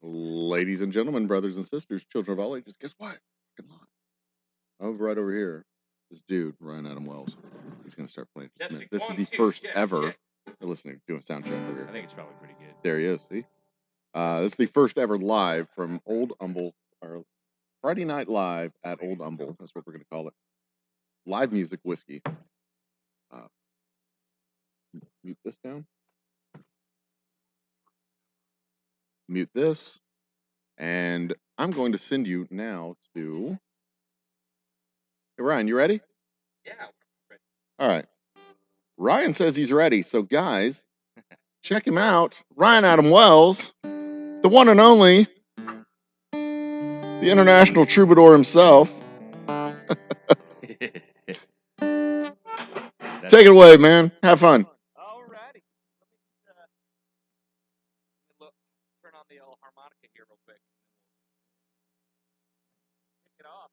Ladies and gentlemen, brothers and sisters, children of all ages, guess what? Come on. Over right over here, this dude, Ryan Adam Wells, he's going to start playing for Smith. This is the first ever. You're listening, doing a sound check over here. I think it's probably pretty good. There he is, see? This is the first ever live from Old Humble, or Friday Night Live at Old Humble. That's what we're going to call it. Live music whiskey. Mute this down. Mute this. And I'm going to send you now to... Hey, Ryan, you ready? Yeah. Ready. All right. Ryan says he's ready. So, guys, check him out. Ryan Adam Wells, the one and only, the international troubadour himself. Take it away, man. Have fun. All righty. Let me turn on the old harmonica here real quick. Kick it off.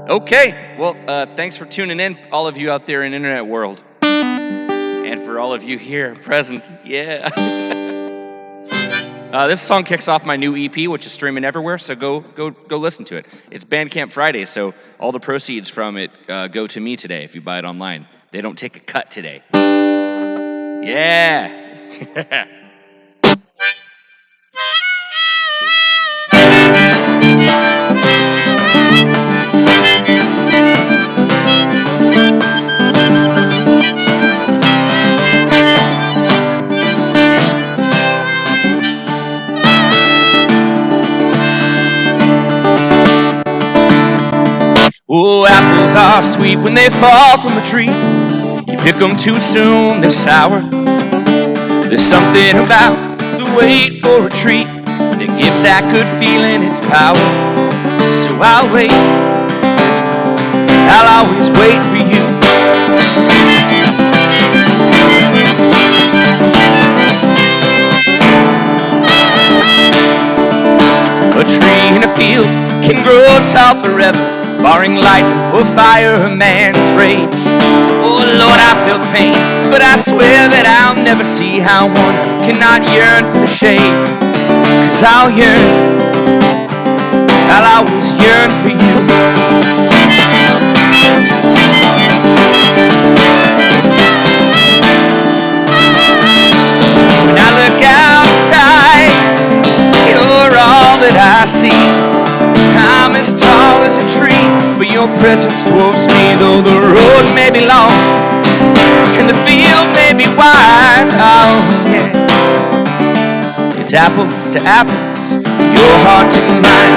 Okay, well, thanks for tuning in, all of you out there in the internet world. And for all of you here present, yeah. This song kicks off my new EP, which is streaming everywhere, so go listen to it. It's Bandcamp Friday, so all the proceeds from it go to me today if you buy it online. They don't take a cut today. Yeah. Oh, apples are sweet when they fall from a tree. You pick them too soon, they're sour. There's something about the wait for a treat that gives that good feeling its power. So I'll wait, I'll always wait for you. A tree in a field can grow tall forever, barring lightning or fire, a man's rage. Oh Lord, I feel pain, but I swear that I'll never see how one cannot yearn for the shade. 'Cause I'll yearn, I'll always yearn for you. When I look outside, you're all that I see. I'm as tall as a tree, but your presence dwarfs me. Though the road may be long and the field may be wide, oh yeah. It's apples to apples, your heart to mine.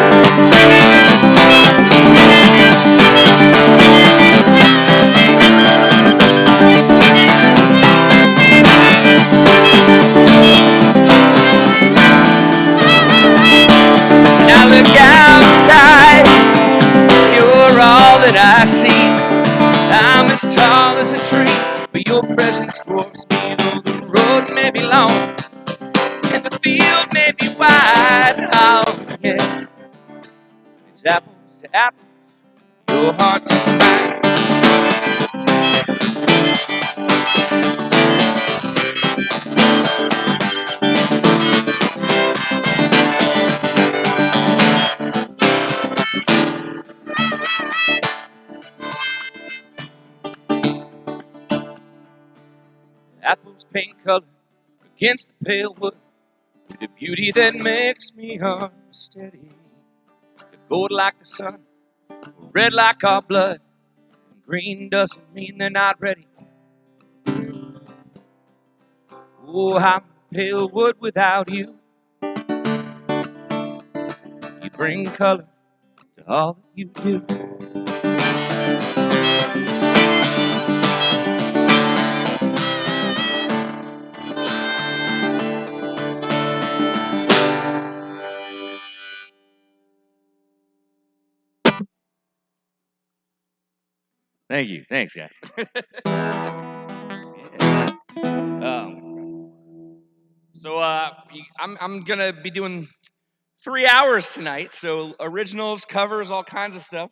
When I look outside, you're all that I see. I'm as tall as a tree, but your presence dwarfs me. Though the road may be long and the field may be wide, oh yeah. It's apples to apples, your heart to mine. Apples paint color against the pale wood, with a beauty that makes me unsteady. They're gold like the sun, red like our blood, and green doesn't mean they're not ready. Oh, I'm pale wood without you. You bring color to all that you do. Thank you. Thanks, guys. Yeah. So I'm gonna be doing 3 hours tonight. So originals, covers, all kinds of stuff.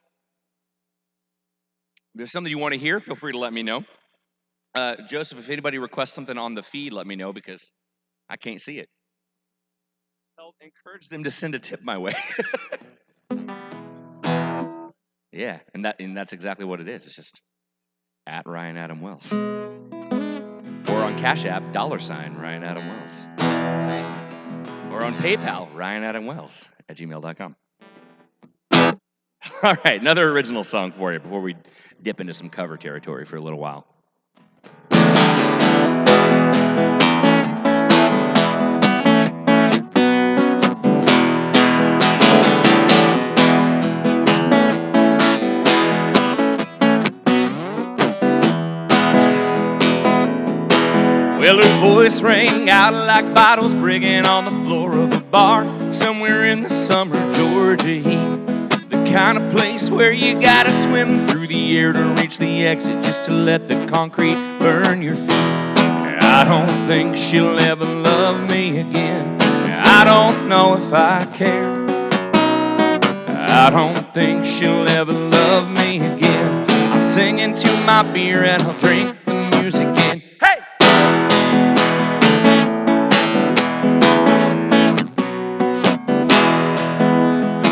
If there's something you want to hear, feel free to let me know. Joseph, if anybody requests something on the feed, let me know because I can't see it. I'll encourage them to send a tip my way. Yeah, and that's exactly what it is. It's just at Ryan Adam Wells. Or on Cash App, $ Ryan Adam Wells. Or on PayPal, RyanAdamWells@gmail.com. All right, another original song for you before we dip into some cover territory for a little while. Well, her voice rang out like bottles breaking on the floor of a bar somewhere in the summer Georgia heat. The kind of place where you gotta swim through the air to reach the exit just to let the concrete burn your feet. I don't think she'll ever love me again. I don't know if I care. I don't think she'll ever love me again. I'm singing to my beer and I'll drink the music in. Hey!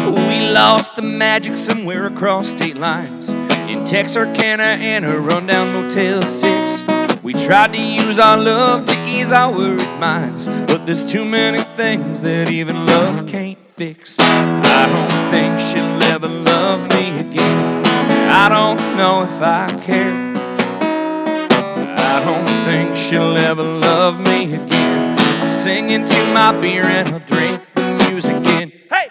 We lost the magic somewhere across state lines in Texarkana and a rundown Motel 6. We tried to use our love to ease our worried minds, but there's too many things that even love can't fix. I don't think she'll ever love me again. I don't know if I care. I don't think she'll ever love me again. I'm singing to my beer and I'll drink the music in. Hey!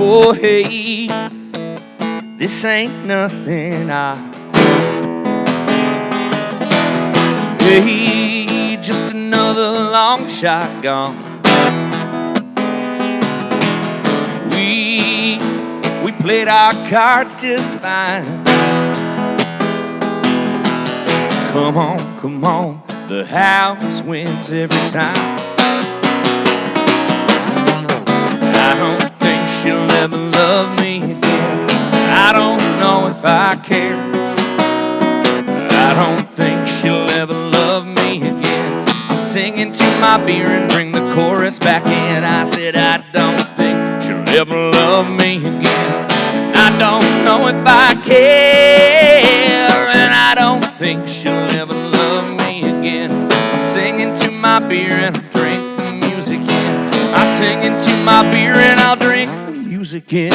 Oh, hey, this ain't nothing Hey, just another long shot gone. We played our cards just fine. Come on, the house wins every time. I don't think she'll ever love me again. I don't know if I care. I don't think she'll ever love me again. I'm singing to my beer and bring the chorus back in. I said I don't think she'll ever love me again. I don't know if I care. And I don't think she'll ever love me again. I'm singing to my beer and I'll drink the music in. I'm singing to my beer and I'll drink the music in.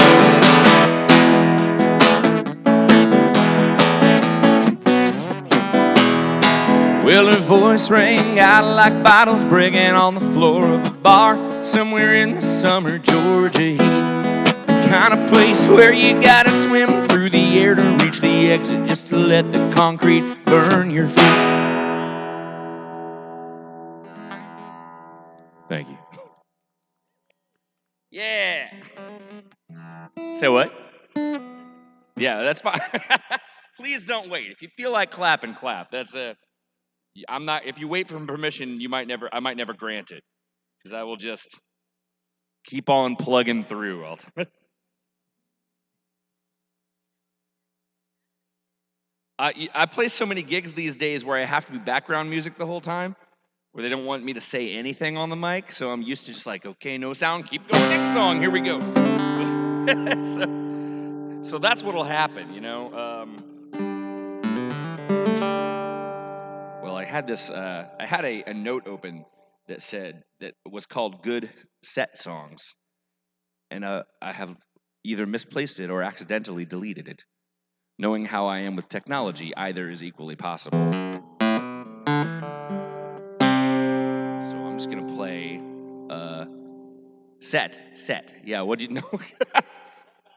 Well, her voice rang out like bottles breaking on the floor of a bar somewhere in the summer Georgia heat. The kind of place where you gotta swim through the air to reach the exit just to let the concrete burn your feet. Thank you. Yeah. Say what? Yeah, that's fine. Please don't wait. If you feel like clapping, clap. That's I'm not. If you wait for permission, I might never grant it, because I will just keep on plugging through. I play so many gigs these days where I have to be background music the whole time, where they don't want me to say anything on the mic. So I'm used to just like, okay, no sound, keep going, next song, here we go. So that's what'll happen, you know. Well, I had this. I had a note open that said that was called "Good Set Songs," and I have either misplaced it or accidentally deleted it. Knowing how I am with technology, either is equally possible. So I'm just gonna play set. Yeah, what do you know?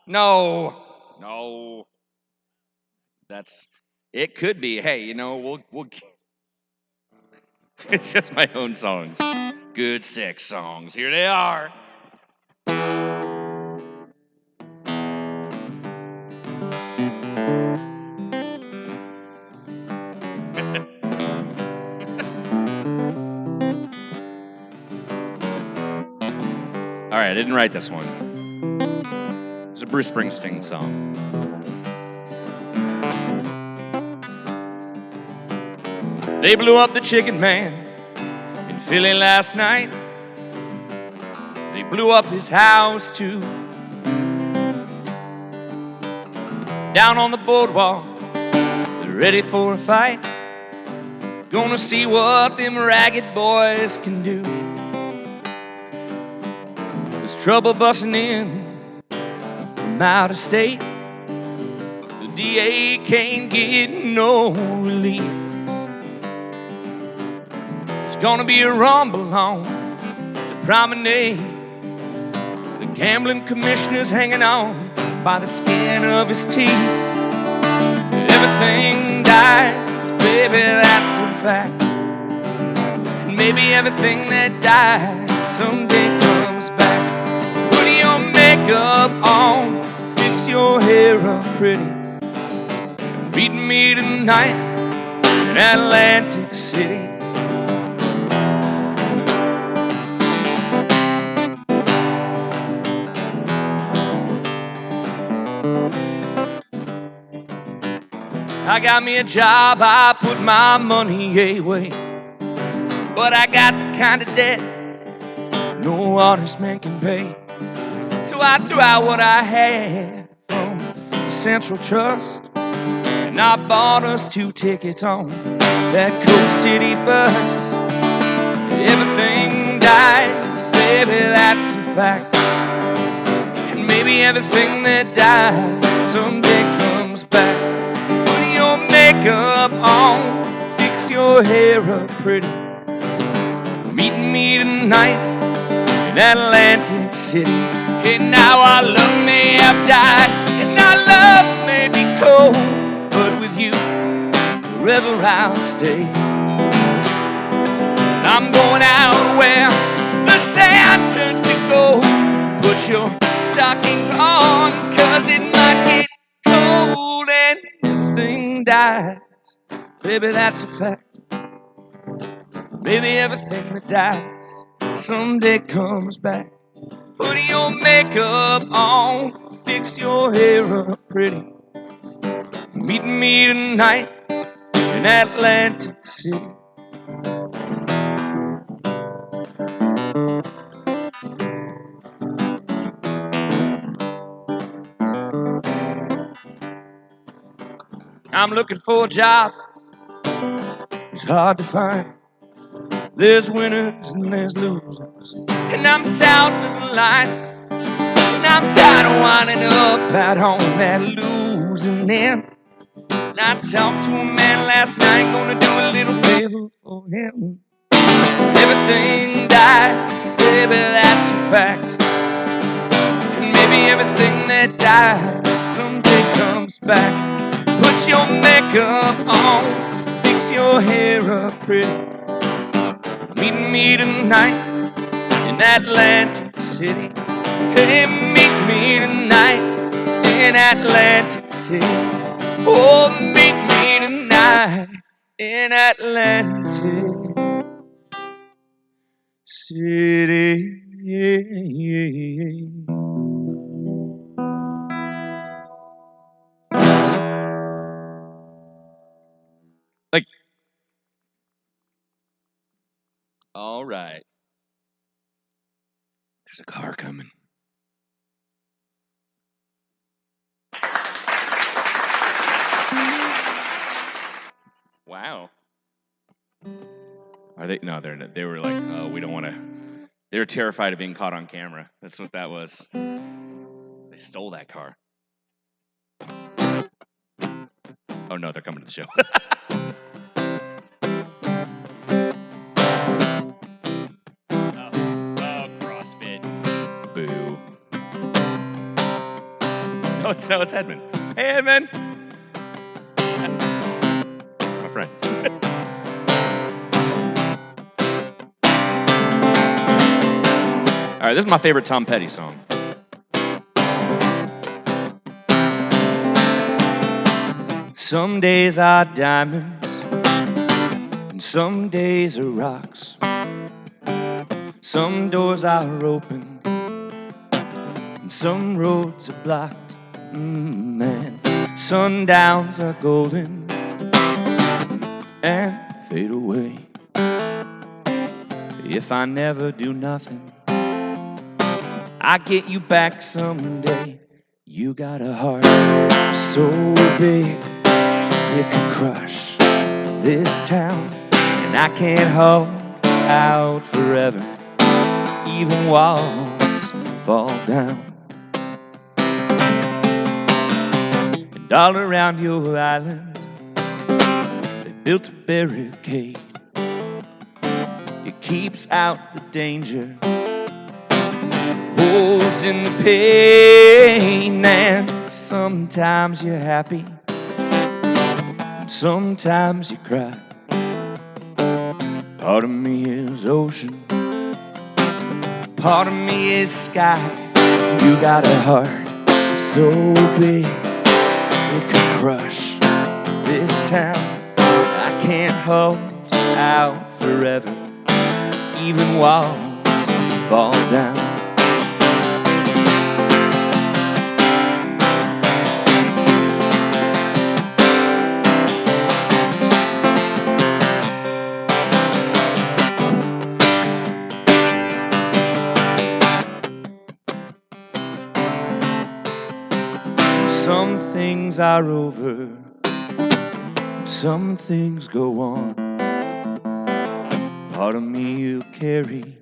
No. That's. It could be. Hey, you know, we'll. It's just my own songs. Good sex songs. Here they are. All right, I didn't write this one. It's a Bruce Springsteen song. They blew up the Chicken Man in Philly last night. They blew up his house too. Down on the boardwalk, they're ready for a fight. Gonna see what them ragged boys can do. There's trouble busting in from out of state. The DA can't get no relief. There's gonna be a rumble on the promenade. The gambling commissioner's hanging on by the skin of his teeth. Everything dies, baby, that's a fact. And maybe everything that dies someday comes back. Put your makeup on, fix your hair up pretty. Meet me tonight in Atlantic City. I got me a job, I put my money away. But I got the kind of debt no honest man can pay. So I threw out what I had from Central Trust, and I bought us 2 tickets on that Coast City bus. Everything dies, baby, that's a fact. And maybe everything that dies someday comes back. Your makeup on, fix your hair up pretty. Meet me tonight in Atlantic City. And now our love may have died, and our love may be cold, but with you, forever I'll stay. I'm going out where the sand turns to gold. Put your stockings on, 'cause it might get cold and everything dies. Baby, that's a fact. Maybe everything that dies someday comes back. Put your makeup on, fix your hair up pretty. Meet me tonight in Atlantic City. I'm looking for a job. It's hard to find. There's winners and there's losers, and I'm south of the line. And I'm tired of winding up out on that losing end. And I talked to a man last night, gonna do a little favor for him. Everything dies, baby, that's a fact. And maybe everything that dies someday comes back. Put your makeup on, fix your hair up pretty. Meet me tonight in Atlantic City. Hey, meet me tonight in Atlantic City. Oh, meet me tonight in Atlantic City. Like, all right. There's a car coming. Wow. Are they? No, they were like, oh, we don't want to. They were terrified of being caught on camera. That's what that was. They stole that car. Oh no, they're coming to the show. Oh, CrossFit. Boo. No, it's Edmund. Hey, Edmund. It's my friend. All right, this is my favorite Tom Petty song. Some days are diamonds, and some days are rocks. Some doors are open, and some roads are blocked. Man, sundowns are golden and fade away. If I never do nothing, I get you back someday. You got a heart so big it could crush this town, and I can't hold out forever. Even walls fall down, and all around your island they built a barricade. It keeps out the danger, holds in the pain, and sometimes you're happy, and sometimes you cry. Part of me is ocean, part of me is sky. You got a heart so big it could crush this town. I can't hold out forever. Even walls fall down. Some things are over, some things go on. Part of me you carry,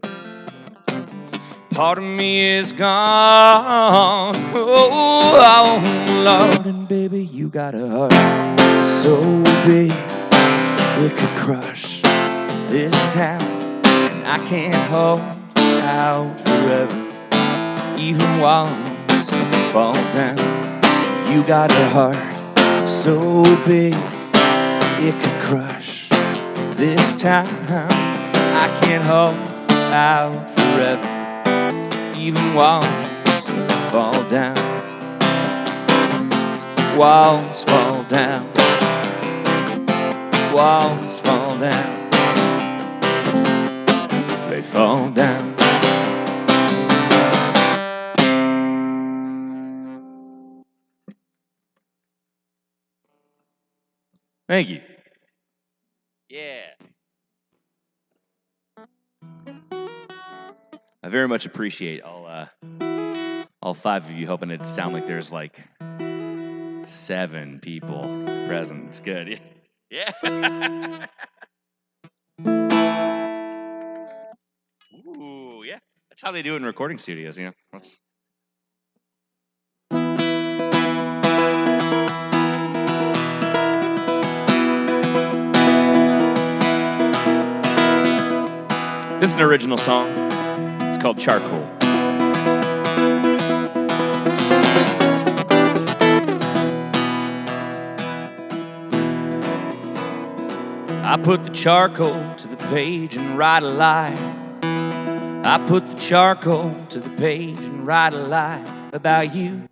part of me is gone. Oh, Lord, and baby, you got a heart so big it could crush this town. And I can't hold out forever, even walls fall down. You got a heart so big it could crush this town. I can't hold out forever, even walls fall down. Walls fall down. Walls fall down. They fall down. Thank you. Yeah. I very much appreciate all five of you helping it sound like there's like 7 people present. It's good. Yeah. Ooh, yeah. That's how they do it in recording studios, you know. This is an original song. It's called Charcoal. I put the charcoal to the page and write a lie. I put the charcoal to the page and write a lie about you.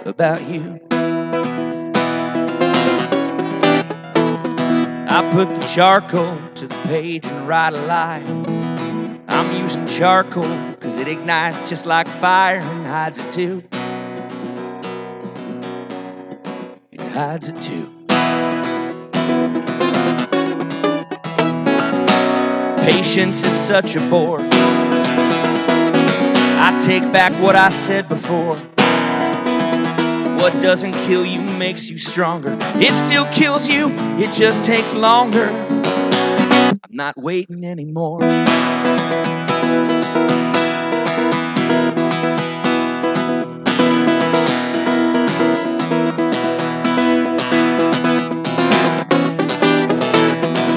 About you. I put the charcoal to the page and write a lie. I'm using charcoal because it ignites just like fire and hides it too. It hides it too. Patience is such a bore. I take back what I said before. What doesn't kill you makes you stronger. It still kills you, it just takes longer. I'm not waiting anymore.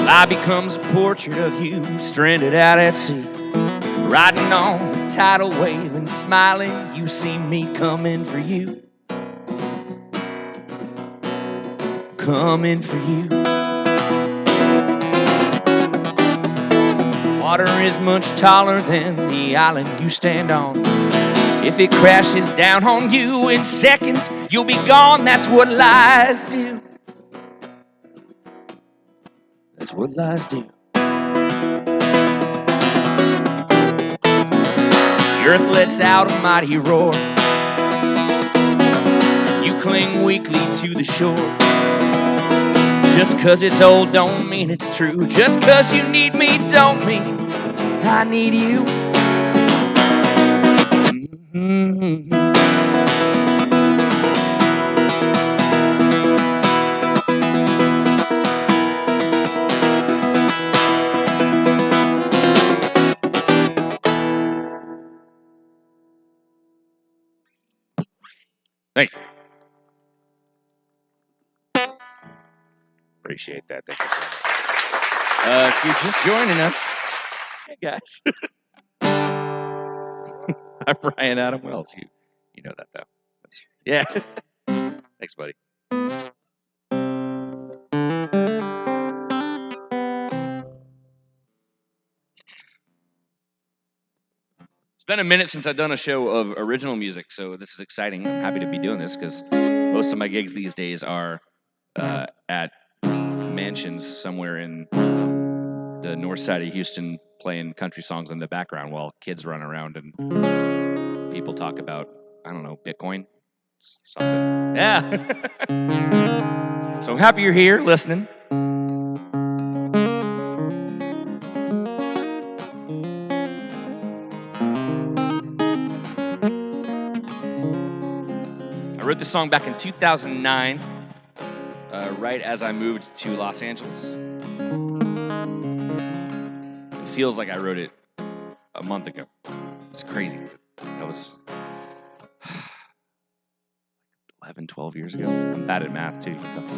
Life becomes a portrait of you stranded out at sea, riding on the tidal wave and smiling. You see me coming for you. Coming for you. water is much taller than the island you stand on. If it crashes down on you in seconds, you'll be gone. That's what lies do. That's what lies do. The earth lets out a mighty roar. You cling weakly to the shore. Just 'cause it's old don't mean it's true. Just 'cause you need me don't mean I need you. Mm-hmm. Thank you. Appreciate that. Thank you so much. If you're just joining us, hey guys. I'm Ryan Adam Wells. You know that though. Yeah. Thanks, buddy. It's been a minute since I've done a show of original music, so this is exciting. I'm happy to be doing this because most of my gigs these days are at mansions somewhere in the north side of Houston, playing country songs in the background while kids run around and people talk about, I don't know, Bitcoin, something. Yeah. So I'm happy you're here listening. I wrote this song back in 2009, right as I moved to Los Angeles. It feels like I wrote it a month ago. It's crazy. That was 11, 12 years ago. I'm bad at math, too. You can tell.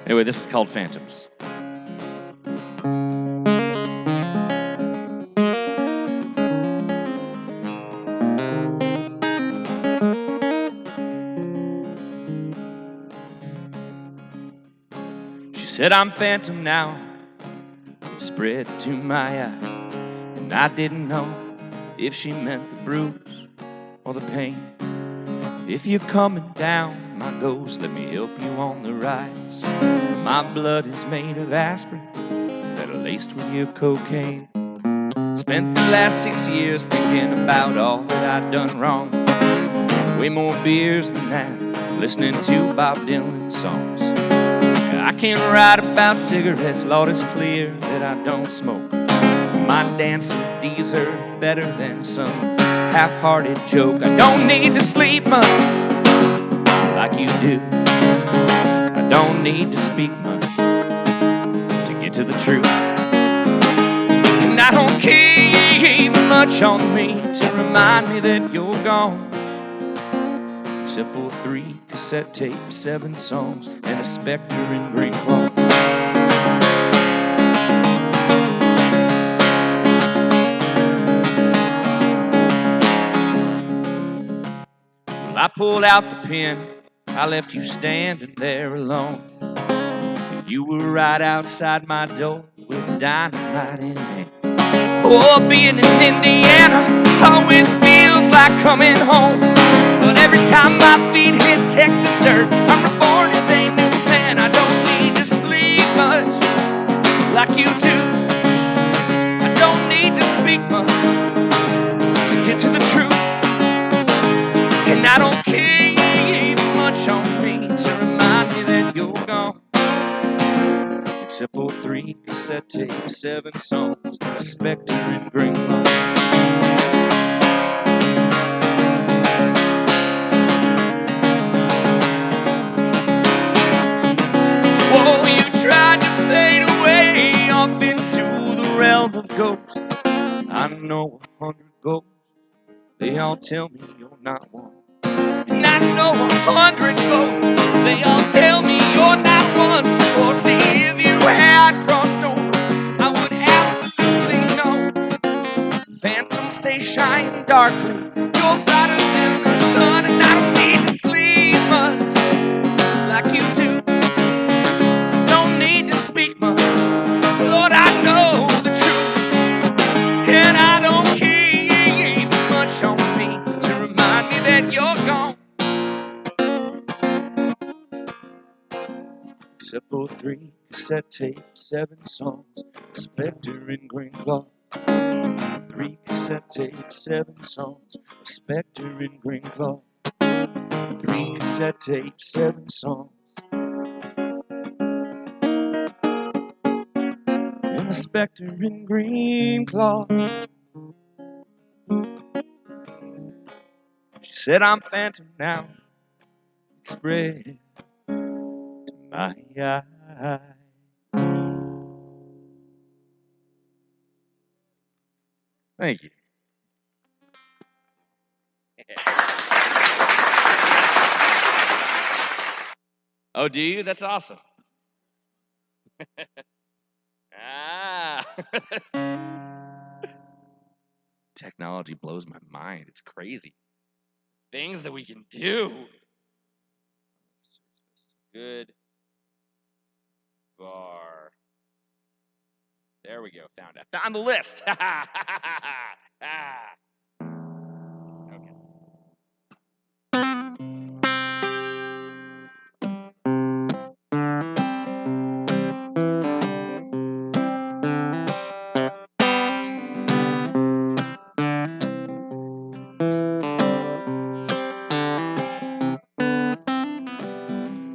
Anyway, this is called Phantoms. She said, I'm phantom now. It spread to my eye. And I didn't know if she meant the bruise or the pain. If you're coming down, my ghost, let me help you on the rise. My blood is made of aspirin that are laced with your cocaine. Spent the last 6 years thinking about all that I'd done wrong. Way more beers than that, listening to Bob Dylan songs. I can't write about cigarettes, Lord, it's clear that I don't smoke. My dancer deserved better than some half-hearted joke. I don't need to sleep much like you do. I don't need to speak much to get to the truth. And I don't keep much on me to remind me that you're gone. Except for 3 cassette tapes, 7 songs, and a Spectre in green cloth. Well, I pulled out the pen, I left you standing there alone. You were right outside my door with dynamite in hand. Oh, being in Indiana always feels like coming home. But every time my feet hit Texas dirt, I'm reborn as a new man. I don't need to sleep much like you do. I don't need to speak much to get to the truth. And I don't keep much on me to remind me that you're gone. Except for 3 cassette tapes, 7 songs, a Spectre in green cloth. Oh, you tried to fade away off into the realm of ghosts. I know 100 ghosts, they all tell me you're not one. And I know 100 ghosts, they all tell me you're not one. Oh, see, if you had crossed over, I would absolutely know. Phantoms, they shine darkly, you're brighter than the sun. And I don't need to sleep much like you do. Don't need to speak much, except for 3 cassette tapes, 7 songs, Spectre in green cloth. 3 cassette tapes, 7 songs, Spectre in green cloth. 3 cassette tapes, 7 songs, and the Spectre in green cloth. She said, I'm phantom now, it spread to my eye. Thank you. Oh, do you? That's awesome. Ah. Technology blows my mind. It's crazy. Things that we can do. Good bar. There we go. Found it. Found the list. Okay.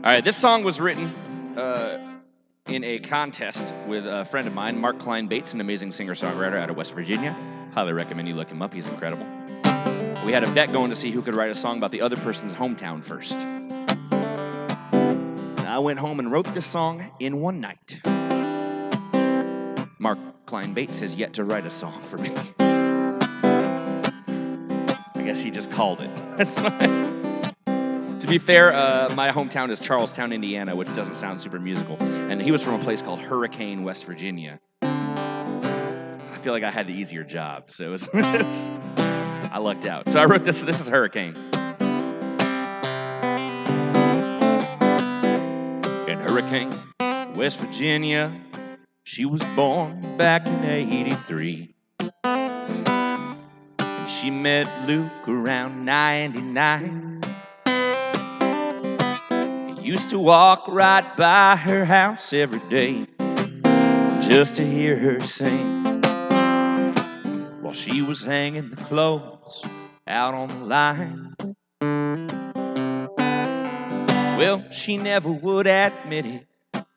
All right, this song was written in a contest with a friend of mine, Mark Klein Bates, an amazing singer-songwriter out of West Virginia. Highly recommend you look him up. He's incredible. We had a bet going to see who could write a song about the other person's hometown first. I went home and wrote this song in one night. Mark Klein Bates has yet to write a song for me. I guess he just called it. That's fine. To be fair, my hometown is Charlestown, Indiana, which doesn't sound super musical. And he was from a place called Hurricane, West Virginia. I feel like I had the easier job, so I lucked out. So I wrote this. This is Hurricane. In Hurricane, West Virginia, she was born back in '83. And she met Luke around '99. Used to walk right by her house every day just to hear her sing while she was hanging the clothes out on the line. Well, she never would admit it,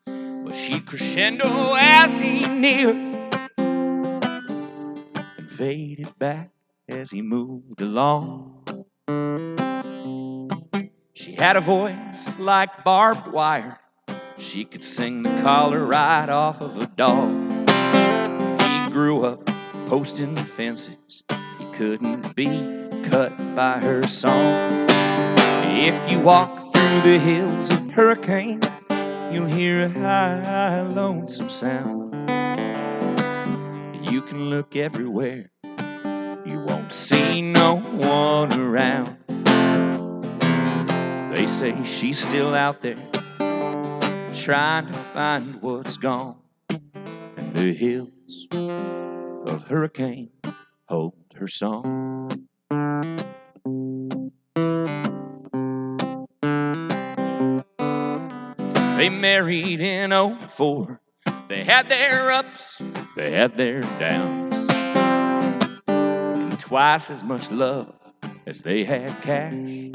but she'd crescendo as he neared and faded back as he moved along. She had a voice like barbed wire. She could sing the collar right off of a dog. He grew up posting fences. He couldn't be cut by her song. If you walk through the hills of Hurricane, you'll hear a high, lonesome sound. You can look everywhere. You won't see no one around. They say she's still out there trying to find what's gone. And the hills of Hurricane hold her song. They married in '04. They had their ups, they had their downs, and twice as much love as they had cash.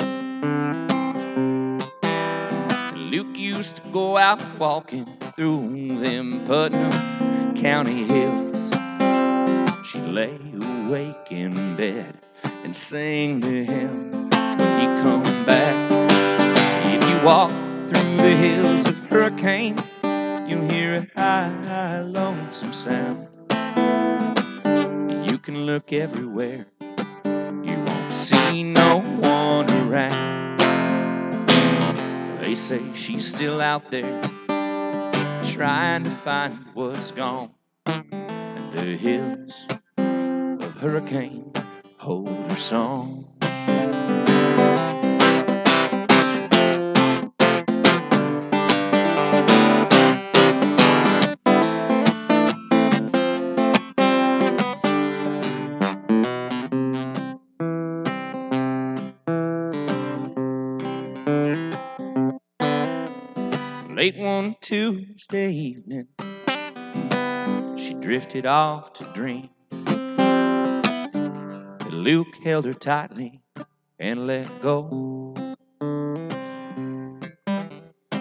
Luke used to go out walking through them Putnam County hills. She lay awake in bed and sang to him when he come back. If you walk through the hills of Hurricane, you'll hear a high, lonesome sound. You can look everywhere. You won't see no one around. They say she's still out there trying to find what's gone. And the hills of Hurricane hold her song. Late one Tuesday evening, she drifted off to dream. But Luke held her tightly and let go.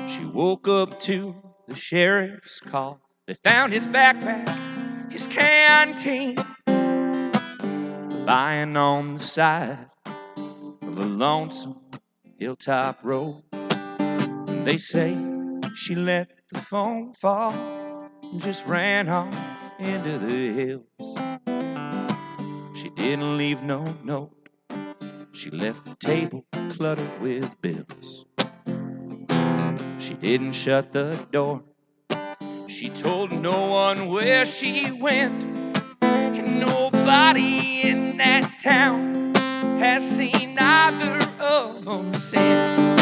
She woke up to the sheriff's call. They found his backpack, his canteen, lying on the side of a lonesome hilltop road. And they say she let the phone fall and just ran off into the hills. She didn't leave no note. She left the table cluttered with bills. She didn't shut the door. She told no one where she went. And nobody in that town has seen either of them since.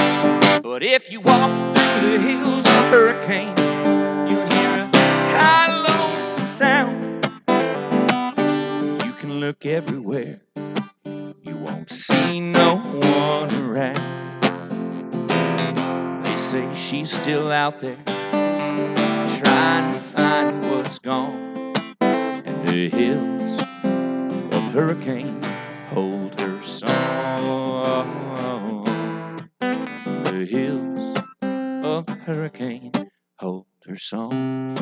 But if you walk through the hills of Hurricane, you'll hear a high, lonesome sound. You can look everywhere, you won't see no one around. They say she's still out there, trying to find what's gone. And the hills of Hurricane hold her song. The hills of Hurricane hold her song.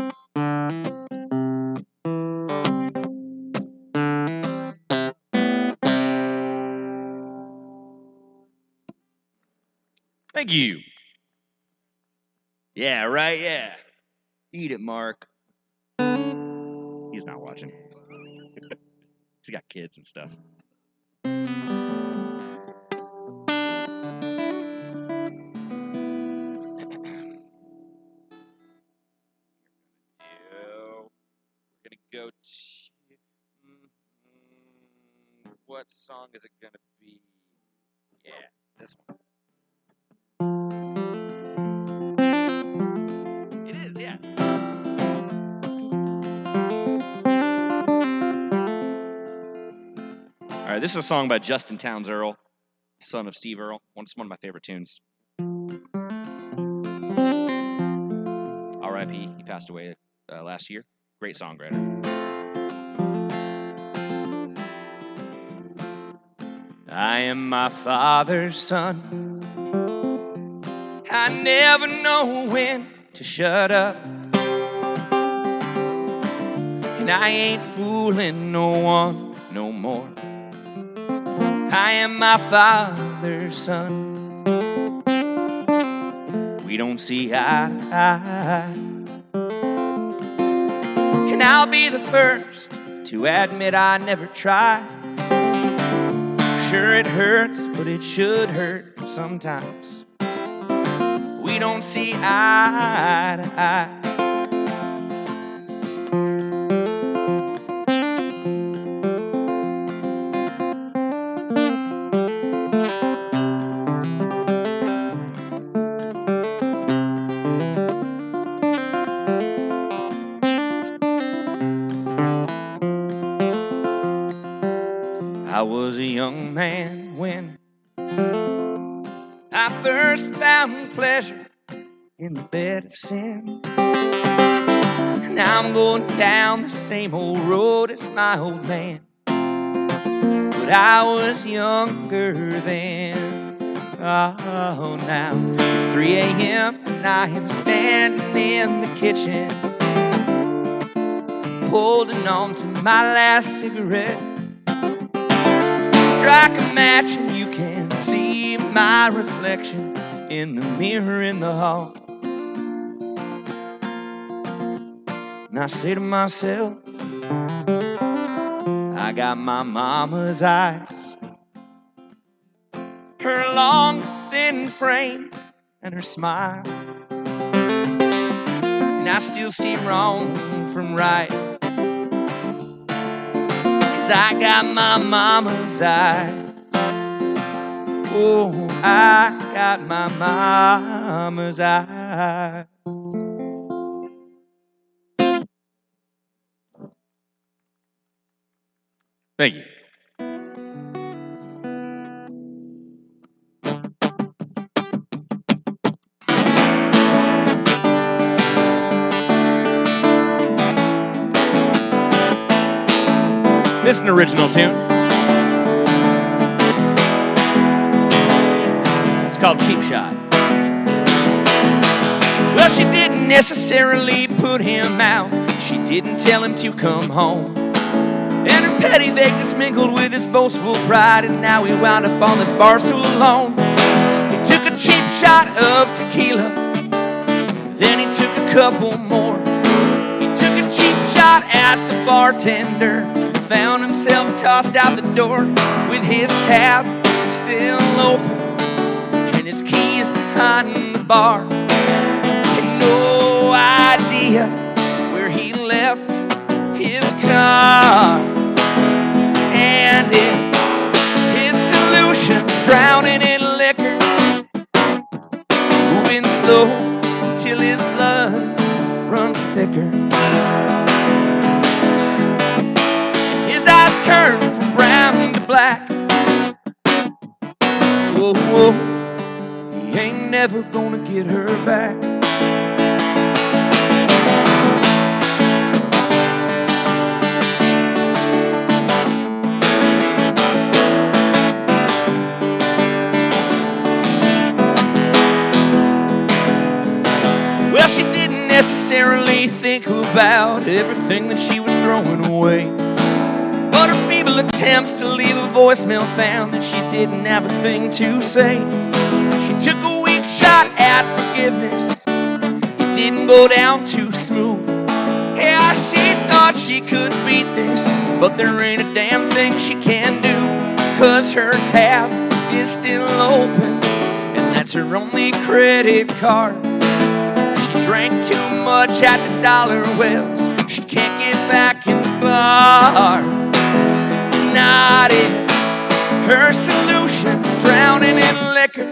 Thank you. Yeah, right, yeah. Eat it, Mark. He's not watching. He's got kids and stuff. We're gonna go to what song is it gonna be? Yeah, this one. It is, yeah. All right, this is a song by Justin Townes Earl, son of Steve Earle. It's one of my favorite tunes. R.I.P. He passed away last year. Great songwriter. I am my father's son. I never know when to shut up. And I ain't fooling no one no more. I am my father's son. We don't see eye to eye. And I'll be the first to admit I never tried. Sure it hurts, but it should hurt sometimes. We don't see eye to eye. I was a young man when I first found pleasure in the bed of sin. Now I'm going down the same old road as my old man, but I was younger then. Oh, now it's 3 a.m. and I am standing in the kitchen, holding on to my last cigarette. Strike a match and you can see my reflection in the mirror in the hall. And I say to myself, I got my mama's eyes, her long, thin frame, and her smile. And I still see wrong from right, 'cause I got my mama's eyes. Oh, I got my mama's eyes. Thank you. This is an original tune. It's called Cheap Shot. Well, she didn't necessarily put him out. She didn't tell him to come home. And her petty vagueness mingled with his boastful pride, and now he wound up on this bar stool alone. He took a cheap shot of tequila, then he took a couple more. He took a cheap shot at the bartender, found himself tossed out the door with his tab still open and his keys behind the bar. Had no idea where he left his car, and his solutions drowning in liquor, moving slow until his blood runs thicker. His eyes turn from brown to black. Whoa, whoa, he ain't never gonna get her back. Well, she didn't necessarily think about everything that she was throwing away, but her feeble attempts to leave a voicemail found that she didn't have a thing to say. She took a weak shot at forgiveness. It didn't go down too smooth. Yeah, she thought she could beat this, but there ain't a damn thing she can do, 'cause her tab is still open, and that's her only credit card. She drank too much at the Dollar Wells. She can't get back in the bar. Not if her solution's drowning in liquor,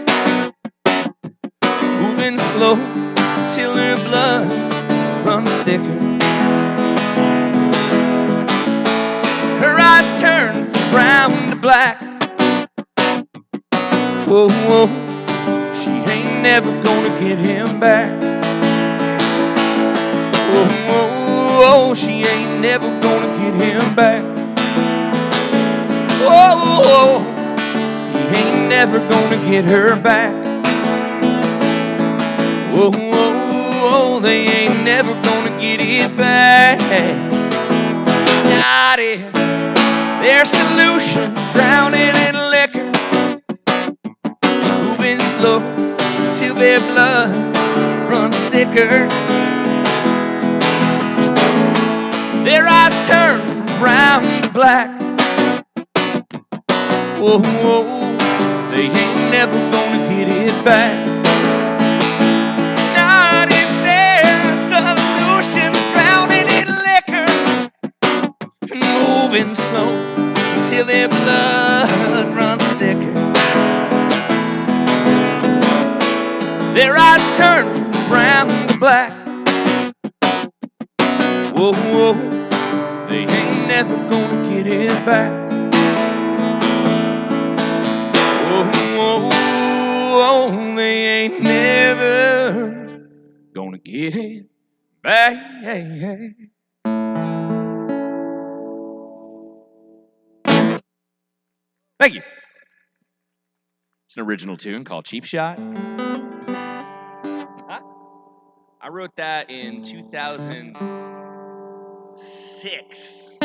moving slow till her blood runs thicker. Her eyes turn from brown to black. Whoa, whoa, she ain't never gonna get him back. Whoa, whoa, whoa, she ain't never gonna get him back. Whoa, whoa, he ain't never gonna get her back. Whoa, whoa, whoa, they ain't never gonna get it back. Not if their solution's drowning in liquor, moving slow till their blood runs thicker. Their eyes turn from brown to black. Whoa, whoa, they ain't never gonna get it back. Not if their solution's drowning in liquor, moving slow until their blood runs thicker. Their eyes turn from brown to black. Whoa, whoa, they ain't never gonna get it back. Whoa, whoa, whoa, they ain't never gonna get it back. Thank you. It's an original tune called Cheap Shot. I wrote that in 2006.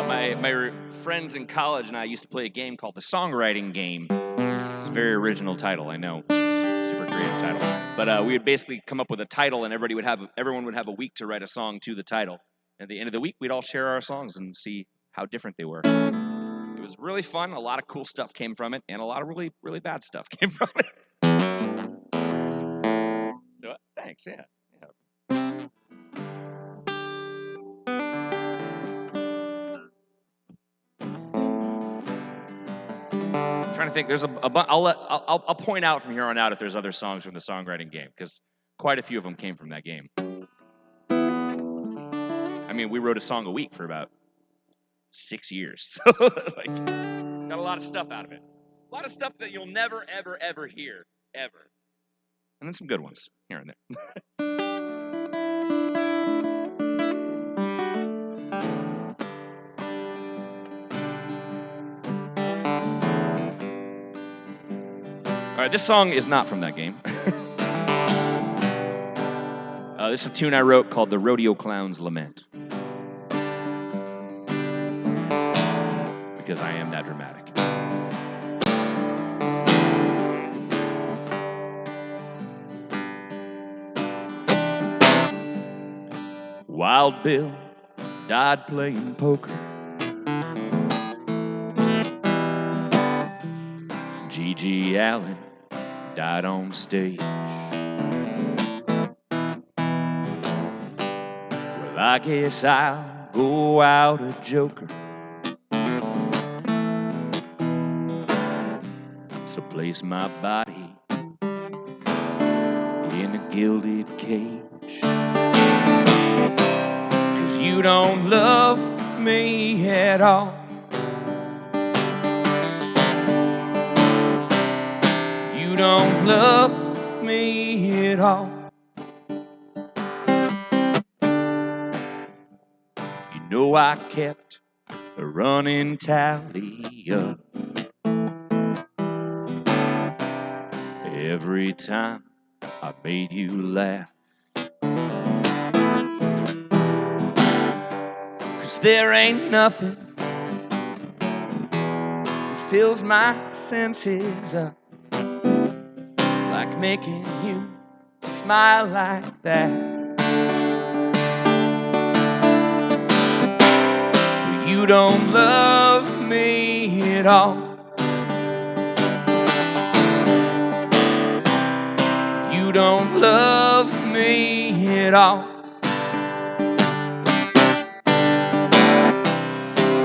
My friends in college and I used to play a game called the Songwriting Game. It's a very original title, I know. Super creative title. But we would basically come up with a title, and everyone would have a week to write a song to the title. And at the end of the week, we'd all share our songs and see how different they were. It was really fun. A lot of cool stuff came from it, and a lot of really, really bad stuff came from it. So thanks, yeah. I'm trying to think. There's I'll point out from here on out if there's other songs from the Songwriting Game, because quite a few of them came from that game. I mean, we wrote a song a week for about 6 years, so like, got a lot of stuff out of it. A lot of stuff that you'll never, ever, ever hear, ever. And then some good ones here and there. right, this song is not from that game. This is a tune I wrote called the Rodeo Clown's Lament. Because I am that dramatic. Wild Bill died playing poker. G.G. Allen died on stage. Well, I guess I'll go out a joker. So place my body in a gilded cage. 'Cause you don't love me at all. You don't love me at all. You know I kept a running tally of every time I made you laugh. 'Cause there ain't nothing that fills my senses up like making you smile like that. You don't love me at all. You don't love me at all.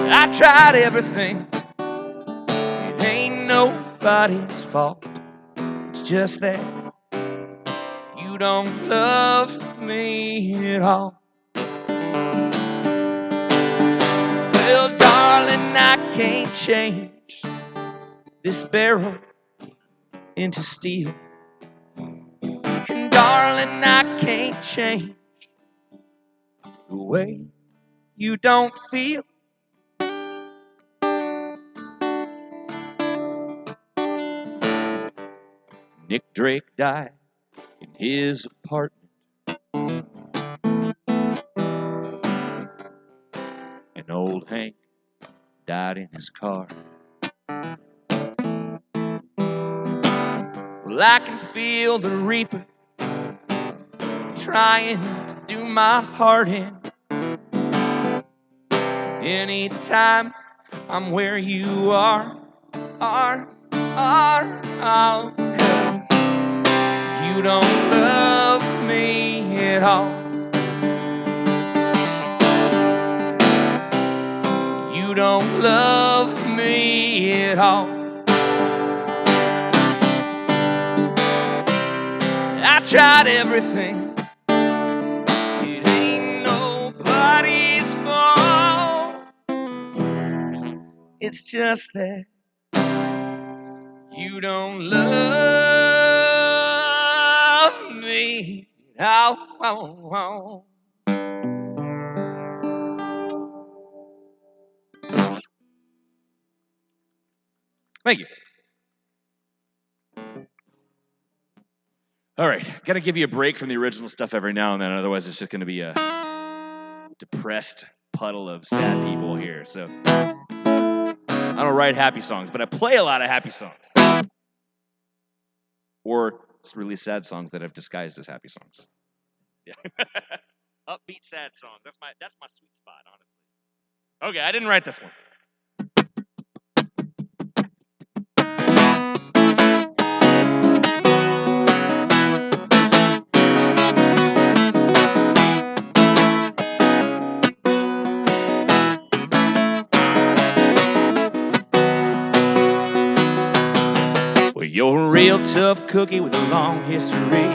I tried everything. It ain't nobody's fault. It's just that you don't love me at all. Well, darling, I can't change this barrel into steel. And darling, I can't change the way you don't feel. Nick Drake died in his apartment. And old Hank died in his car. Well, I can feel the reaper trying to do my heart in. Anytime I'm where you are. Oh, 'cause you don't love me at all. You don't love me at all. I tried everything. It ain't nobody's fault. It's just that you don't love me at all. Thank you. All right, got to give you a break from the original stuff every now and then, otherwise it's just going to be a depressed puddle of sad people here. So I don't write happy songs, but I play a lot of happy songs. Or it's really sad songs that I've disguised as happy songs. Yeah. Upbeat sad song. That's my sweet spot, honestly. Okay, I didn't write this one. You're a real tough cookie with a long history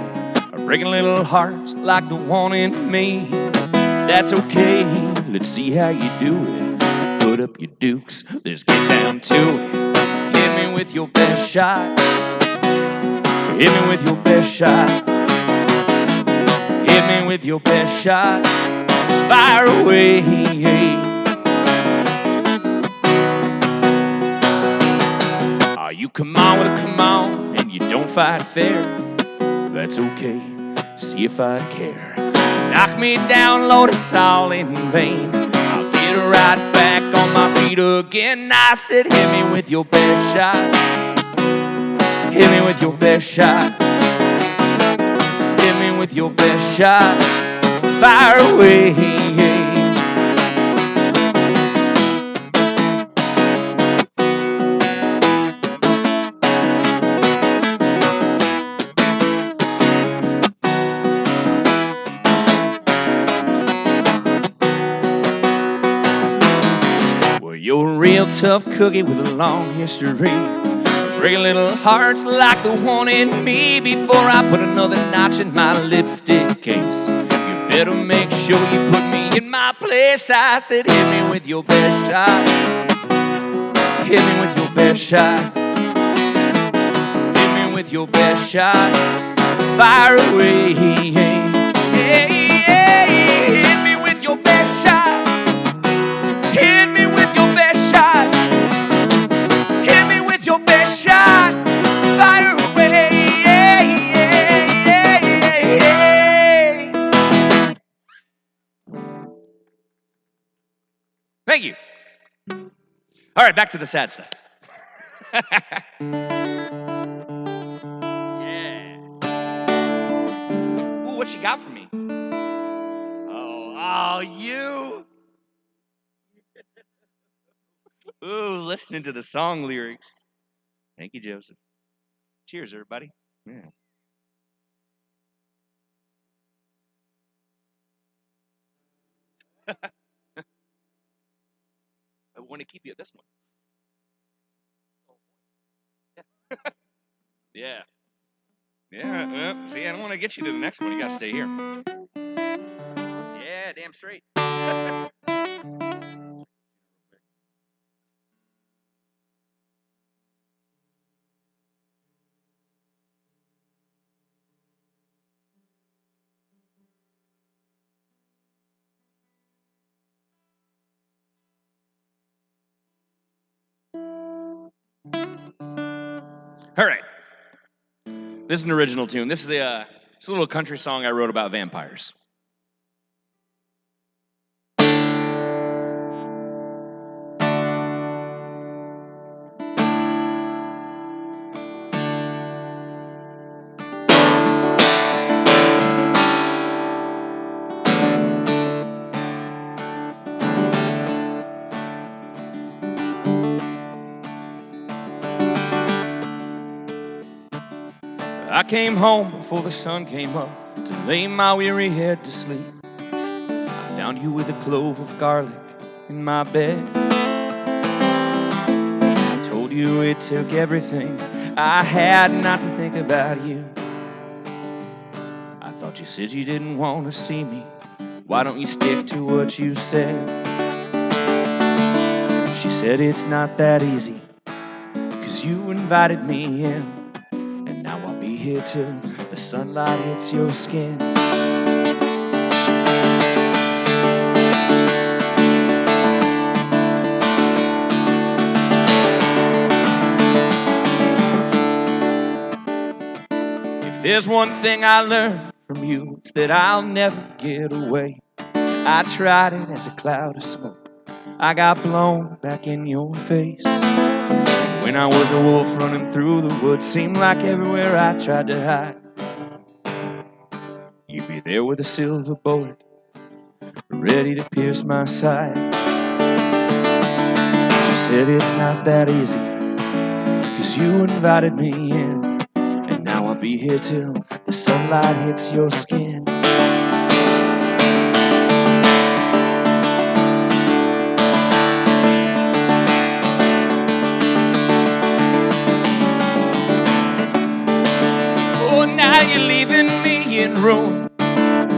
of breaking little hearts like the one in me. That's okay, let's see how you do it. Put up your dukes, let's get down to it. Hit me with your best shot. Hit me with your best shot. Hit me with your best shot. Fire away. You come on with a come on, and You don't fight fair, that's okay. See if I care. Knock me down, Lord, it's all in vain. I'll get right back on my feet again. I said, hit me with your best shot. Hit me with your best shot. Hit me with your best shot. Fire away. Well, you're a real tough cookie with a long history. Breaking little hearts like the one in me. Before I put another notch in my lipstick case, you better make sure you put me in my place. I said, hit me with your best shot. Hit me with your best shot. Hit me with your best shot. Fire away. Hit me with your best shot. Hit me with your best shot. Hit me with your best shot. Fire away. Thank you. All right, back to the sad stuff. Yeah. Ooh, what you got for me? Oh, you. Ooh, listening to the song lyrics. Thank you, Joseph. Cheers, everybody. Yeah. I want to keep you at this one. Yeah. Yeah. Well, see, I don't want to get you to the next one. You got to stay here. Yeah, damn straight. All right. This is an original tune. This is a little country song I wrote about vampires. I came home before the sun came up to lay my weary head to sleep. I found you with a clove of garlic in my bed. I told you it took everything I had not to think about you. I thought you said you didn't want to see me. Why don't you stick to what you said? She said it's not that easy, 'cause you invited me in. Now I'll be here till the sunlight hits your skin. If there's one thing I learned from you, it's that I'll never get away. I tried it as a cloud of smoke. I got blown back in your face. When I was a wolf running through the woods, seemed like everywhere I tried to hide, you'd be there with a silver bullet, ready to pierce my side. She said it's not that easy, 'cause you invited me in. And now I'll be here till the sunlight hits your skin. Oh, now you're leaving me in ruin.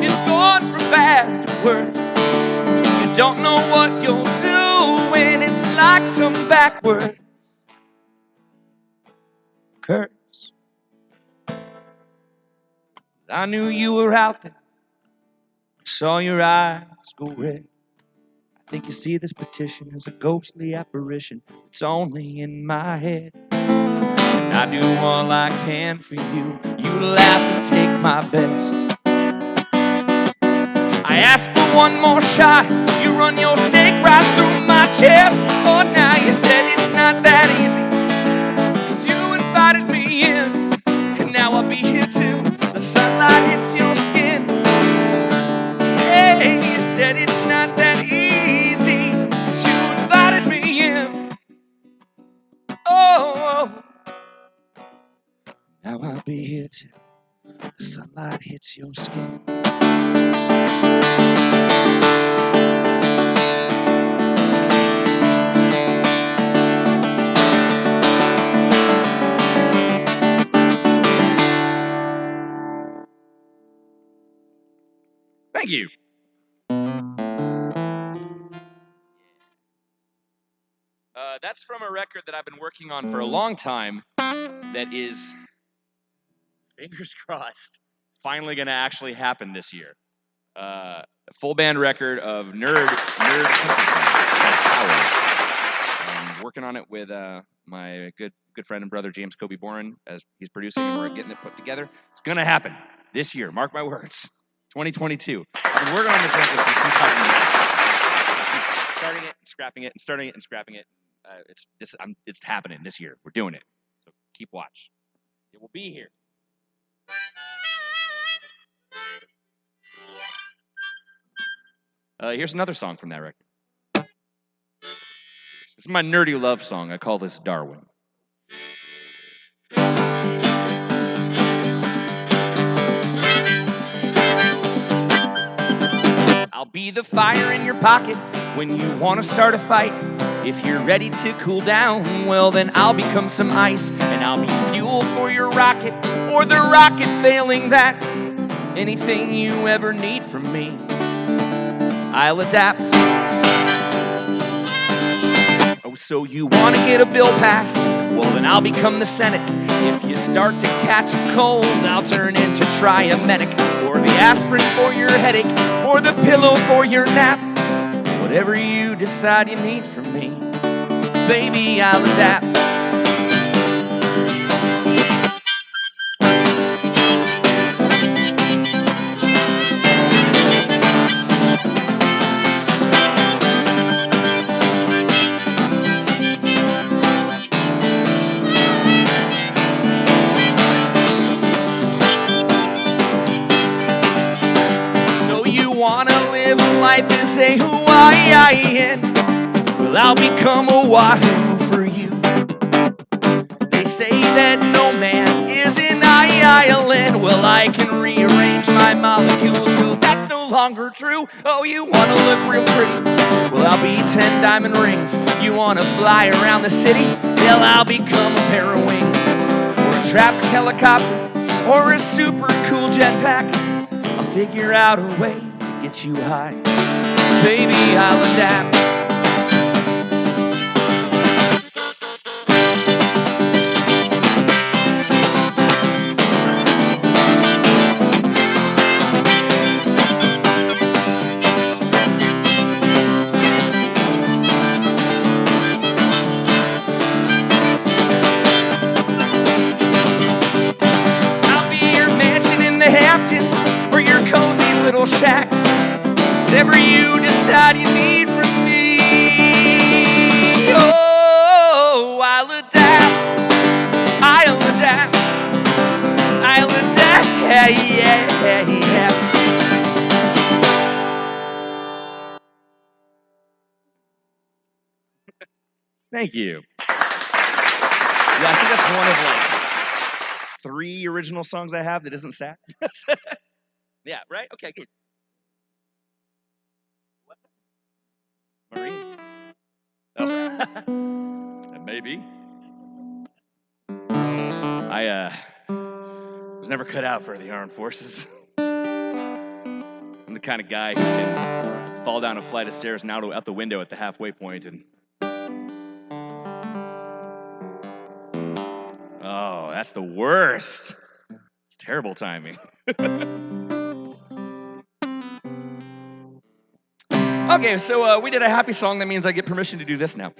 It's gone from bad to worse. You don't know what you're doing. It's like some backwards curse. I knew you were out there. Saw your eyes go red. I think you see this petition as a ghostly apparition. It's only in my head. And I do all I can for you. You laugh and take my best. I ask for one more shot. You run your stake right through my chest. Oh, now you said it's not that easy, 'cause you invited me in, and now I'll be here till the sunlight hits your skin. Hey, you said it's not that easy, 'cause you invited me in. Oh, now I'll be here till the sunlight hits your skin. Thank you. That's from a record that I've been working on for a long time that is, fingers crossed, finally going to actually happen this year. A full band record of nerd country songs called Powers. I'm working on it with my good friend and brother James Kobe Boren, as he's producing, and we're getting it put together. It's going to happen this year. Mark my words. 2022. I've been working on this record since 2009. Starting it, and scrapping it, and starting it, and scrapping it. It's happening this year. We're doing it. So keep watch. It will be here. Here's another song from that record. This is my nerdy love song. I call this Darwin. I'll be the fire in your pocket when you want to start a fight. If you're ready to cool down, well then I'll become some ice, and I'll be fuel for your rocket, or the rocket failing that. Anything you ever need from me, I'll adapt. Oh, so you want to get a bill passed? Well then I'll become the Senate. If you start to catch a cold, I'll turn into Triamedic, or the aspirin for your headache, or the pillow for your nap. Whatever you decide you need from me, baby, I'll adapt. So you wanna live life as a Hawaiian? Well, I'll become a Wahoo for you. They say that no man is an island. Well, I can rearrange my molecules so that's no longer true. Oh, you want to look real pretty? Well, I'll be 10 diamond rings. You want to fly around the city? Well, I'll become a pair of wings, or a traffic helicopter, or a super cool jetpack. I'll figure out a way to get you high. Baby, I'll adapt. Or your cozy little shack. Whatever you decide you need from me. Oh, I'll adapt. I'll adapt. I'll adapt. Yeah, yeah, yeah. Thank you. Yeah, I think that's one of like 3 original songs I have that isn't sad. Yeah, right? Okay, good. What? Marine? Oh. Maybe. I was never cut out for the armed forces. I'm the kind of guy who can fall down a flight of stairs and out the window at the halfway point and... Oh, that's the worst. It's terrible timing. Okay, so we did a happy song. That means I get permission to do this now.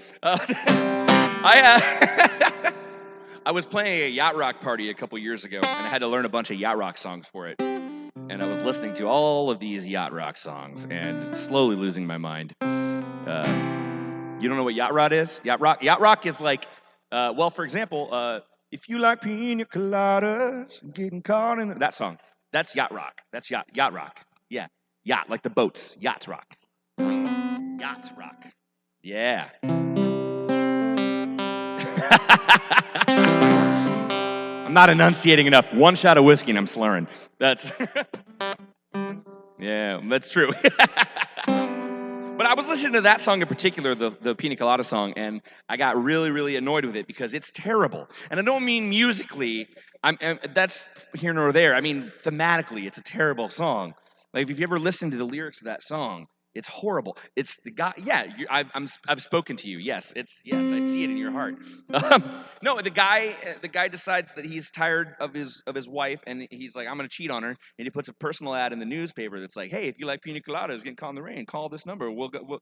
I was playing a yacht rock party a couple years ago, and I had to learn a bunch of yacht rock songs for it. And I was listening to all of these yacht rock songs and slowly losing my mind. You don't know what yacht rock is? Yacht rock is like, well, for example, if you like pina coladas and getting caught in that song, that's yacht rock. That's yacht rock. Yeah, yacht, like the boats, yacht rock. Yacht rock. Yeah. I'm not enunciating enough. One shot of whiskey and I'm slurring. That's yeah, that's true. But I was listening to that song in particular, the Pina Colada song, and I got really, really annoyed with it because it's terrible. And I don't mean musically. That's here nor there. I mean thematically, it's a terrible song. Like if you ever listen to the lyrics of that song, it's horrible. It's the guy. Yeah, I've spoken to you. Yes, I see it in your heart. No, the guy decides that he's tired of his wife, and he's like, I'm gonna cheat on her, and he puts a personal ad in the newspaper that's like, hey, if you like pina coladas, getting caught in the rain, call this number. We'll go.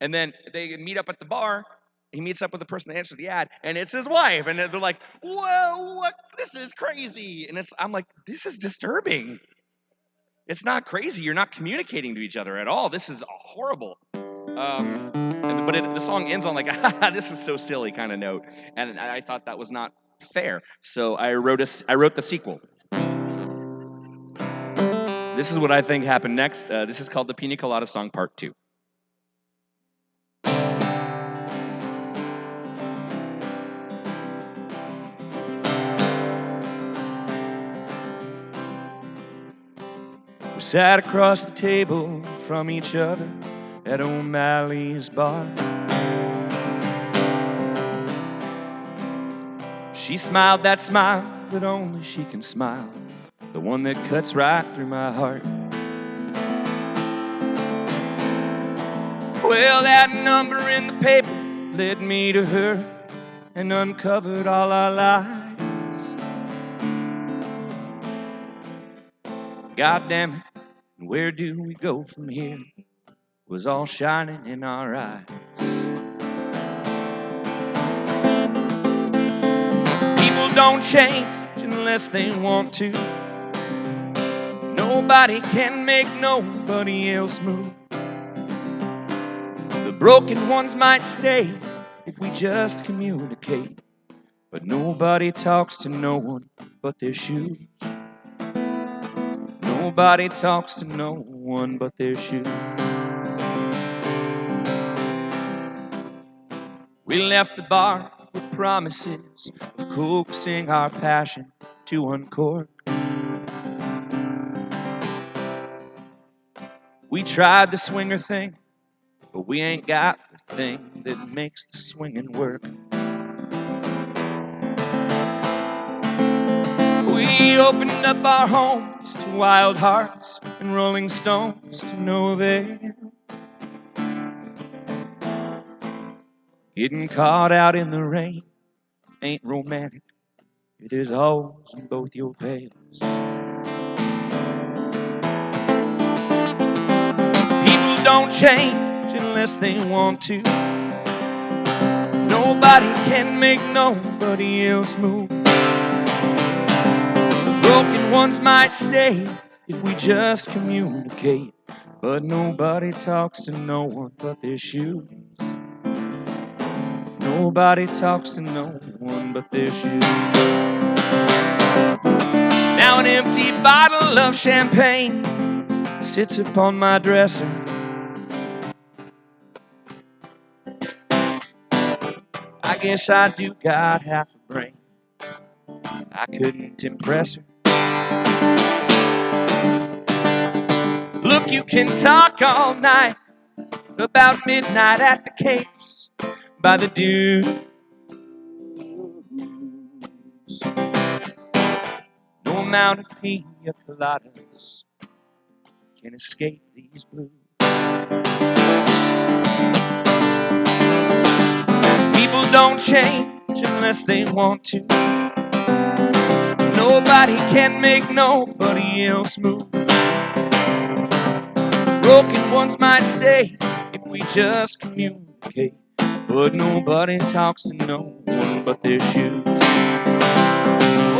And then they meet up at the bar. He meets up with the person that answered the ad, and it's his wife. And they're like, whoa, what? This is crazy. And I'm like, this is disturbing. It's not crazy. You're not communicating to each other at all. This is horrible. The song ends on like, this is so silly kind of note. And I thought that was not fair. So I wrote the sequel. This is what I think happened next. This is called the Pina Colada Song Part 2. We sat across the table from each other at O'Malley's bar. She smiled that smile that only she can smile, the one that cuts right through my heart. Well, that number in the paper led me to her and uncovered all our lies. God damn it, where do we go from here? Was all shining in our eyes. People don't change unless they want to. Nobody can make nobody else move. The broken ones might stay if we just communicate, but nobody talks to no one but their shoes. Nobody talks to no one but their shoes. We left the bar with promises of coaxing our passion to uncork. We tried the swinger thing, but we ain't got the thing that makes the swinging work. We opened up our homes to wild hearts and rolling stones to no avail. Getting caught out in the rain ain't romantic if there's holes in both your pails. People don't change unless they want to. Nobody can make nobody else move. The broken ones might stay if we just communicate, but nobody talks to no one but their shoes. Nobody talks to no one but their shoes. Now an empty bottle of champagne sits upon my dresser. I guess I do got half a brain. I couldn't impress her. Look, you can talk all night about midnight at the Capes by the dunes. No amount of pina coladas can escape these blues. People don't change unless they want to. Nobody can make nobody else move. Broken ones might stay if we just communicate, but nobody talks to no one but their shoes.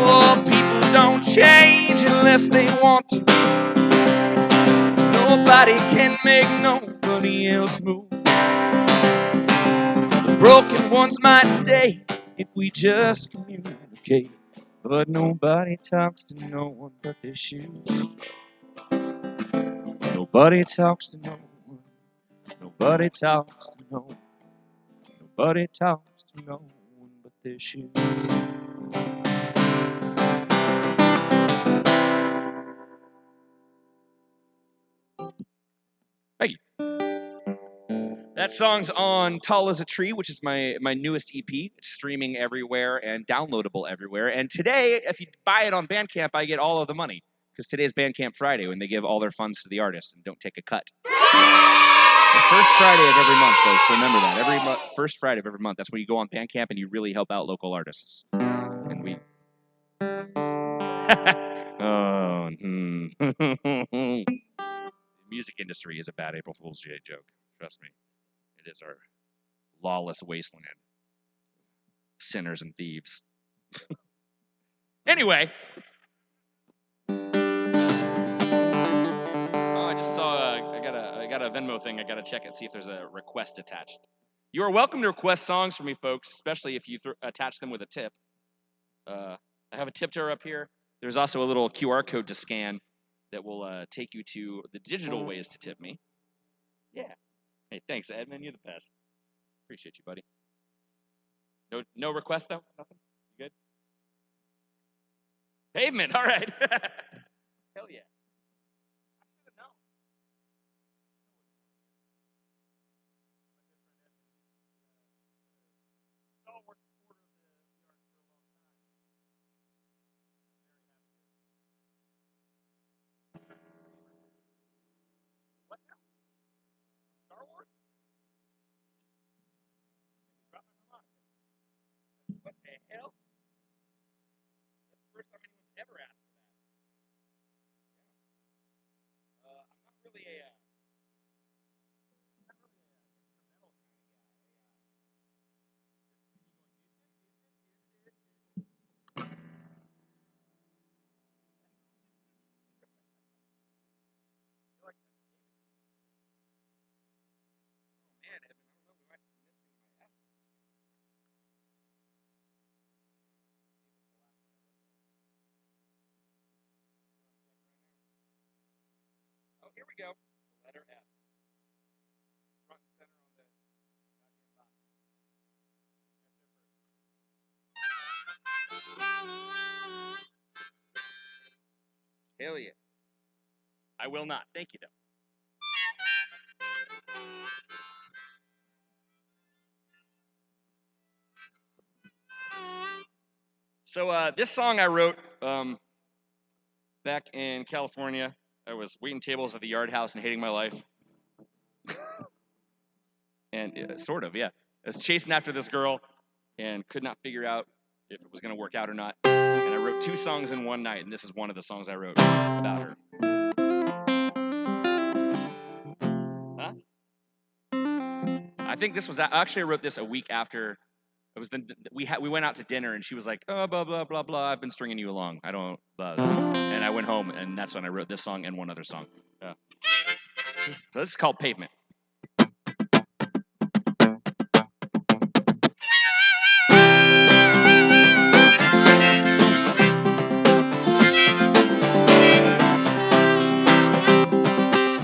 Oh, people don't change unless they want to. Nobody can make nobody else move. The broken ones might stay if we just communicate. But nobody talks to no one but their shoes. Nobody talks to no one. Nobody talks to no one. Nobody talks to no one but their shoes. Thank you. That song's on Tall as a Tree, which is my newest EP. It's streaming everywhere and downloadable everywhere. And today, if you buy it on Bandcamp, I get all of the money. Because today's Bandcamp Friday, when they give all their funds to the artist and don't take a cut. The first Friday of every month, folks. Remember that. First Friday of every month. That's when you go on Bandcamp and you really help out local artists. And we... The music industry is a bad April Fool's Day joke. Trust me. It is our lawless wasteland. Sinners and thieves. Anyway. Oh, I just saw, I got a Venmo thing. I got to check it, see if there's a request attached. You are welcome to request songs from me, folks, especially if you attach them with a tip. I have a tip jar up here. There's also a little QR code to scan that will take you to the digital ways to tip me. Yeah. Hey, thanks, Edmund. You're the best. Appreciate you, buddy. No request, though? Nothing? You good? Pavement, all right. Hell yeah. I should have known. Stalwart supporter of the art for a long time. What now? Star Wars? What the hell? That's the first time anyone's ever asked for that. Yeah. I'm not really a instrumental kind of guy. Man, Evan, I don't know. We might be missing my app. Oh, here we go. The letter F. Front and center on the goddamn box. Hell yeah. I will not. Thank you, though. So this song I wrote back in California. I was waiting tables at the Yard House and hating my life. And sort of, yeah. I was chasing after this girl and could not figure out if it was going to work out or not. And I wrote 2 songs in one night, and this is one of the songs I wrote about her. Huh? I think this was actually I wrote this a week after. It was we went out to dinner, and she was like, "Oh, blah blah blah blah. I've been stringing you along. I don't." Blah. And I went home, and that's when I wrote this song and one other song. So this is called Pavement.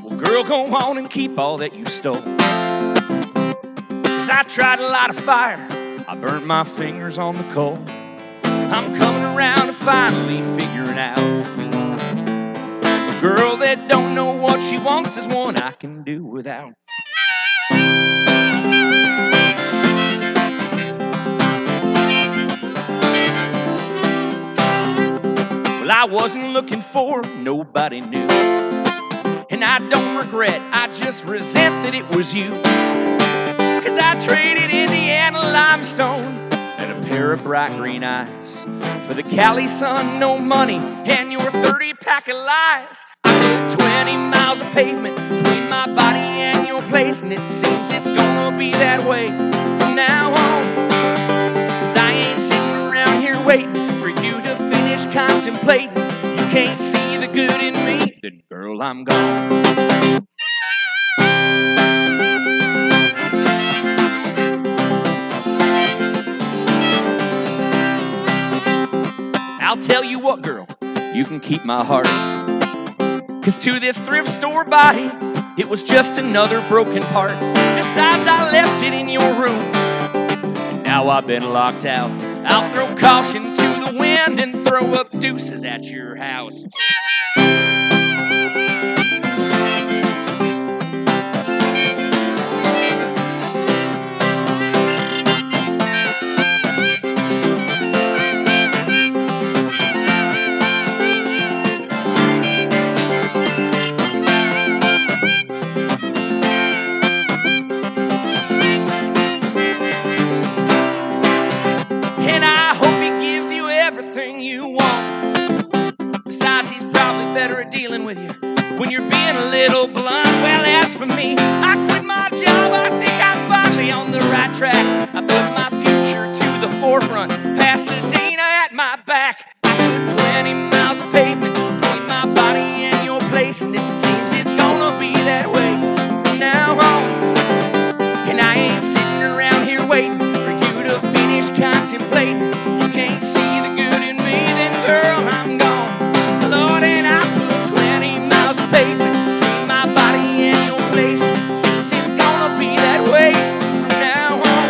Well, girl, go on and keep all that you stole. 'Cause I tried to light a fire. I burnt my fingers on the coal. I'm coming around to finally figuring out a girl that don't know what she wants is one I can do without. Well, I wasn't looking for nobody new, and I don't regret, I just resent that it was you. 'Cause I traded Indiana limestone and a pair of bright green eyes for the Cali sun, no money, and your 30-pack of lies. I put 20 miles of pavement between my body and your place, and it seems it's gonna be that way from now on. 'Cause I ain't sitting around here waiting for you to finish contemplating you can't see the good in me, then girl, I'm gone. I'll tell you what, girl, you can keep my heart. 'Cause to this thrift store body, it was just another broken part. Besides, I left it in your room, and now I've been locked out. I'll throw caution to the wind and throw up deuces at your house. And I hope he gives you everything you want. Besides, he's probably better at dealing with you when you're being a little blunt. Well, as for me, I quit my job. I think I'm finally on the right track. I put my future to the forefront, Pasadena at my back. I put 20 miles of pavement between my body and your place, and it seems it's gonna be that way from now on. And I ain't sitting around here waiting for you to finish contemplating you can't see the good in me, then girl, I'm gone. Lord, and I put 20 miles of pavement between my body and your place. Seems it's gonna be that way from now on.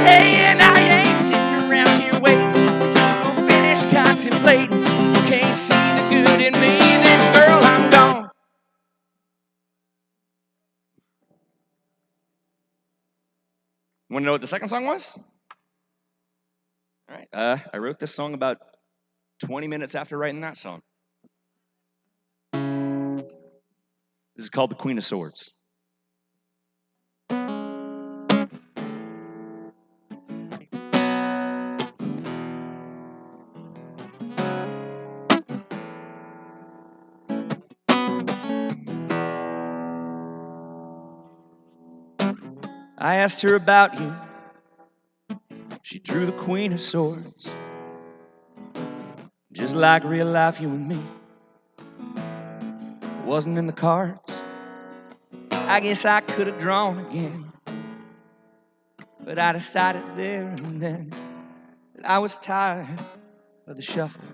Hey, and I ain't sitting around here waiting for you to finish contemplating you can't see the good in me, then girl, I'm gone. Want to know what the second song was? All right. I wrote this song about 20 minutes after writing that song. This is called The Queen of Swords. I asked her about you. She drew the Queen of Swords. Just like real life, you and me. It wasn't in the cards. I guess I could have drawn again. But I decided there and then that I was tired of the shuffle.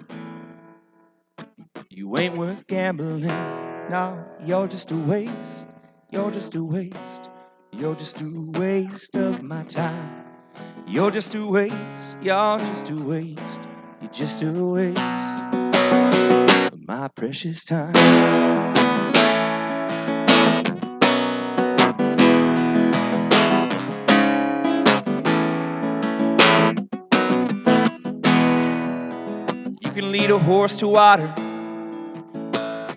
You ain't worth gambling. No, you're just a waste. You're just a waste. You're just a waste of my time. You're just a waste. You're just a waste. You're just a waste of my precious time. You can lead a horse to water.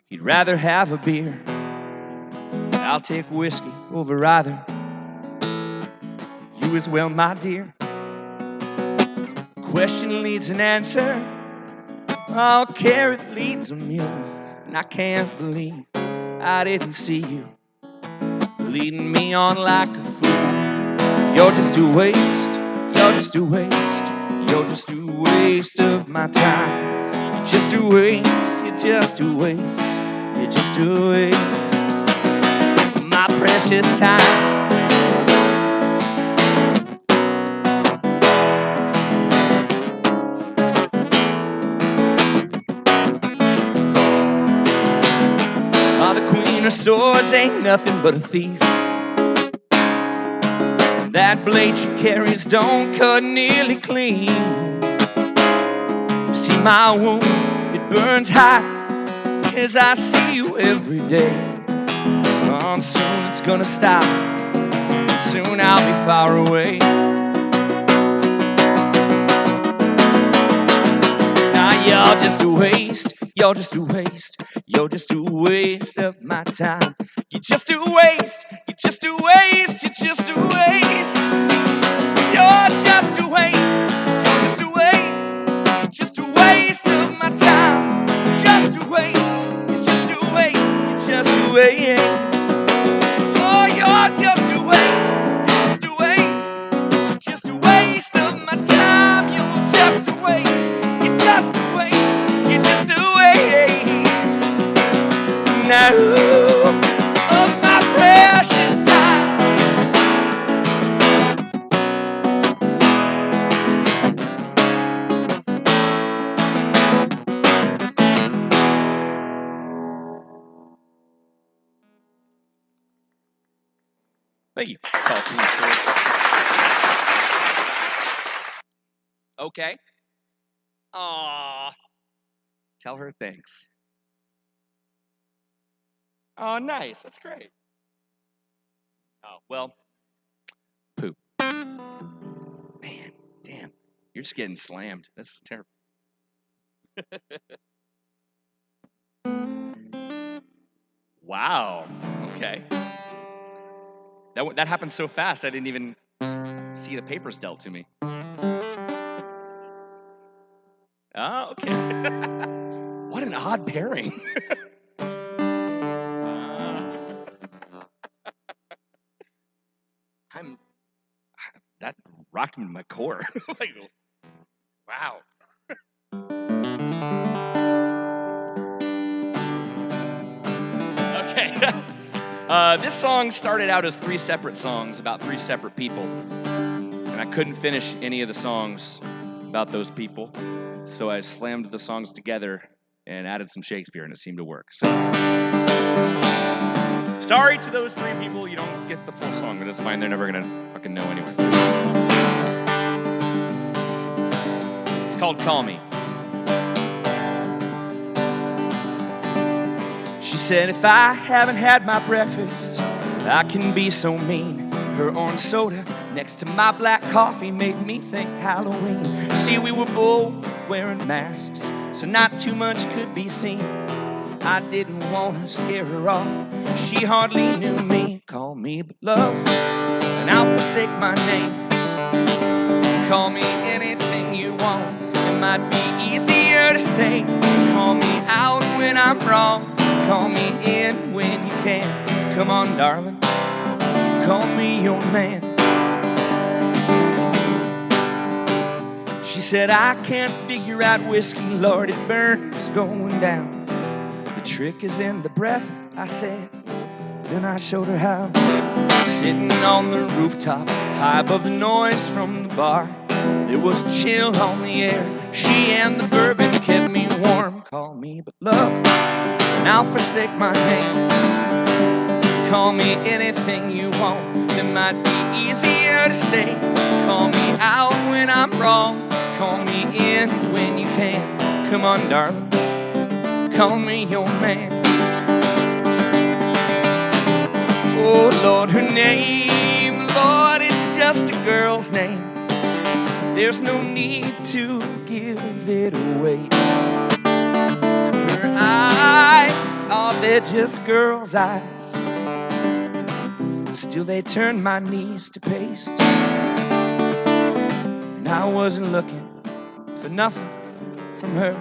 He'd rather have a beer. I'll take whiskey over either. You as well, my dear. Question leads an answer. Oh, carrot leads a mule. And I can't believe I didn't see you leading me on like a fool. You're just a waste. You're just a waste. You're just a waste of my time. You're just a waste. You're just a waste. You're just a waste of my precious time. The Queen of Swords ain't nothing but a thief. And that blade she carries don't cut nearly clean. See my wound, it burns hot as I see you every day. Oh, soon it's gonna stop. Soon I'll be far away. Now you're just a waste. You're just a waste. You're just a waste of my time. You're just a waste. You're just a waste. You're just a waste. You're just a waste. You're just a waste. You're just a waste of my time. You're just a waste. You're just a waste. You're just a waste. Oh, you're just a waste. You're just a waste. You're just a waste of my time. You're just a waste. You're just a waste. You're just Thank you. It's called Queen of Swords. Okay. Aww. Tell her thanks. Oh, nice. That's great. Oh, well, poop. Man, damn. You're just getting slammed. That's terrible. Wow. Okay. That happened so fast, I didn't even see the papers dealt to me. Oh, okay. What an odd pairing. That rocked me to my core. Like, wow. Okay. This song started out as 3 separate songs about 3 separate people. And I couldn't finish any of the songs about those people. So I slammed the songs together and added some Shakespeare, and it seemed to work. So, sorry to those 3 people, you don't get the full song, but it's fine. They're never gonna fucking know anyway. It's called Call Me. She said, if I haven't had my breakfast, I can be so mean. Her orange soda next to my black coffee made me think Halloween. See, we were both wearing masks, so not too much could be seen. I didn't want to scare her off. She hardly knew me. Call me but love, and I'll forsake my name. Call me anything you want. It might be easier to say. Call me out when I'm wrong. Call me in when you can. Come on, darling. Call me your man. She said, I can't figure out whiskey, Lord, it burns going down. The trick is in the breath, I said. Then I showed her how. Sitting on the rooftop, high above the noise from the bar. There was a chill on the air. She and the bourbon kept me warm. Call me but love, and I'll forsake my name. Call me anything you want. It might be easier to say. Call me out when I'm wrong. Call me in when you can. Come on, darling. Call me your man. Oh, Lord, her name, Lord, it's just a girl's name. There's no need to give it away. Her eyes, oh, they're just girl's eyes. Still they turn my knees to paste. And I wasn't looking for nothing from her.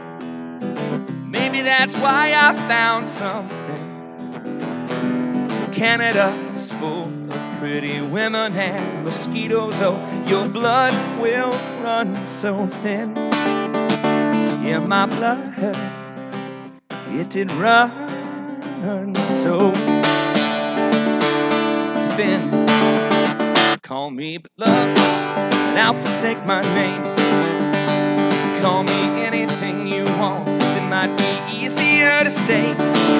Maybe that's why I found something. Canada's full of pretty women and mosquitoes. Oh, your blood will run so thin. Yeah, my blood, it did run so thin. Call me but love, and I'll forsake my name. Call me anything you want. It might be easier to say.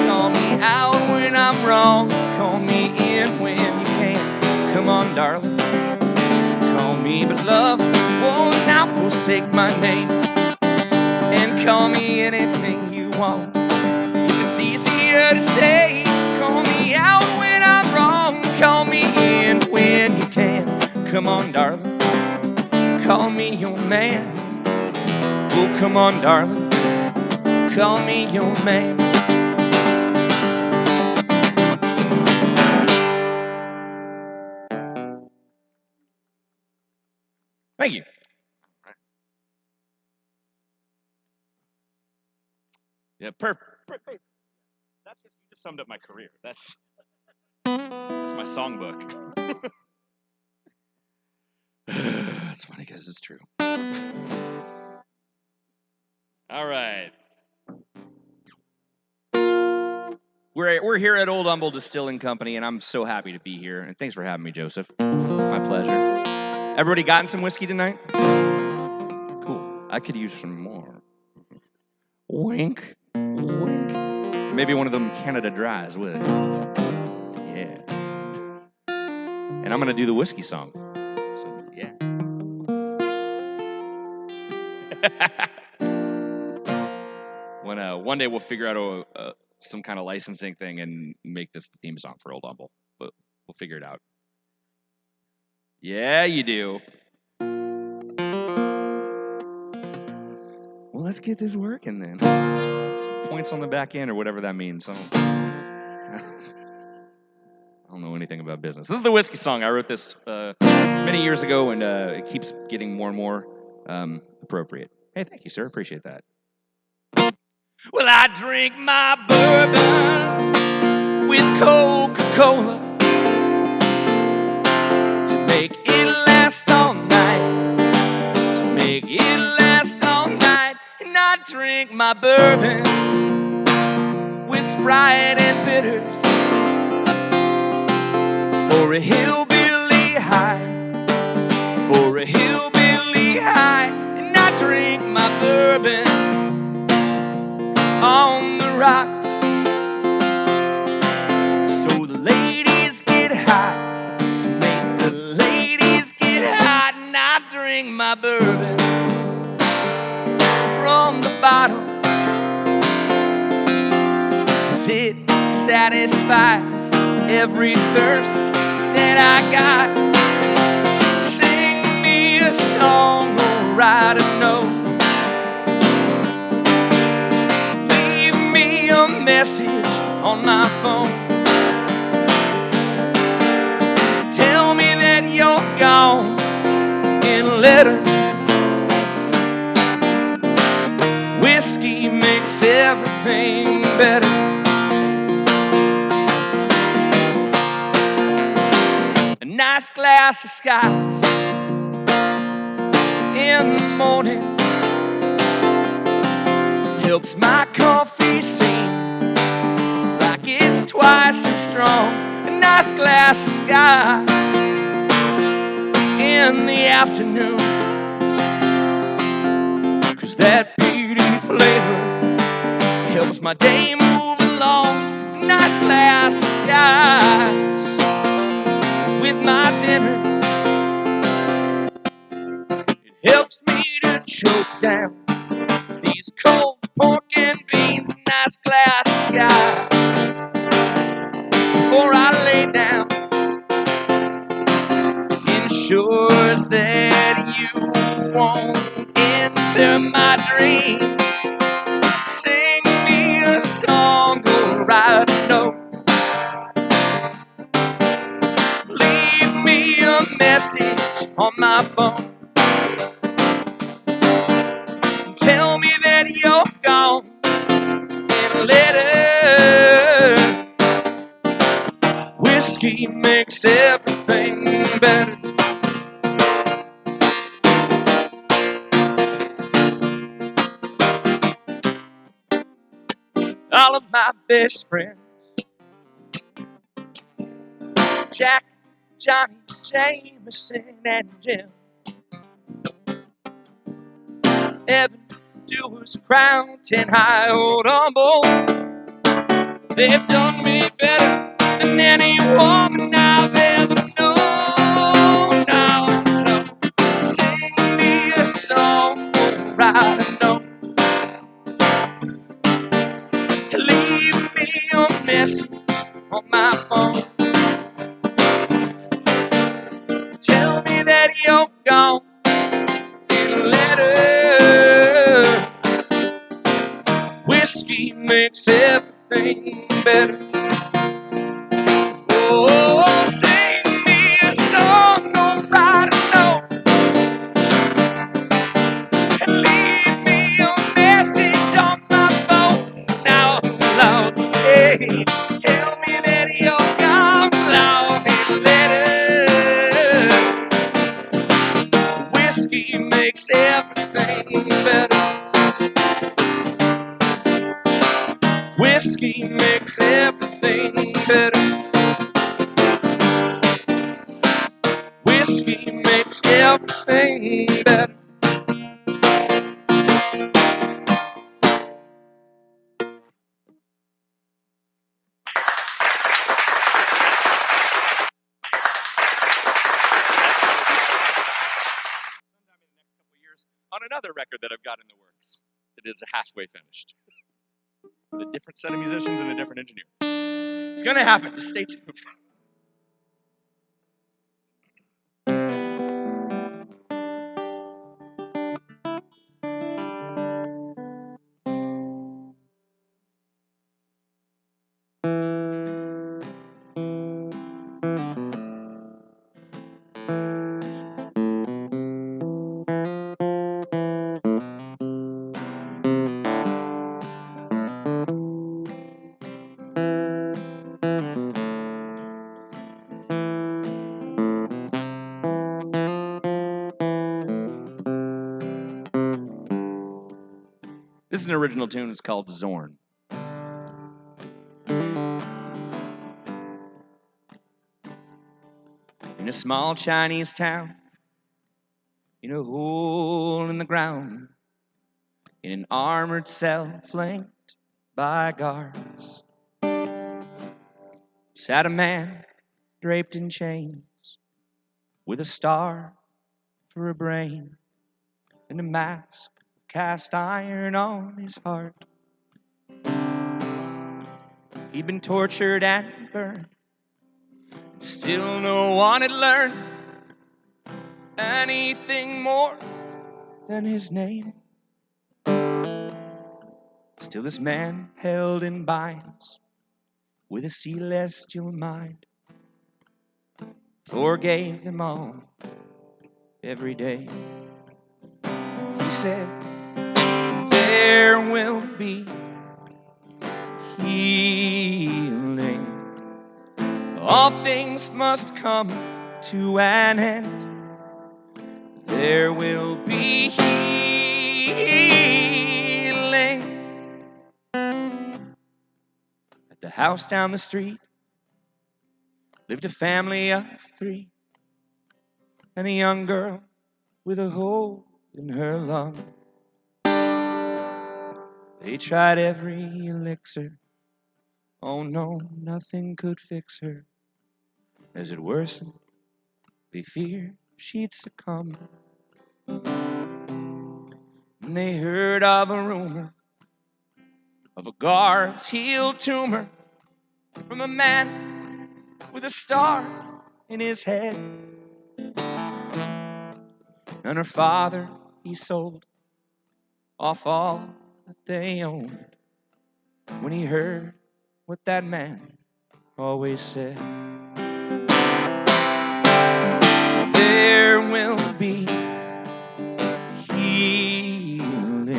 Call me out when I'm wrong. Call me in when you can. Come on, darling. Call me but love, won't now forsake my name. And call me anything you want. If it's easier to say. Call me out when I'm wrong. Call me in when you can. Come on, darling. Call me your man. Oh, come on, darling. Call me your man. Thank you. Yeah, perfect. That's just, you just summed up my career. That's my songbook. It's funny because it's true. All right. We're here at Old Humble Distilling Company, and I'm so happy to be here. And thanks for having me, Joseph. My pleasure. Everybody gotten some whiskey tonight? Cool. I could use some more. Wink, wink. Maybe one of them Canada Dries would. Yeah. And I'm going to do the whiskey song. So, yeah. One day we'll figure out some kind of licensing thing and make this the theme song for Old Humble. But we'll figure it out. Yeah, you do. Well, let's get this working then. Points on the back end or whatever that means. I don't know anything about business. This is the whiskey song. I wrote this many years ago, and it keeps getting more and more appropriate. Hey, thank you, sir. Appreciate that. Well, I drink my bourbon with Coca-Cola to make it last all night. To make it last all night. And I drink my bourbon with Sprite and bitters for a hillbilly high. For a hillbilly high. And I drink my bourbon on the rocks, so the ladies get high, to make the ladies get high. And I drink my bourbon from the bottle, 'cause it satisfies every thirst that I got. Sing me a song or write a note, message on my phone. Tell me that you're gone in a letter. Whiskey makes everything better. A nice glass of scotch in the morning helps my coffee sing like it's twice as strong. A nice glass of scotch in the afternoon, 'cause that peaty flavor helps my day move along. A nice glass of scotch with my dinner, it helps me to choke down these cold pork and beans. A nice glass of scotch before I lay down ensures that you won't enter my dreams. Sing me a song or write a note, leave me a message on my phone. Tell me that you're gone in a letter. Whiskey makes everything better. All of my best friends, Jack, Johnny, Jameson, and Jim, Evan, Dewars, Crown, 10 High, Old Humble, they've done me better than any woman I've ever known. Now, so sing me a song or write a note, leave me a message on my phone. Tell me that you're gone in a letter. Whiskey makes everything better. Oh, sing me a song, don't write a note, and leave me a message on my phone. Now, Lord, hey, tell me that you're gone, Lord, in a letter. Whiskey makes everything better. Whiskey makes everything better. Whiskey makes everything better. another record that I've got in the works that is halfway finished. With a different set of musicians and a different engineer. It's going to happen. Just stay tuned. This is an original tune. It's called Zorn. In a small Chinese town, in a hole in the ground, in an armored cell flanked by guards, sat a man draped in chains, with a star for a brain and a mask of cast iron on his heart. He'd been tortured and burned, and still no one had learned anything more than his name. Still this man held in binds with a celestial mind, forgave them all every day. He said, there will be healing. All things must come to an end. There will be healing. At the house down the street lived a family of 3 and a young girl with a hole in her lung. They tried every elixir. Oh no, nothing could fix her. As it worsened, they feared she'd succumb. And they heard of a rumor of a guard's healed tumor from a man with a star in his head. And her father, he sold off all that they owned when he heard what that man always said. There will be healing.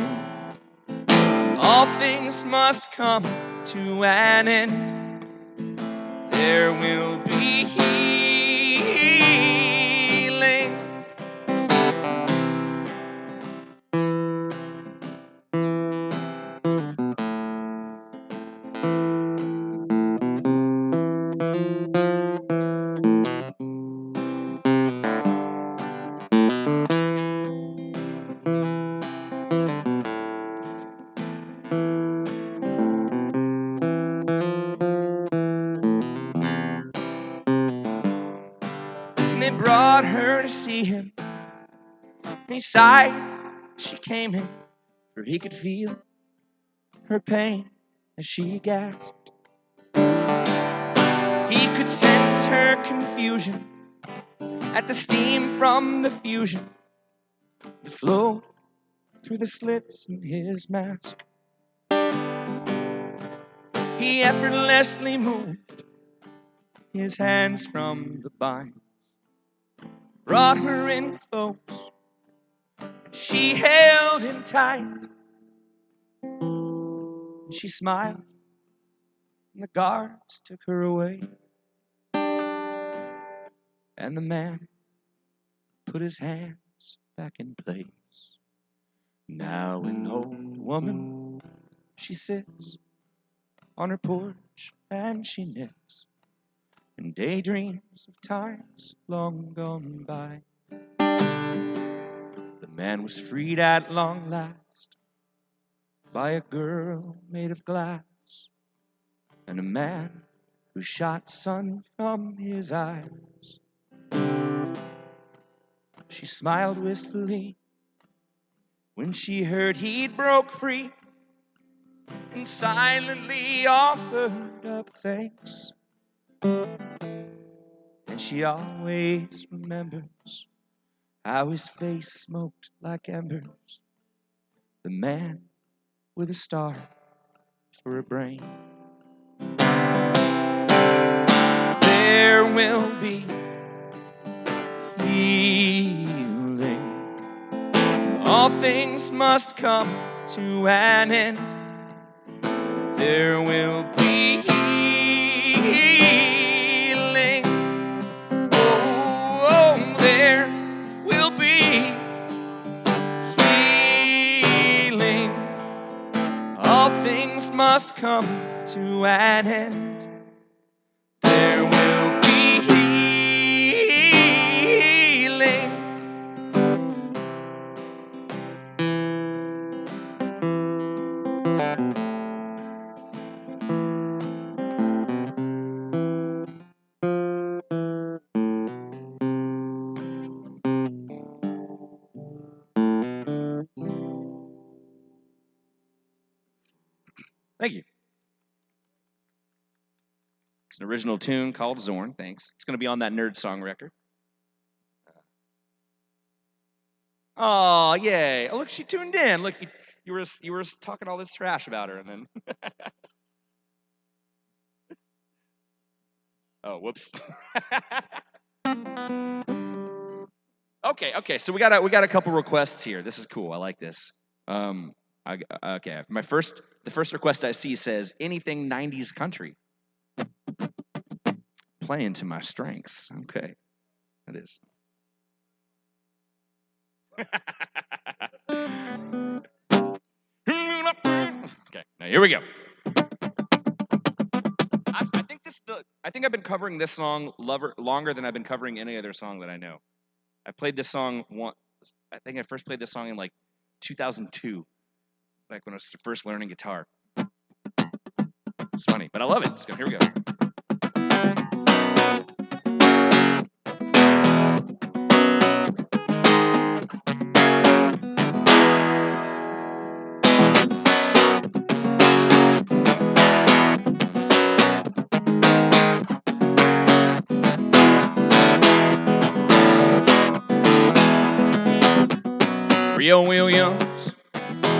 All things must come to an end. There will be healing. And they brought her to see him, and he sighed as she came in, for he could feel her pain as she gasped. He could sense her confusion at the steam from the fusion that flowed through the slits in his mask. He effortlessly moved his hands from the binds, brought her in close, and she held him tight. And she smiled, and the guards took her away. And the man put his hands back in place. Now an old woman, she sits on her porch and she knits and daydreams of times long gone by. The man was freed at long last by a girl made of glass and a man who shot sun from his eyes. She smiled wistfully when she heard he'd broke free and silently offered up thanks. And she always remembers how his face smoked like embers, the man with a star for a brain. There will be healing. All things must come to an end. There will be healing. Oh, there will be healing. All things must come to an end. There will be healing. Thank you. It's an original tune called Zorn. Thanks. It's going to be on that Nerd Song record. Oh, yay. Oh, look, she tuned in. Look, you were talking all this trash about her, and then... Oh, whoops. Okay. So we got a couple requests here. This is cool. I like this. Okay. The first request I see says anything 90s country. Playing to my strengths. Okay, that is. Okay, now here we go. I think I've been covering this song longer than I've been covering any other song that I know. I played this song once. I think I first played this song in like 2002, like when I was first learning guitar. It's funny, but I love it. Let's go. Here we go. Rio Williams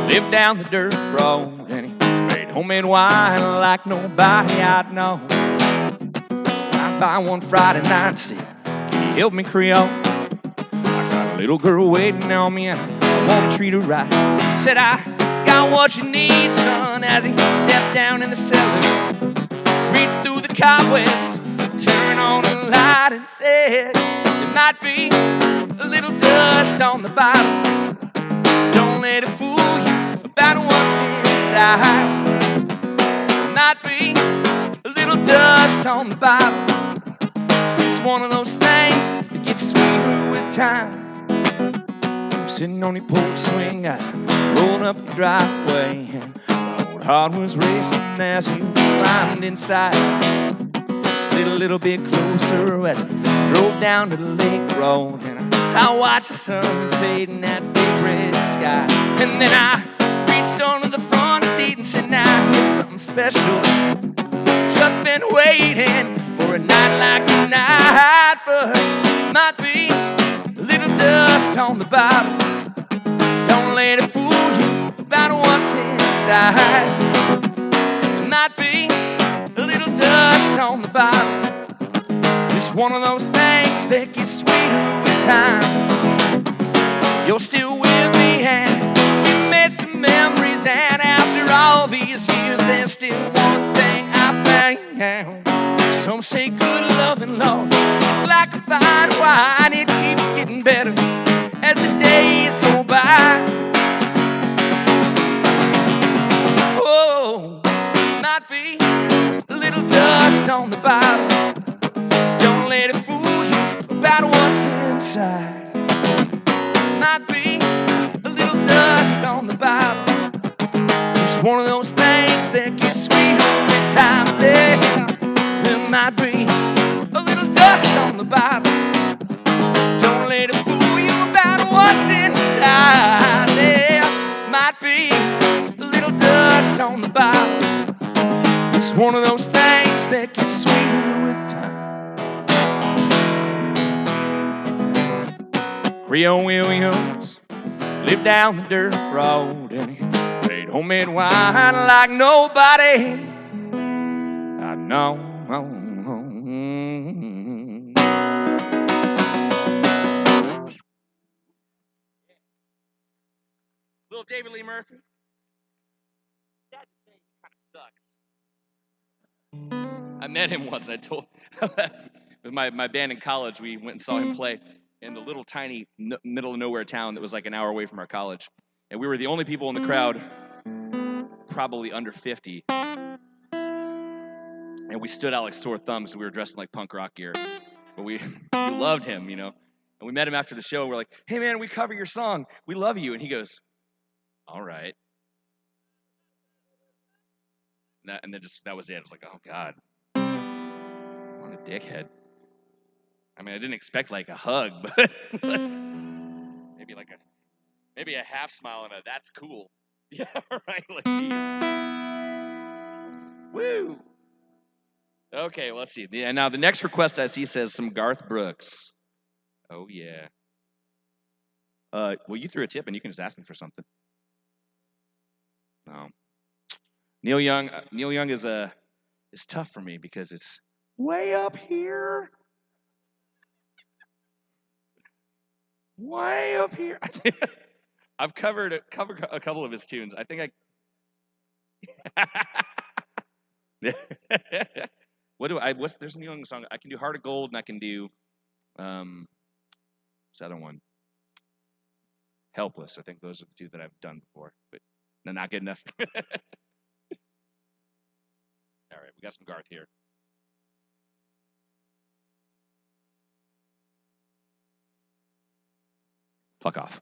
lived down the dirt road, and he made homemade wine like nobody I'd know. I by one Friday night and said, "Can you help me, Creole? I got a little girl waiting on me and I want to treat her right." He said, "I got what you need, son," as he stepped down in the cellar, reached through the cobwebs, turned on the light and said, "There might be a little dust on the bottom. Don't let it fool you about what's inside. There might be a little dust on the bottom. It's one of those things that gets sweeter with time." Sitting on your porch swing as I rolled up the driveway, and my old heart was racing as you climbed inside. Slid a little bit closer as I drove down to the lake road, and I watched the sun fade in that big red sky. And then I reached under the front seat and said, "Now here's something special. Just been waiting for a night like tonight, but might be a little dust on the bottom. Don't let it fool you about what's inside. There might be a little dust on the bottom. It's one of those things that gets sweeter with time. You're still with me and we made some memories, and after all these years there's still one thing I found. Some say good loving, Lord, it's like a fine wine. It keeps getting better as the days go by. Oh, might be a little dust on the bottom. Don't let it fool you about what's inside. Might be a little dust on the bottom. It's one of those things that gets sweeter with time. There might be a little dust on the bottom. Don't let it fool you about what's inside. Yeah. twist on the bottle. It's one of those things that gets sweeter with time. Creole Williams lived down the dirt road, and he made homemade wine like nobody I know. Little David Lee Murphy. Sad to say, he kind of sucks. I met him once. I told with my band in college, we went and saw him play in the little tiny middle of nowhere town that was like an hour away from our college, and we were the only people in the crowd, probably under 50. And we stood out like sore thumbs. We were dressed in like punk rock gear, but we loved him, you know. And we met him after the show. We're like, "Hey man, we cover your song. We love you." And he goes, "All right." And then that was it. I was like, "Oh God, what a dickhead." I mean, I didn't expect like a hug, but maybe a half smile and a "that's cool." Yeah, right. Like, jeez. Woo. Okay, well, let's see. Now the next request I see says some Garth Brooks. Oh yeah. Well, you threw a tip, and you can just ask me for something. No. Neil Young is tough for me because it's way up here. Way up here. I've covered a couple of his tunes. I think there's a Neil Young song. I can do Heart of Gold, and I can do this other one. Helpless. I think those are the two that I've done before, but they're not good enough. All right, we got some Garth here. Fuck off.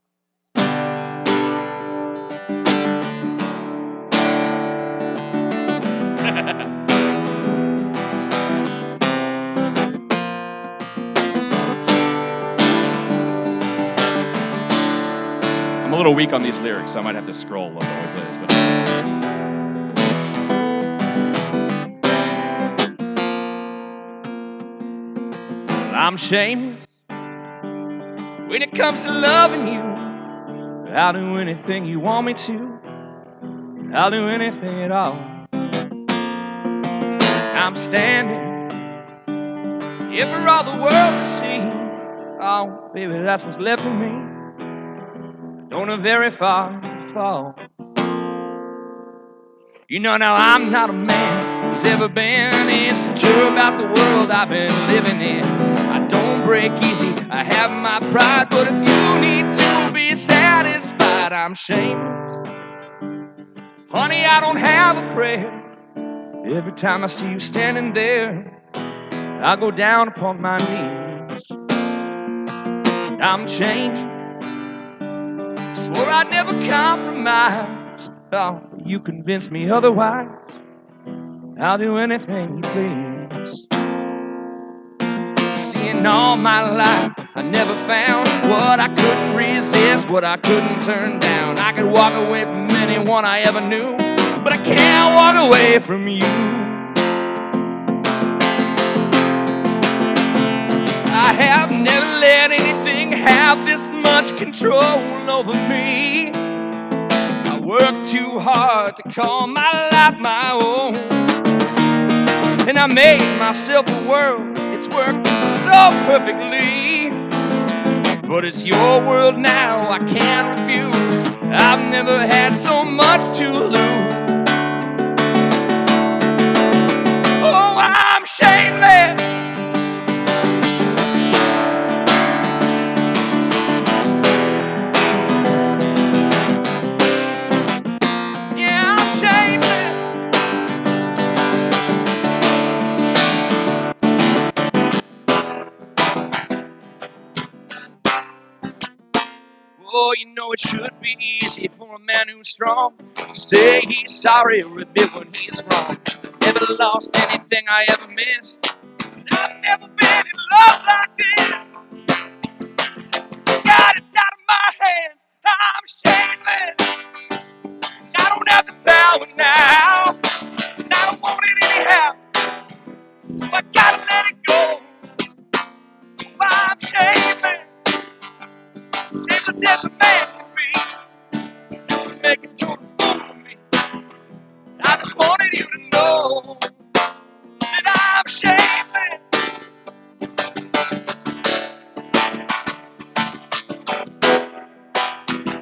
I'm a little weak on these lyrics, so I might have to scroll a little bit while we play this. But I'm shameless when it comes to loving you. I'll do anything you want me to. I'll do anything at all. I'm standing here for all the world to see. Oh, baby, that's what's left of me. Don't have very far to fall. You know now I'm not a man who's ever been insecure about the world I've been living in. I don't break easy, I have my pride, but if you need to be satisfied, I'm shameless. Honey, I don't have a prayer. Every time I see you standing there, I go down upon my knees. I'm changed. Swore I'd never compromise. Oh, you convinced me otherwise. I'll do anything you please. See, in all my life, I never found what I couldn't resist, what I couldn't turn down. I could walk away from anyone I ever knew, but I can't walk away from you. I have never let anything have this much control over me. I work too hard to call my life my own, and I made myself a world. It's worked so perfectly, but it's your world now. I can't refuse. I've never had so much to lose. Oh, I'm shameless. Oh, you know it should be easy for a man who's strong to say he's sorry or admit when he's wrong. I've never lost anything I ever missed. I've never been in love like this. Got it out of my hands. I'm shameless. I don't have the power now. much as a man can be. You make it to a fool of me. I just wanted you to know that I'm ashamed.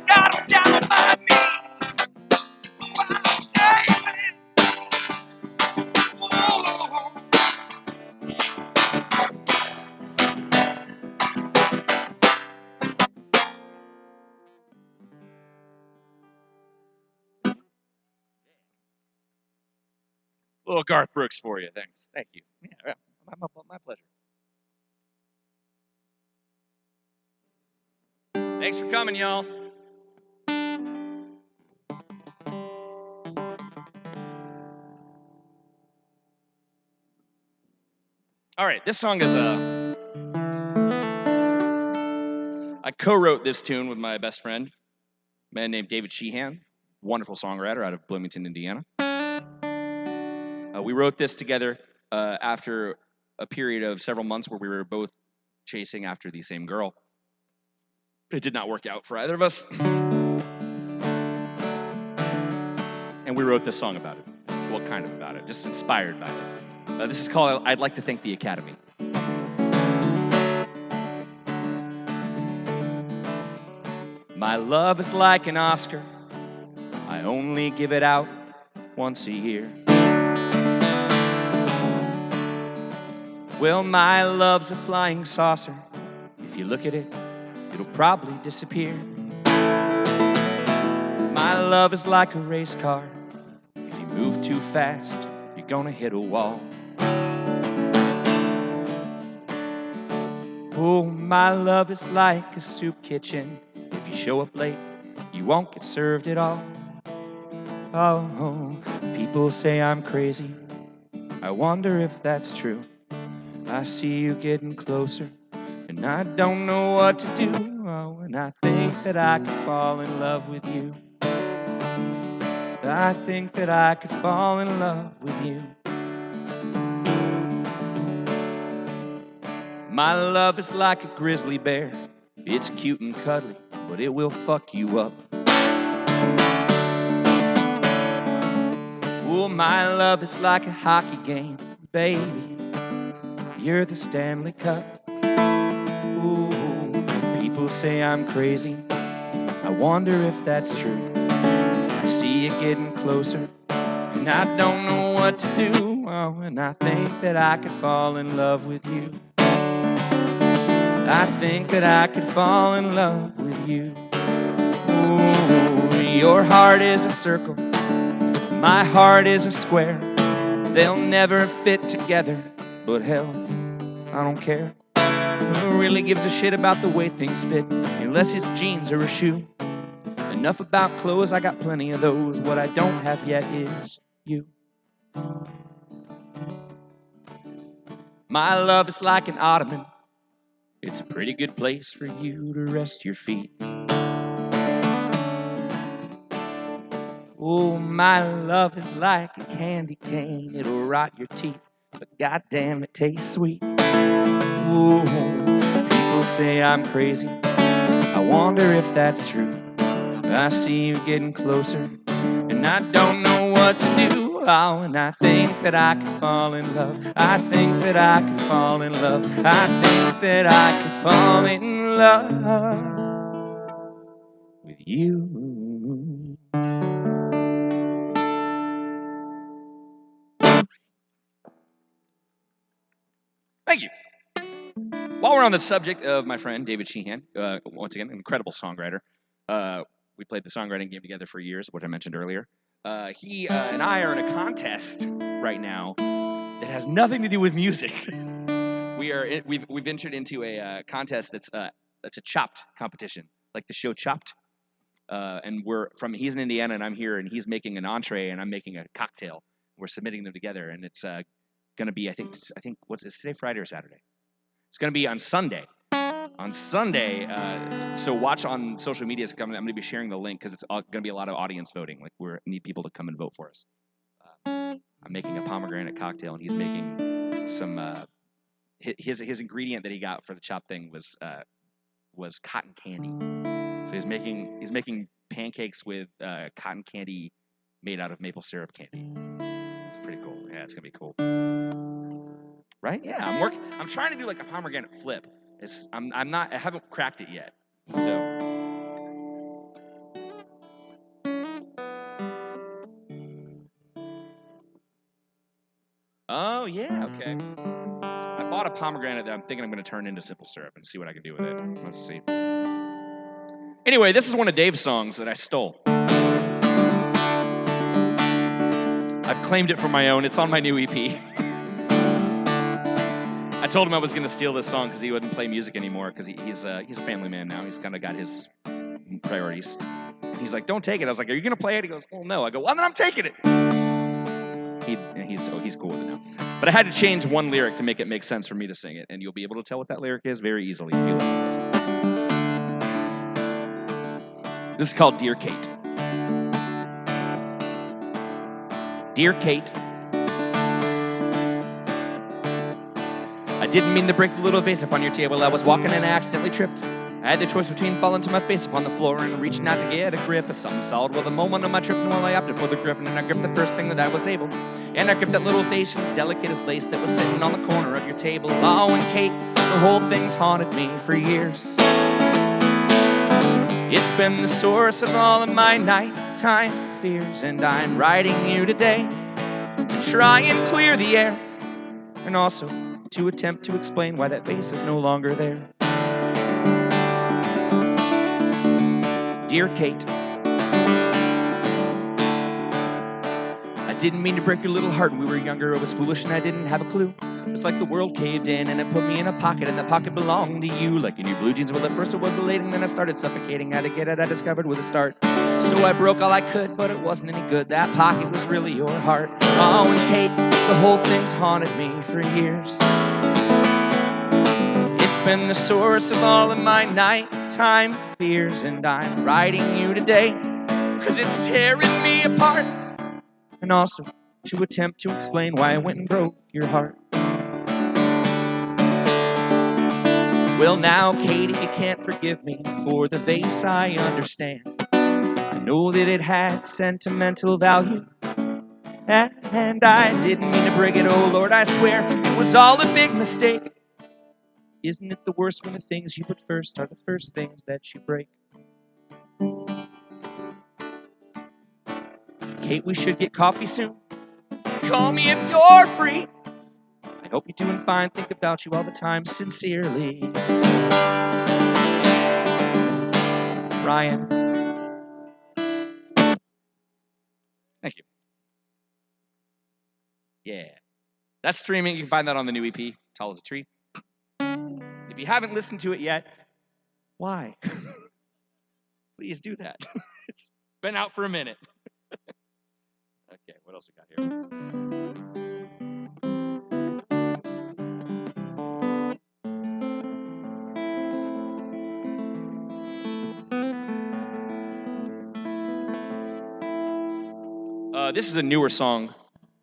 Got him down on my knees. I'm ashamed. Ooh. Little Garth Brooks for you. Thanks. Thank you. Yeah, my pleasure. Thanks for coming, y'all. All right, this song is I co-wrote this tune with my best friend, a man named David Sheehan, wonderful songwriter out of Bloomington, Indiana. We wrote this together after a period of several months where we were both chasing after the same girl. It did not work out for either of us. And we wrote this song about it. Well, kind of about it, just inspired by it. This is called I'd Like to Thank the Academy. My love is like an Oscar. I only give it out once a year. Well, my love's a flying saucer. If you look at it, it'll probably disappear. My love is like a race car. If you move too fast, you're gonna hit a wall. Oh, my love is like a soup kitchen. If you show up late, you won't get served at all. Oh, people say I'm crazy. I wonder if that's true. I see you getting closer, and I don't know what to do. Oh, and I think that I could fall in love with you. I think that I could fall in love with you. My love is like a grizzly bear. It's cute and cuddly, but it will fuck you up. Oh, my love is like a hockey game, baby. You're the Stanley Cup. Ooh, people say I'm crazy. I wonder if that's true. I see you getting closer, and I don't know what to do. Oh, and I think that I could fall in love with you. I think that I could fall in love with you. Ooh, your heart is a circle. My heart is a square. They'll never fit together, but hell, I don't care. Who really gives a shit about the way things fit, unless it's jeans or a shoe? Enough about clothes, I got plenty of those. What I don't have yet is you. My love is like an ottoman. It's a pretty good place for you to rest your feet. Oh, my love is like a candy cane. It'll rot your teeth, but goddamn, it tastes sweet. Ooh, people say I'm crazy. I wonder if that's true. I see you getting closer, and I don't know what to do. Oh, and I think that I could fall in love. I think that I could fall in love. I think that I could fall in love with you. Thank you. While we're on the subject of my friend David Sheehan, once again, an incredible songwriter. We played the songwriting game together for years, what I mentioned earlier. He and I are in a contest right now that has nothing to do with music. We've entered into a contest that's a Chopped competition, like the show Chopped. And he's in Indiana and I'm here, and he's making an entree and I'm making a cocktail. We're submitting them together, and it's going to be I think is today, Friday or Saturday? It's going to be on Sunday. On Sunday, so watch on social media. I'm going to be sharing the link because it's going to be a lot of audience voting. Like we need people to come and vote for us. I'm making a pomegranate cocktail, and he's making some. His ingredient that he got for the Chopped thing was cotton candy. So he's making pancakes with cotton candy made out of maple syrup candy. It's pretty cool. Yeah, it's gonna be cool. Right? Yeah, I'm trying to do like a pomegranate flip. I haven't cracked it yet. So. Oh yeah, okay. I bought a pomegranate that I'm thinking I'm gonna turn into simple syrup and see what I can do with it. Let's see. Anyway, this is one of Dave's songs that I stole. I've claimed it for my own. It's on my new EP. I told him I was going to steal this song because he wouldn't play music anymore because he's a family man now. He's kind of got his priorities. He's like, don't take it. I was like, are you going to play it? He goes, well, no. I go, well, then I'm taking it. He's cool with it now. But I had to change one lyric to make it make sense for me to sing it, and you'll be able to tell what that lyric is very easily if you listen to this. This is called Dear Kate. Dear Kate, I didn't mean to break the little vase upon your table. I was walking and I accidentally tripped. I had the choice between falling to my face upon the floor and reaching out to get a grip of something solid. Well, the moment of my trip, well, I opted for the grip, and I gripped the first thing that I was able. And I gripped that little vase, as delicate as lace, that was sitting on the corner of your table. Oh, and Kate, the whole thing's haunted me for years. It's been the source of all of my nighttime fears, and I'm writing you today to try and clear the air, and also to attempt to explain why that vase is no longer there. Dear Kate, I didn't mean to break your little heart when we were younger. I was foolish and I didn't have a clue. It was like the world caved in and it put me in a pocket, and the pocket belonged to you. Like in your blue jeans, well, at first it was elating, then I started suffocating. How to get it, I discovered with a start. So I broke all I could, but it wasn't any good. That pocket was really your heart. Oh, and Kate, the whole thing's haunted me for years. It's been the source of all of my nighttime fears, and I'm writing you today because it's tearing me apart, and also to attempt to explain why I went and broke your heart. Well, now, Kate, if you can't forgive me for the vase, I understand. I know that it had sentimental value, and I didn't mean to break it. Oh, Lord, I swear it was all a big mistake. Isn't it the worst when the things you put first are the first things that you break? Kate, we should get coffee soon. Call me if you're free. I hope you're doing fine. Think about you all the time. Sincerely, Ryan. Thank you. Yeah. That's streaming. You can find that on the new EP, Tall as a Tree. If you haven't listened to it yet, why? Please do that. It's been out for a minute. Okay, what else we got here? This is a newer song.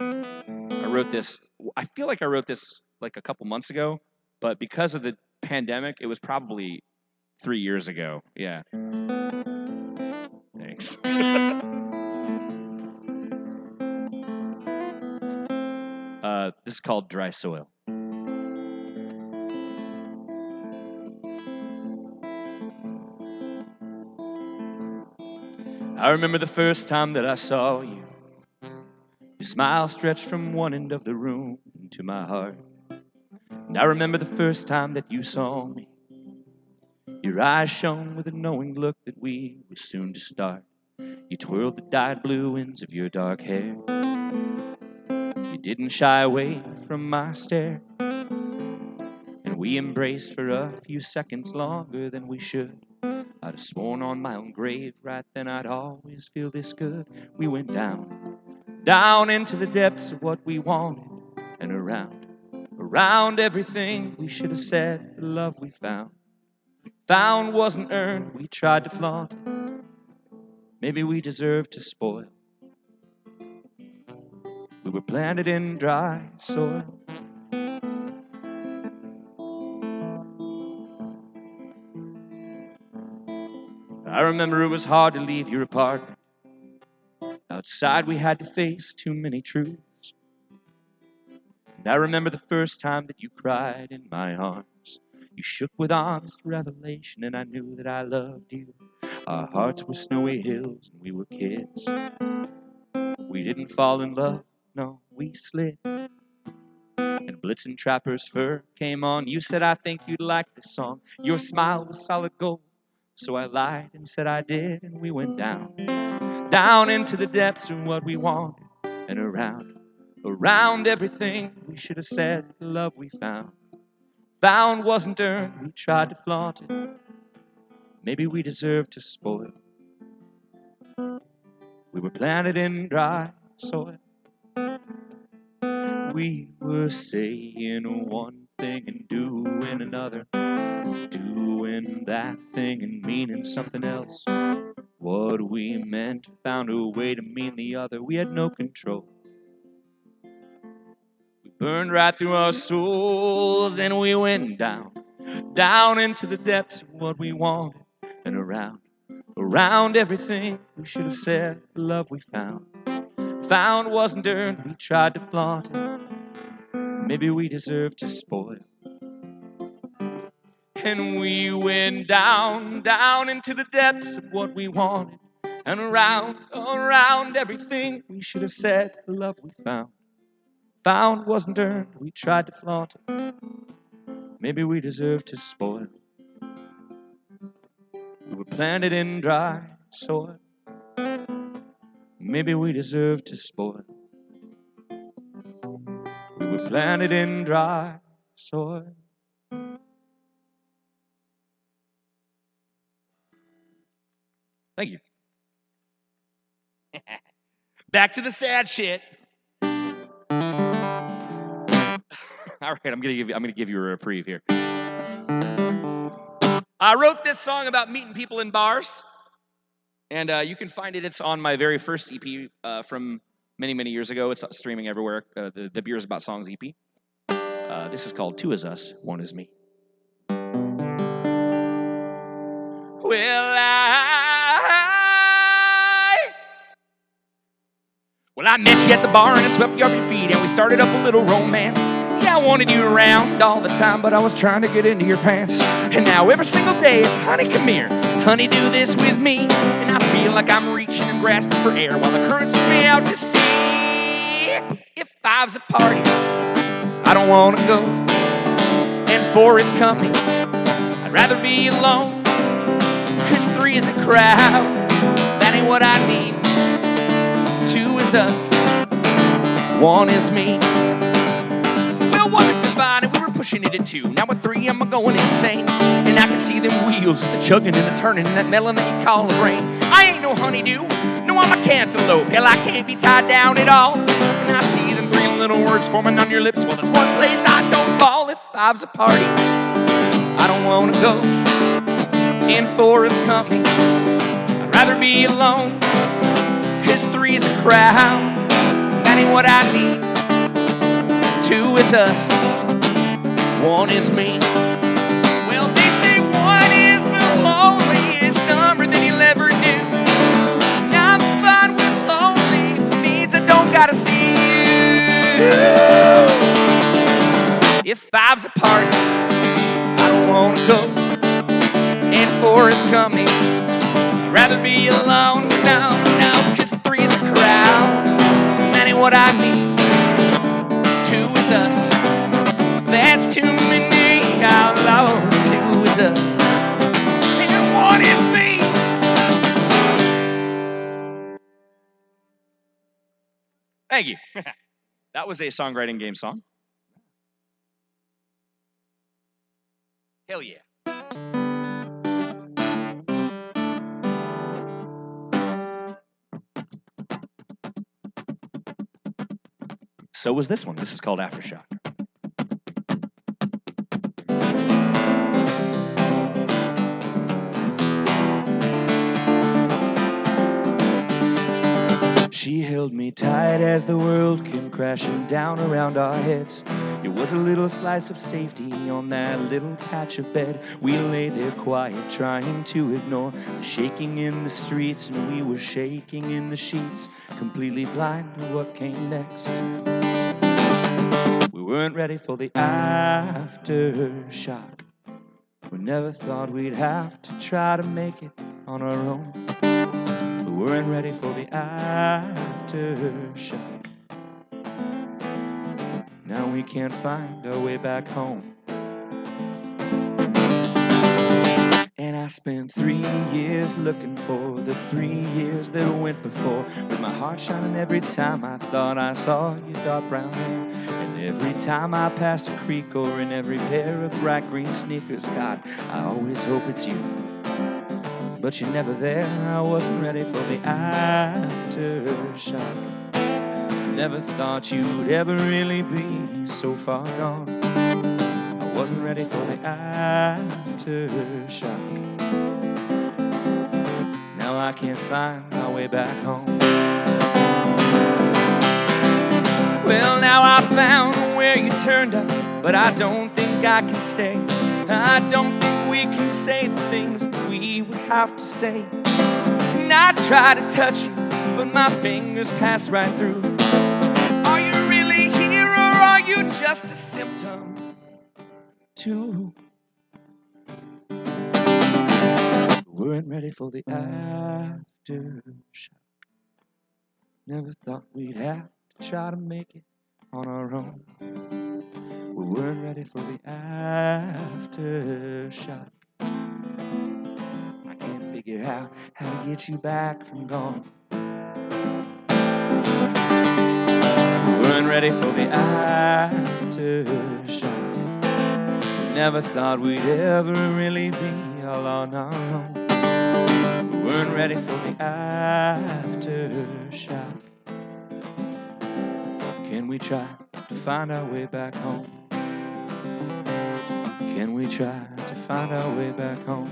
I wrote this. I feel like I wrote this like a couple months ago, but because of the pandemic, it was probably 3 years ago. Yeah. Thanks. This is called Dry Soil. I remember the first time that I saw you. Your smile stretched from one end of the room to my heart. And I remember the first time that you saw me. Your eyes shone with a knowing look that we were soon to start. You twirled the dyed blue ends of your dark hair. You didn't shy away from my stare. And we embraced for a few seconds longer than we should. I'd have sworn on my own grave right then I'd always feel this good. We went down into the depths of what we wanted, and around everything we should have said. The love we found wasn't earned. We tried to flaunt it. Maybe we deserved to spoil. We were planted in dry soil. I remember it was hard to leave your apartment. Outside we had to face too many truths. And I remember the first time that you cried in my arms. You shook with honest revelation, and I knew that I loved you. Our hearts were snowy hills and we were kids. We didn't fall in love, no, we slid. And Blitzen Trapper's fur came on. You said, I think you'd like this song. Your smile was solid gold. So I lied and said I did, and we went down. Down into the depths of what we wanted. And around everything we should have said, the love we found. Found wasn't earned, we tried to flaunt it. Maybe we deserved to spoil. We were planted in dry soil. We were saying one thing and doing another. Doing that thing and meaning something else. What we meant found a way to mean the other. We had no control. We burned right through our souls, and we went down into the depths of what we wanted. And around everything we should have said, the love we found wasn't earned, we tried to flaunt it. Maybe we deserved to spoil. And we went down into the depths of what we wanted. And around everything we should have said, the love we found wasn't earned, we tried to flaunt it. Maybe we deserved to spoil. We were planted in dry soil. Maybe we deserved to spoil. We were planted in dry soil. Thank you. Back to the sad shit. All right, I'm gonna give you a reprieve here. I wrote this song about meeting people in bars, and you can find it. It's on my very first EP from many years ago. It's streaming everywhere. The Beers About Songs EP. This is called Two Is Us, One Is Me. Well, I met you at the bar and I swept you off your feet and we started up a little romance. Yeah, I wanted you around all the time, but I was trying to get into your pants. And now every single day it's, honey, come here. Honey, do this with me. And I feel like I'm reaching and grasping for air while the currents send me out to sea. If five's a party, I don't want to go. And four is company, I'd rather be alone. 'Cause three is a crowd, that ain't what I need. Two is us, one is me. Well, one is divine and we were pushing it at two. Now at three I'm going insane. And I can see them wheels just a chugging and a turning and that melon that you call a brain. I ain't no honeydew, no, I'm a cantaloupe. Hell, I can't be tied down at all. And I see them three little words forming on your lips. Well, that's one place I don't fall. If five's a party, I don't want to go. And four is company, I'd rather be alone. 'Cause three's a crowd, that ain't what I need. Two is us, one is me. Well, they say one is the loneliest number that you'll ever do. And I'm fine with lonely, if it means I don't gotta see you. If five's a party, I don't wanna go. And four is company, I'd rather be alone. No, 'cause three's a crowd, that ain't what I need. Two is us, that's too many. How low? Two is us, and one is me. Thank you. That was a songwriting game song. Hell yeah. So was this one. This is called Aftershock. She held held me tight as the world came crashing down around our heads. It was a little slice of safety on that little patch of bed. We lay there quiet, trying to ignore the shaking in the streets, and we were shaking in the sheets, completely blind to what came next. We weren't ready for the aftershock. We never thought we'd have to try to make it on our own. We weren't ready for the aftershock. Now we can't find our way back home. And I spent 3 years looking for the 3 years that went before, with my heart shining every time I thought I saw your dark brown hair. And every time I pass a creek or in every pair of bright green sneakers, God, I always hope it's you. But you're never there. I wasn't ready for the aftershock. Never thought you'd ever really be so far gone. I wasn't ready for the aftershock. Now I can't find my way back home. Well, now I found where you turned up, but I don't think I can stay. I don't think we can say the things that we would have to say. And I try to touch you, but my fingers pass right through. Are you really here, or are you just a symptom too? We weren't ready for the aftershock. Never thought we'd have to try to make it on our own. We weren't ready for the aftershock. I can't figure out how to get you back from gone. We weren't ready for the aftershock. We never thought we'd ever really be all on our own. We weren't ready for the aftershock. Can we try to find our way back home? Can we try to find our way back home?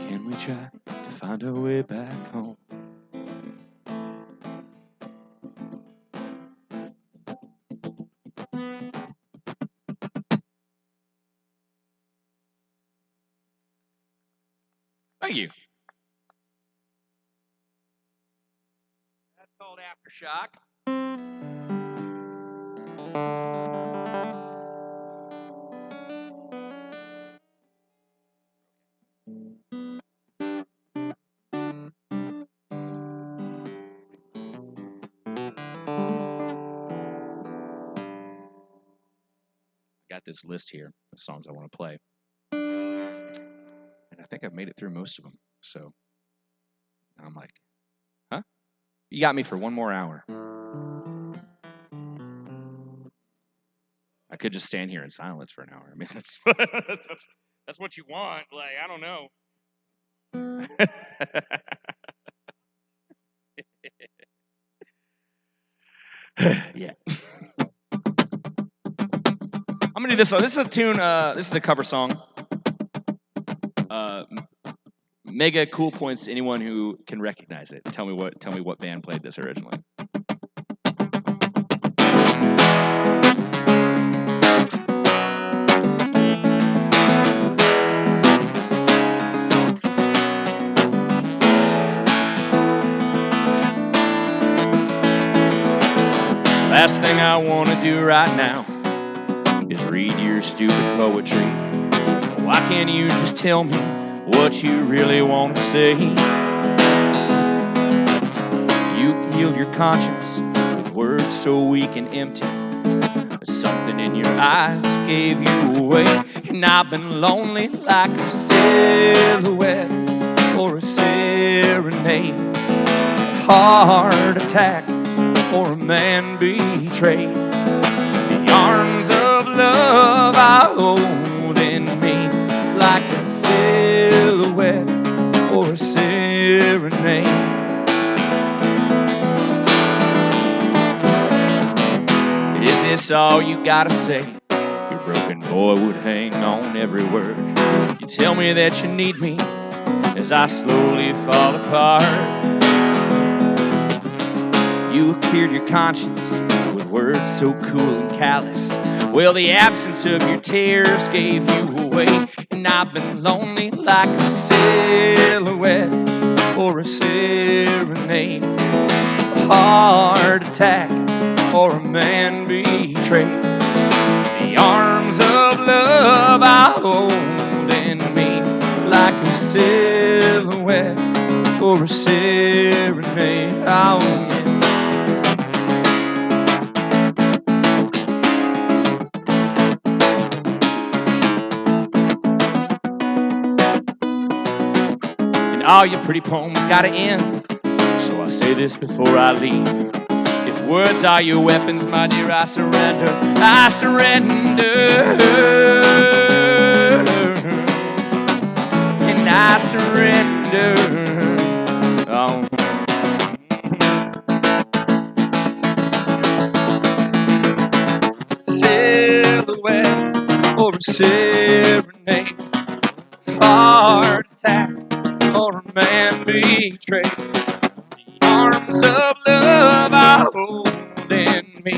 Can we try to find our way back home? Thank you. That's called Aftershock. Got this list here of songs I want to play, and I think I've made it through most of them. So I'm like, huh? You got me for one more hour. I could just stand here in silence for an hour. I mean, that's what you want. Like, I don't know. Yeah. I'm gonna do this song. This is a tune. This is a cover song. Mega cool points to anyone who can recognize it. Tell me what band played this originally. Last thing I want to do right now is read your stupid poetry. Why can't you just tell me what you really want to say? You healed your conscience with words so weak and empty. Something in your eyes gave you away. And I've been lonely like a silhouette or a serenade, a heart attack or a man betrayed. The arms of love I hold in me, like a silhouette or a serenade. Is this all you gotta say? Your broken boy would hang on every word. You tell me that you need me as I slowly fall apart. You cleared your conscience with words so cool and callous. Well, the absence of your tears gave you away, and I've been lonely like a silhouette or a serenade, a heart attack or a man betrayed. The arms of love I hold in me like a silhouette or a serenade. Oh, yeah. And all your pretty poems gotta end, so I say this before I leave. If words are your weapons, my dear, I surrender. I surrender. And I surrender. Oh. Silhouette or a serenade, heart attack or a man betrayed. The arms of love I hold in me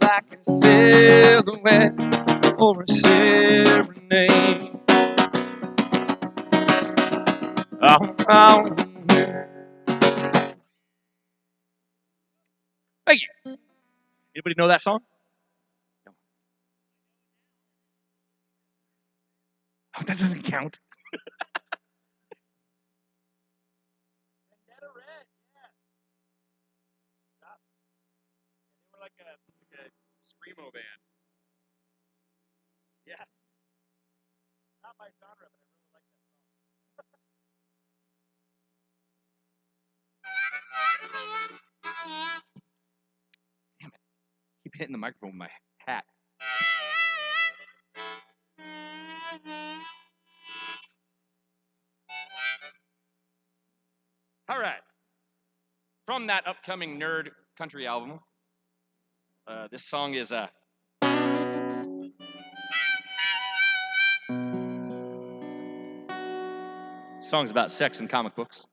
like a silhouette or a serenade. Oh, oh. Thank you. Anybody know that song? Oh, that doesn't count. They were like a screamo band. Yeah. Not my genre, but I really like that song. Damn it. Keep hitting the microphone with my hat. All right. From that upcoming nerd country album, this song is song's about sex and comic books.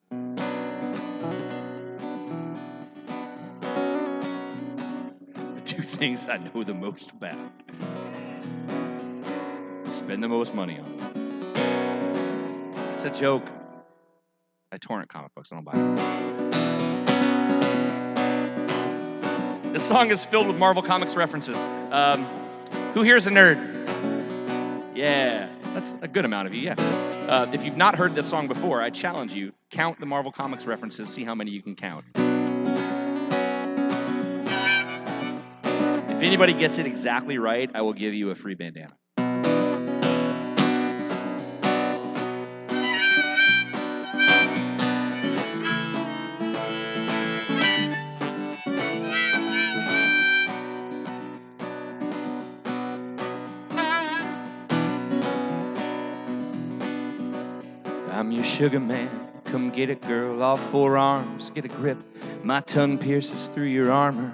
The two things I know the most about. Spend the most money on. It's a joke. I torrent comic books, I don't buy them. This song is filled with Marvel Comics references. Who here's a nerd? Yeah, that's a good amount of you, yeah. If you've not heard this song before, I challenge you, count the Marvel Comics references, see how many you can count. If anybody gets it exactly right, I will give you a free bandana. I'm your sugar man, come get it, girl. All four arms, get a grip. My tongue pierces through your armor,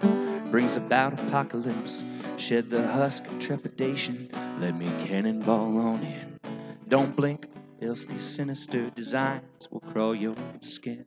brings about apocalypse. Shed the husk of trepidation, let me cannonball on in. Don't blink, else these sinister designs will crawl your skin.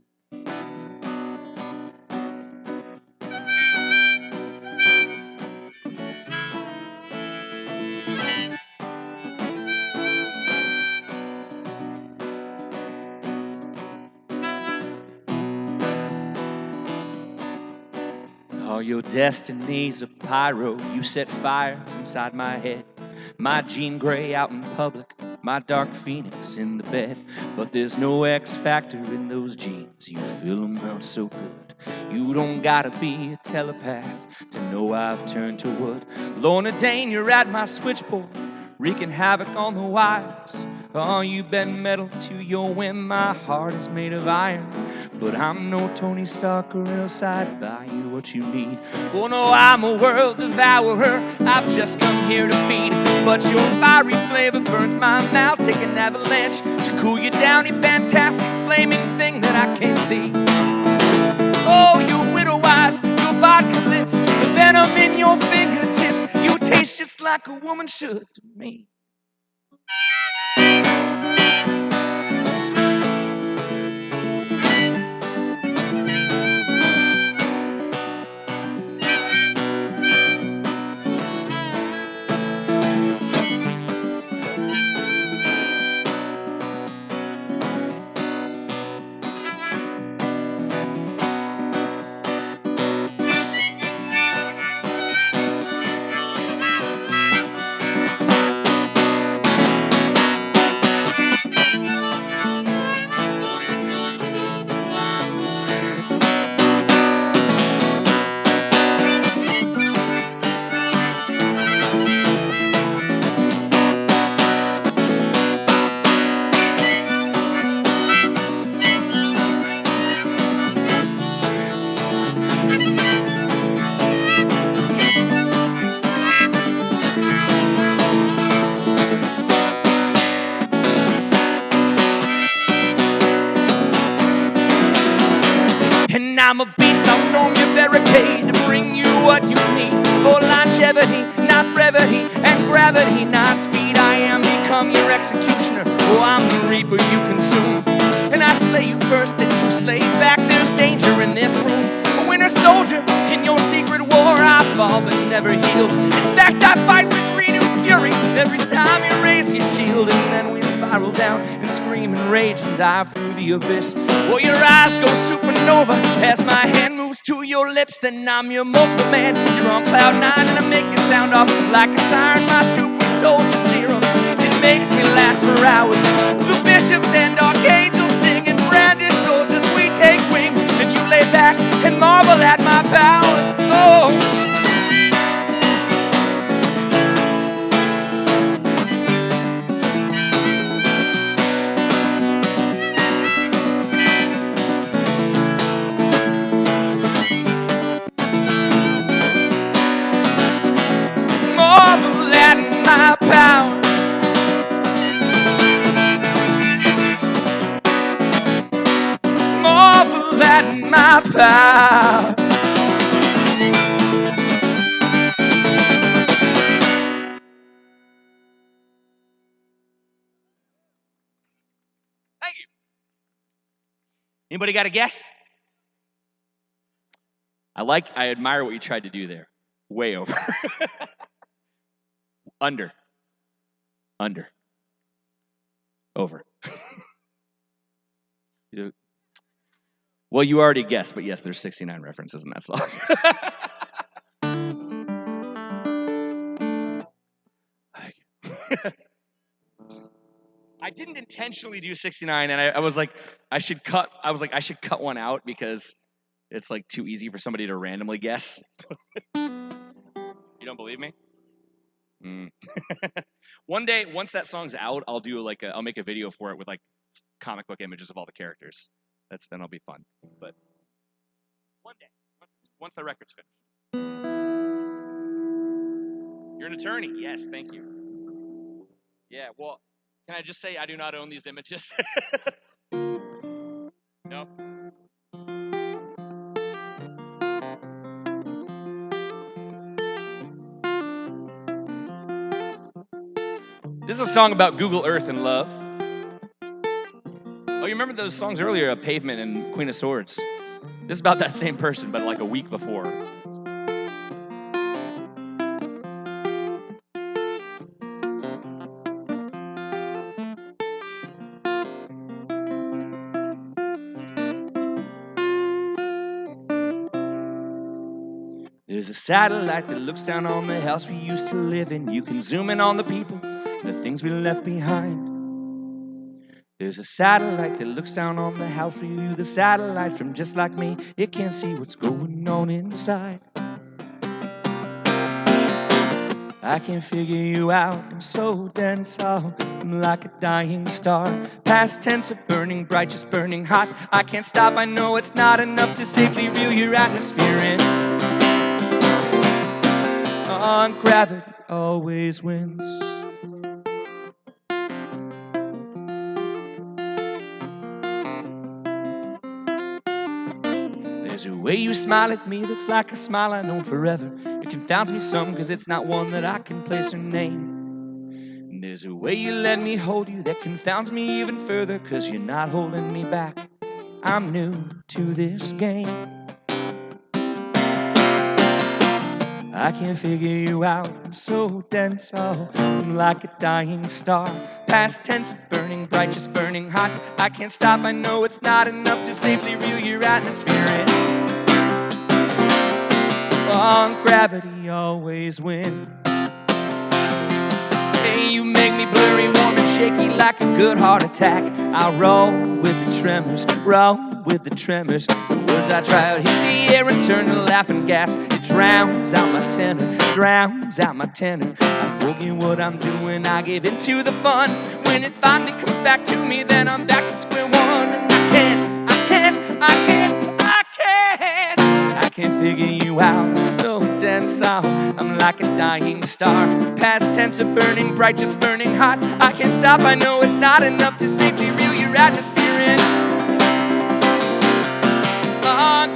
All your destiny's a pyro, you set fires inside my head. My Jean Grey out in public, my dark phoenix in the bed. But there's no X factor in those jeans, you fill them out so good. You don't gotta be a telepath to know I've turned to wood. Lorna Dane, you're at my switchboard, wreaking havoc on the wires. Oh, you bend metal to your whim, my heart is made of iron. But I'm no Tony Stark or else I'd buy you what you need. Oh no, I'm a world devourer, I've just come here to feed. But your fiery flavor burns my mouth, take an avalanche to cool you down, you fantastic flaming thing that I can't see. Oh, your widow eyes, your vodka lips, the venom in your fingertips, you taste just like a woman should to me. I'm a beast, I'll storm your barricade to bring you what you need. For longevity, not brevity, and gravity, not speed. I am become your executioner. Oh, I'm the reaper you consume. And I slay you first, then you slay back. There's danger in this room. A winter soldier in your secret war. I fall but never heal. In fact, I fight with renewed fury every time you raise your shield. And then we spiral down and scream and rage and dive through the abyss. Well, your eyes go supernova as my hand moves to your lips. Then I'm your mortal man. You're on cloud nine and I make you sound off like a siren. My super soldier serum, it makes me last for hours. The bishops and archangels sing, and branded soldiers we take wing. And you lay back and marvel at my powers. Oh. Marvel at my powers. Marvel at my power. Thank you. Anybody got a guess? I admire what you tried to do there. Way over. Under. Over. Well, you already guessed, but yes, there's 69 references in that song. I didn't intentionally do 69, and I was like, I should cut one out because it's like too easy for somebody to randomly guess. You don't believe me? One day, once that song's out, I'll make a video for it with like comic book images of all the characters. Then it'll be fun. But one day, once the record's finished. You're an attorney. Yes, thank you. Yeah, well, can I just say I do not own these images? No. This is a song about Google Earth and love. Oh, you remember those songs earlier, Pavement and Queen of Swords? This is about that same person, but like a week before. There's a satellite that looks down on the house we used to live in. You can zoom in on the people, the things we left behind. There's a satellite that looks down on the house for you. The satellite from just like me, it can't see what's going on inside. I can't figure you out, I'm so dense, oh, I'm like a dying star. Past tense of burning bright, just burning hot. I can't stop, I know it's not enough to safely reel your atmosphere in. Gravity always wins. There's a way you smile at me that's like a smile I know forever. It confounds me some cause it's not one that I can place or name. And there's a way you let me hold you that confounds me even further cause you're not holding me back. I'm new to this game. I can't figure you out, I'm so dense, oh, I'm like a dying star. Past tense of burning bright, just burning hot. I can't stop, I know it's not enough to safely reel your atmosphere in. Gravity always wins. Hey, you make me blurry, warm and shaky like a good heart attack. I roll with the tremors, roll with the tremors. The words I try out hit the air and turn to laughing gas. It drowns out my tenor, drowns out my tenor. I forget what I'm doing, I give in to the fun. When it finally comes back to me, then I'm back to square one. And I can't figure you out, I'm so dense, oh, I'm like a dying star. Past tense of burning bright, just burning hot. I can't stop, I know it's not enough to safely reel your atmosphere in.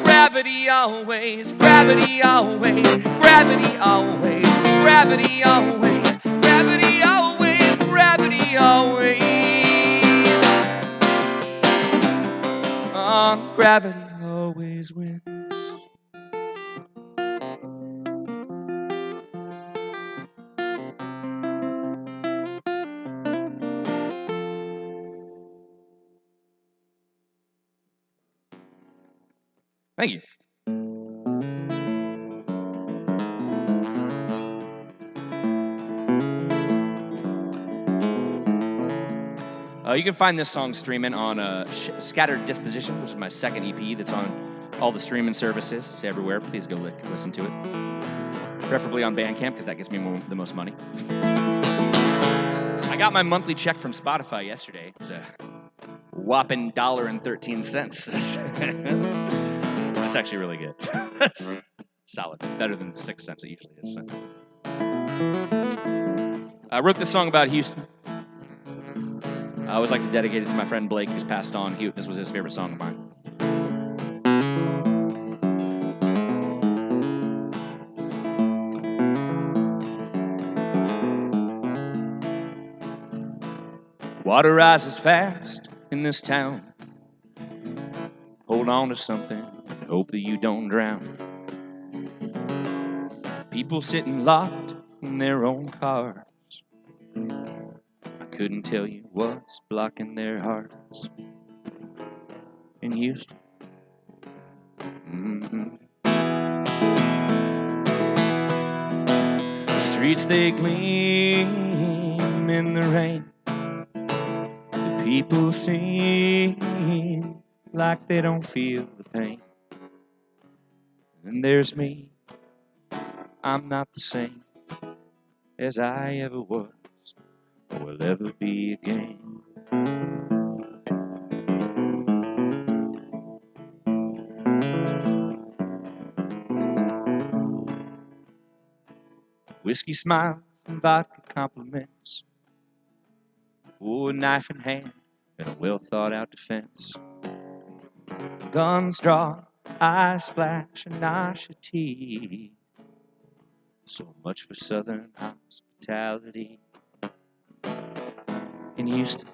Gravity Gravity always, gravity always, gravity always, gravity always, gravity always, gravity always. Gravity always wins. Thank you. You can find this song streaming on Scattered Disposition, which is my second EP that's on all the streaming services. It's everywhere. Please go listen to it. Preferably on Bandcamp, because that gets me the most money. I got my monthly check from Spotify yesterday. It was a whopping $1.13. That's actually really good. That's solid. It's better than the 6 cents it usually is. I wrote this song about Houston. I always like to dedicate it to my friend Blake, who's passed on. This was his favorite song of mine. Water rises fast in this town. Hold on to something, hope that you don't drown. People sitting locked in their own cars. I couldn't tell you what's blocking their hearts. In Houston. The streets, they gleam in the rain. The people seem like they don't feel the pain. And there's me, I'm not the same as I ever was or will ever be again. Whiskey smiles and vodka compliments. Oh, a knife in hand and a well-thought-out defense. Guns drawn, eyes flash, and gnash your teeth. So much for Southern hospitality in Houston.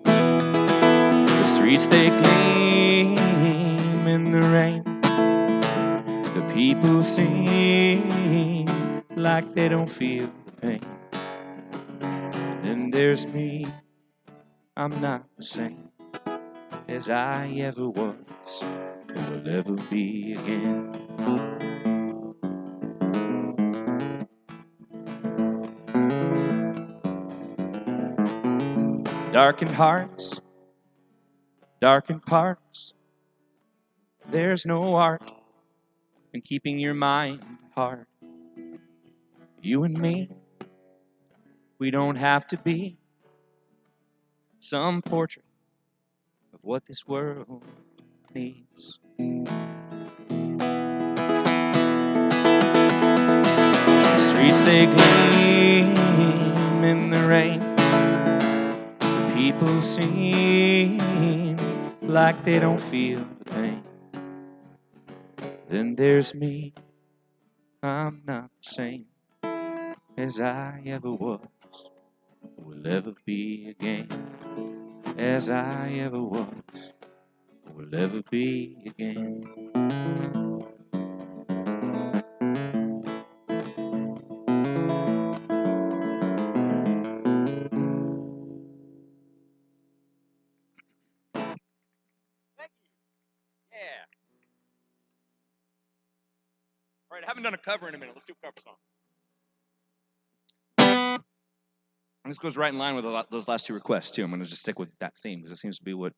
The streets, they gleam in the rain. The people seem like they don't feel the pain. Then there's me, I'm not the same as I ever was or will ever be again. Darkened hearts, darkened parts. There's no art in keeping your mind hard. You and me, we don't have to be some portrait of what this world needs. The streets, they gleam in the rain. The people seem like they don't feel the pain. Then there's me, I'm not the same as I ever was, will ever be again. As I ever was, will ever be again. Thank you. Yeah. All right, I haven't done a cover in a minute. Let's do a cover song. And this goes right in line with those last two requests, too. I'm going to just stick with that theme because it seems to be what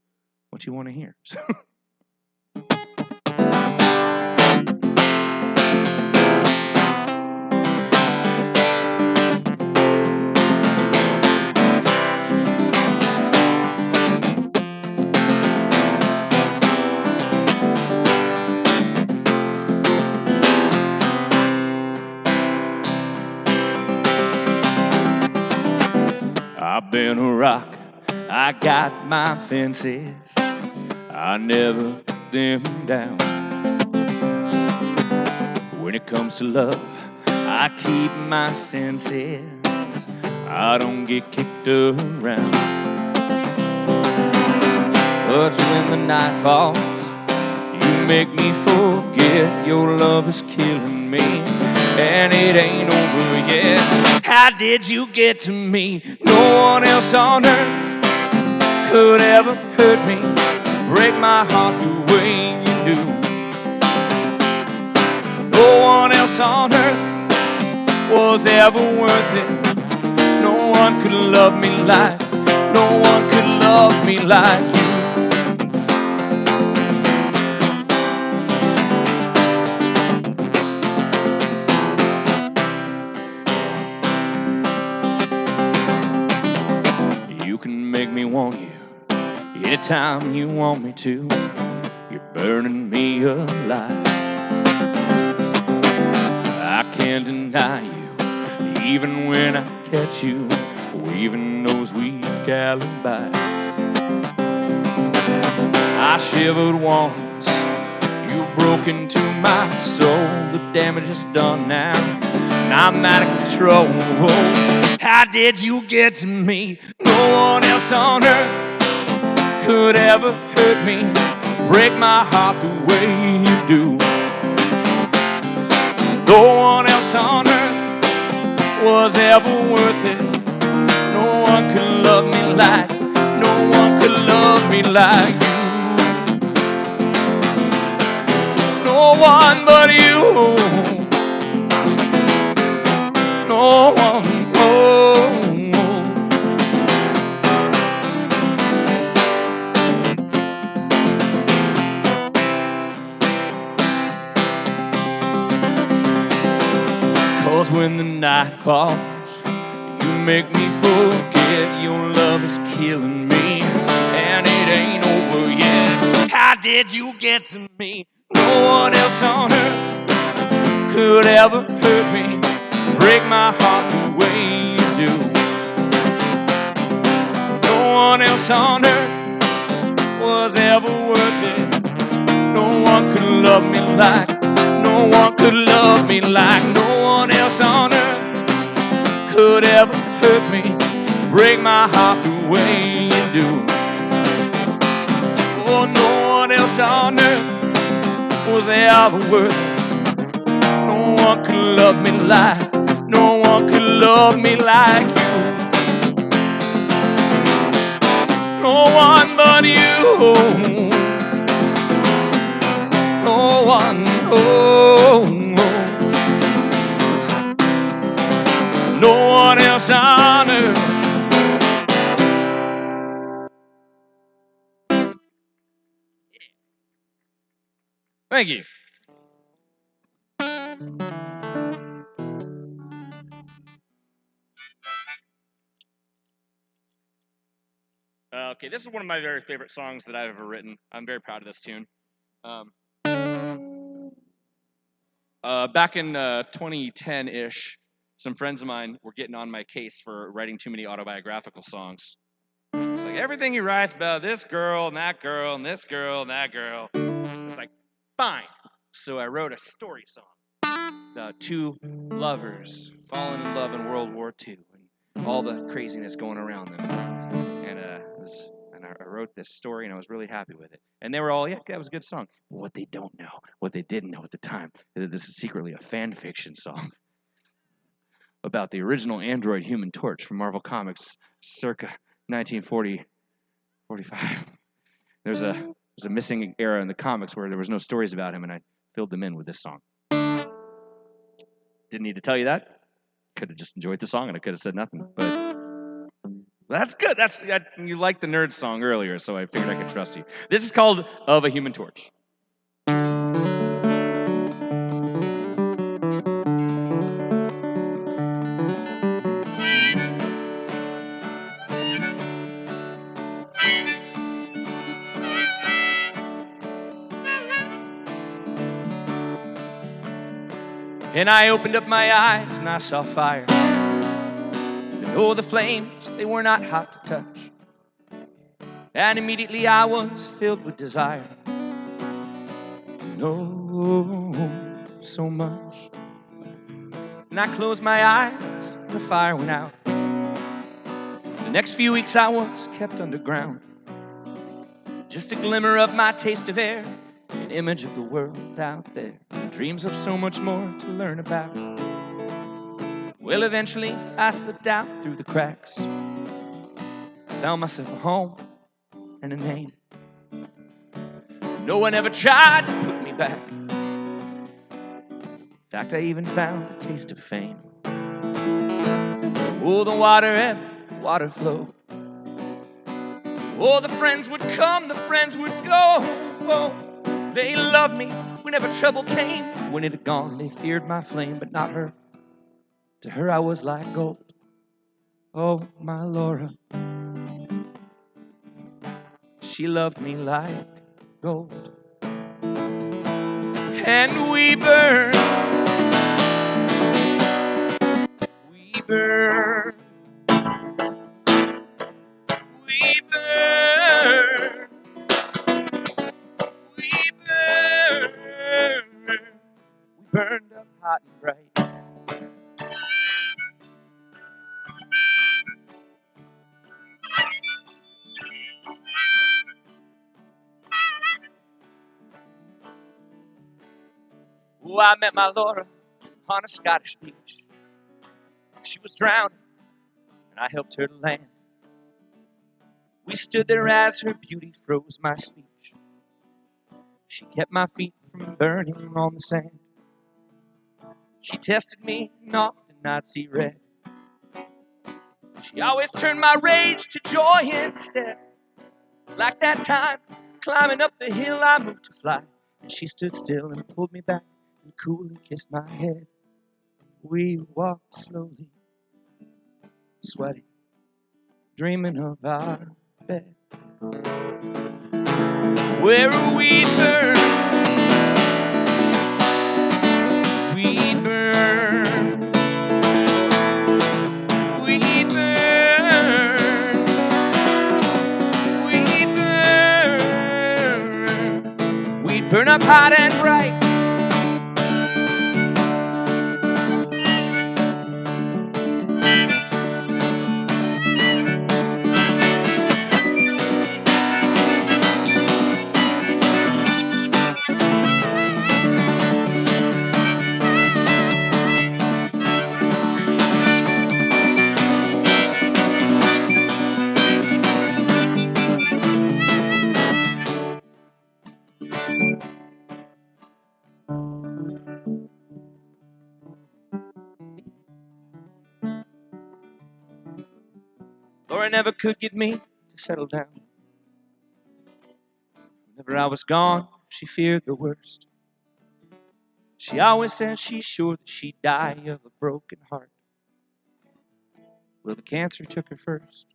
you want to hear. So. I've been a rock, I got my fences. I never them down. When it comes to love, I keep my senses. I don't get kicked around. But when the night falls, you make me forget your love is killing me, and it ain't over yet. How did you get to me? No one else on earth could ever hurt me, break my heart the way you do. No one else on earth was ever worth it. No one could love me like, no one could love me like you. You can make me want you anytime you want me to. You're burning me alive. I can't deny you, even when I catch you, weaving those weak alibis. I shivered once, you broke into my soul. The damage is done now, and I'm out of control. How did you get to me? No one else on earth could ever hurt me, break my heart the way you do. No one else on earth was ever worth it. No one could love me like, no one could love me like you. No one but you. No one, oh. Cause when the night falls, you make me forget your love is killing me, and it ain't over yet. How did you get to me? No one else on earth could ever hurt me, break my heart the way you do. No one else on earth was ever worth it. No one could love me like, no one could love me like, no one else on earth could ever hurt me, break my heart the way you do. Oh, no one else on earth was ever worth it. No one could love me like, no one could love me like you. No one but you. No one, oh, no one else on earth. Thank you. Okay, this is one of my very favorite songs that I've ever written. I'm very proud of this tune. Back in 2010-ish, some friends of mine were getting on my case for writing too many autobiographical songs. It's like everything he writes about this girl and that girl and this girl and that girl. It's like, fine. So I wrote a story song about two lovers falling in love in World War II and all the craziness going around them. And I wrote this story, and I was really happy with it. And they were all, yeah, that was a good song. But what they don't know, what they didn't know at the time, is that this is secretly a fan fiction song about the original android Human Torch from Marvel Comics circa 1940, 45. There's a missing era in the comics where there was no stories about him, and I filled them in with this song. Didn't need to tell you that. Could have just enjoyed the song, and I could have said nothing. But that's good. You liked the nerd song earlier, so I figured I could trust you. This is called Of a Human Torch. And I opened up my eyes and I saw fire. And oh, the flames, they were not hot to touch. And immediately I was filled with desire. know so much. And I closed my eyes, the fire went out. The next few weeks I was kept underground. Just a glimmer of my taste of air, an image of the world out there, dreams of so much more to learn about. Well, eventually I slipped out through the cracks. I found myself a home and a name. No one ever tried to put me back. In fact, I even found a taste of fame. Oh, the water ebbed, the water flowed. Oh, the friends would come, the friends would go. Oh, they loved me whenever trouble came. When it had gone, they feared my flame, but not her. To her I was like gold. Oh, my Laura, she loved me like gold. And we burn, we burn, we burn, we burn. We burned up hot and bright. Oh, I met my Laura on a Scottish beach. She was drowning, and I helped her to land. We stood there as her beauty froze my speech. She kept my feet from burning on the sand. She tested me, and often I'd see red. She always turned my rage to joy instead. Like that time, climbing up the hill, I moved to fly. And she stood still and pulled me back and coolly kissed my head. We walked slowly, sweating, dreaming of our bed. Where we burn, we burn, we burn, we burn. We'd burn up hot and bright. Laura never could get me to settle down. Whenever I was gone, she feared the worst. She always said she's sure that she'd die of a broken heart. Well, the cancer took her first.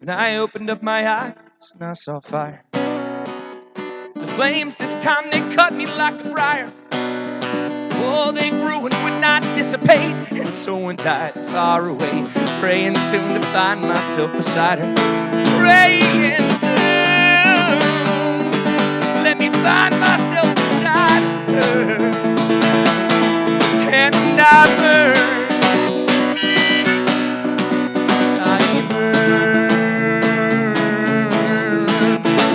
And I opened up my eyes and I saw fire. The flames this time, they cut me like a briar. Oh, they grew and would not dissipate. And so went I far away, praying soon to find myself beside her. Praying soon, let me find myself beside her. And I burn, I burn,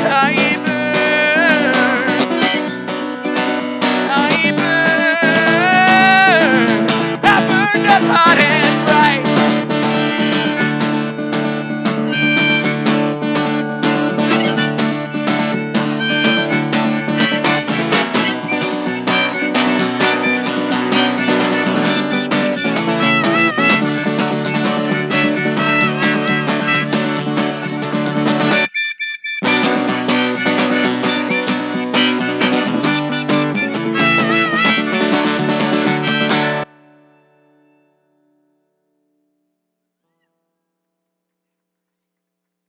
I burn, I burn. I burned up hot and bright.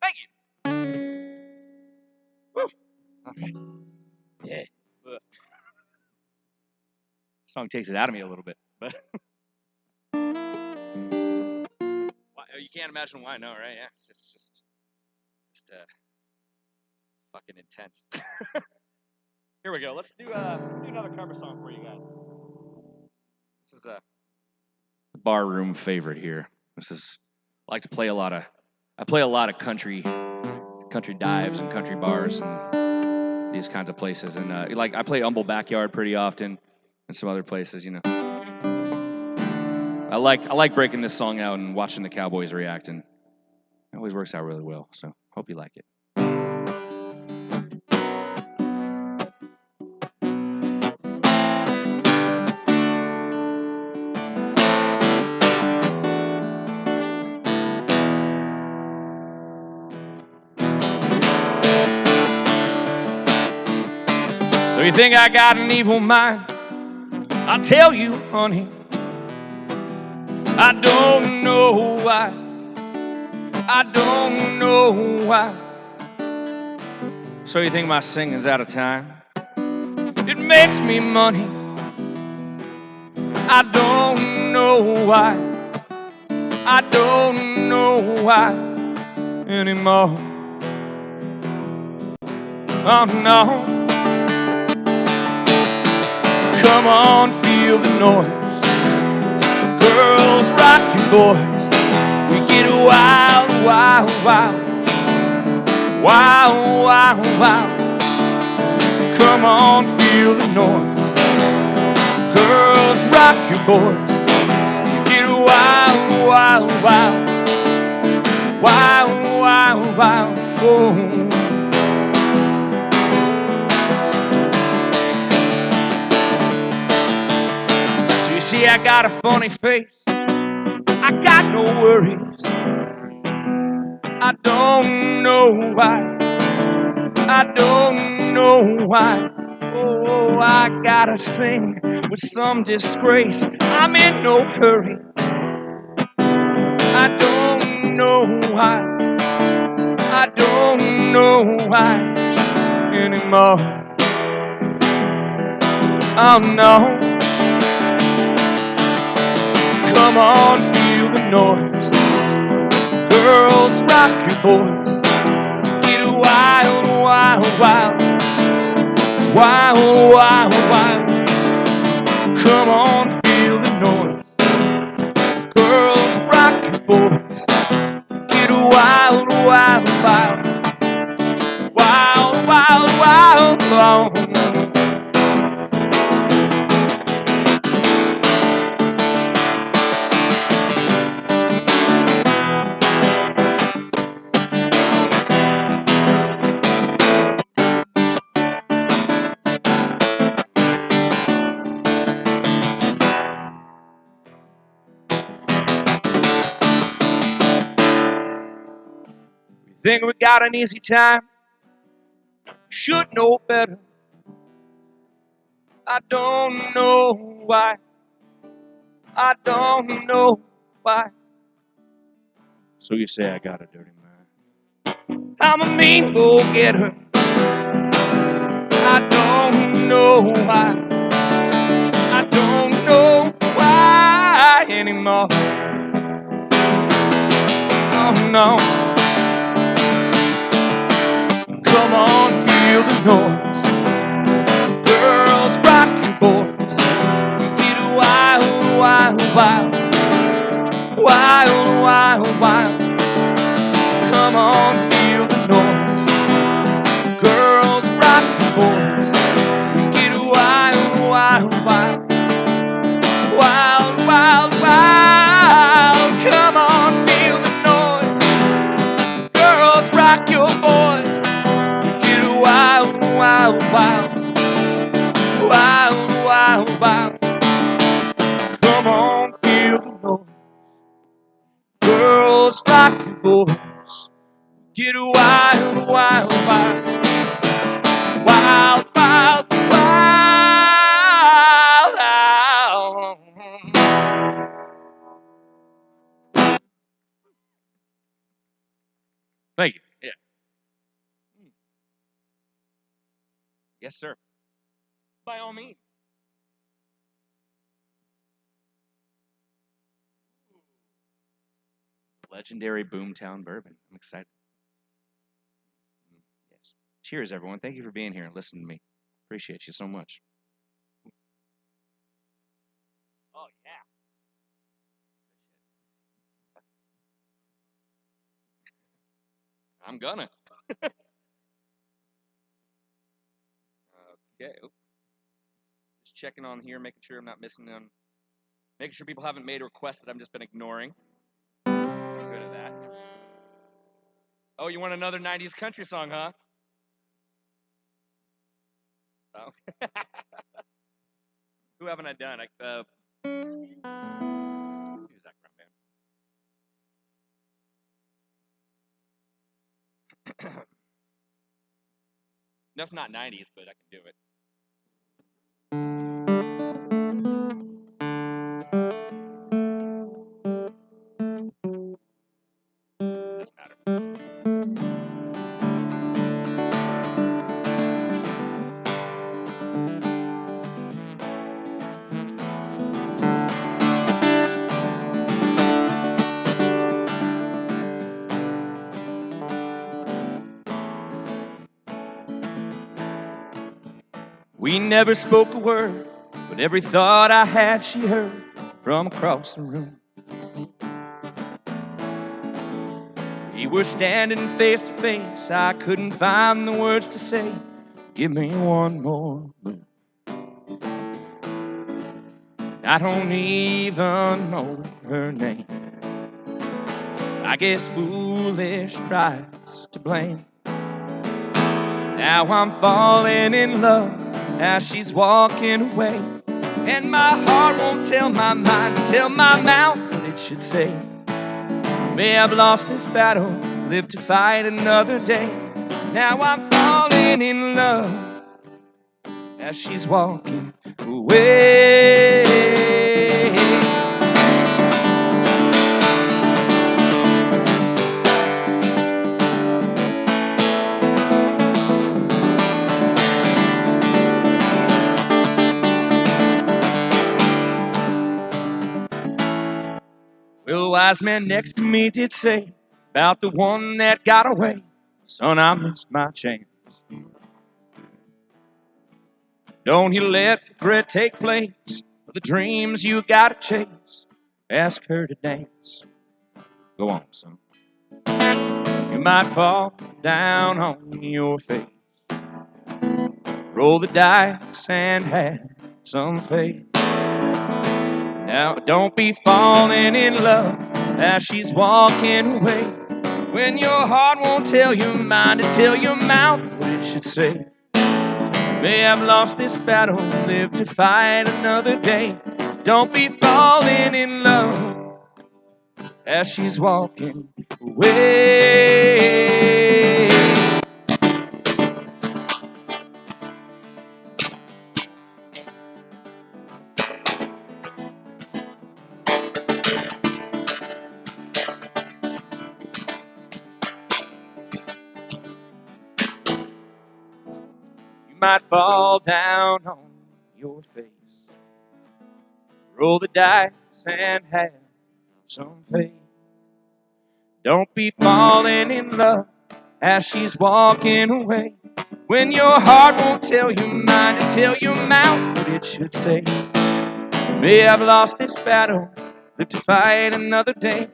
Thank you. Woo. Okay. Yeah. Ugh. Song takes it out of me a little bit, but you can't imagine why. No, right? Yeah, it's just fucking intense. Here we go. Let's do another cover song for you guys. This is a bar room favorite here. I like to play a lot of country dives and country bars and these kinds of places. And I play Humble Backyard pretty often and some other places, you know. I like breaking this song out and watching the Cowboys react, and it always works out really well. So hope you like it. So you think I got an evil mind? I'll tell you, honey, I don't know why. I don't know why. So you think my singing's out of time? It makes me money. I don't know why. I don't know why anymore. Oh no. Come on, feel the noise. Girls, rock your boys. We get wild, wild, wild. Wild, wild, wild. Come on, feel the noise. Girls, rock your boys. We get wild, wild, wild. Wild, wild, wild. Oh. You see, I got a funny face. I got no worries. I don't know why. I don't know why. Oh, I gotta sing with some disgrace. I'm in no hurry. I don't know why. I don't know why anymore. Oh no. Come on, feel the noise. Girls, rock your boys. Get wild, wild, wild. Wild, wild, wild. Come on, feel the noise. Girls, rock your boys. Get wild, wild, wild. Wild, wild, wild, wild. Think we got an easy time? Should know better. I don't know why. I don't know why. So you say I got a dirty mind. I'm a mean go-getter. I don't know why. I don't know why anymore. Oh no. Come on, feel the noise. Girls, rock your boys. Get wild, wild, wild. Wild, wild, wild. Come on, feel the noise. Girls, rock your boys. Get wild, wild, wild. Wild, wild, wild. Come on, feel the noise. Girls, rock your boys. Get wild, wild, wild. Wild, wild, wild. Come on, feel the noise. Girls, rock your boys. Get wild, wild, wild. Wild, wild, wild. Thank you. Yeah. Yes, sir. By all means. Legendary Boomtown Bourbon. I'm excited. Yes. Cheers, everyone. Thank you for being here and listening to me Appreciate you so much. Oh, yeah. I'm gonna. Okay. Just checking on here, making sure I'm not missing them. Making sure people haven't made requests that I've just been ignoring. I'm good at that. Oh, you want another 90s country song, huh? Oh. Who haven't I done? Who's that band? That's not 90s, but I can do it. Doesn't matter. We never spoke a word, but every thought I had she heard from across the room. We were standing face to face, I couldn't find the words to say, give me one more move. I don't even know her name. I guess foolish pride's to blame. Now I'm falling in love as she's walking away, and my heart won't tell my mind, tell my mouth what it should say. May have lost this battle, live to fight another day. Now I'm falling in love as she's walking away. Well, a wise man next to me did say about the one that got away, son, I missed my chance. Don't you let regret take place for the dreams you gotta chase. Ask her to dance. Go on, son. You might fall down on your face. Roll the dice and have some faith. Now don't be falling in love as she's walking away, when your heart won't tell your mind to tell your mouth what it should say. May have lost this battle, live to fight another day. Don't be falling in love as she's walking away. You might fall down on your face. Roll the dice and have some faith. Don't be falling in love as she's walking away, when your heart won't tell your mind to tell your mouth what it should say. May have lost this battle, live to fight another day.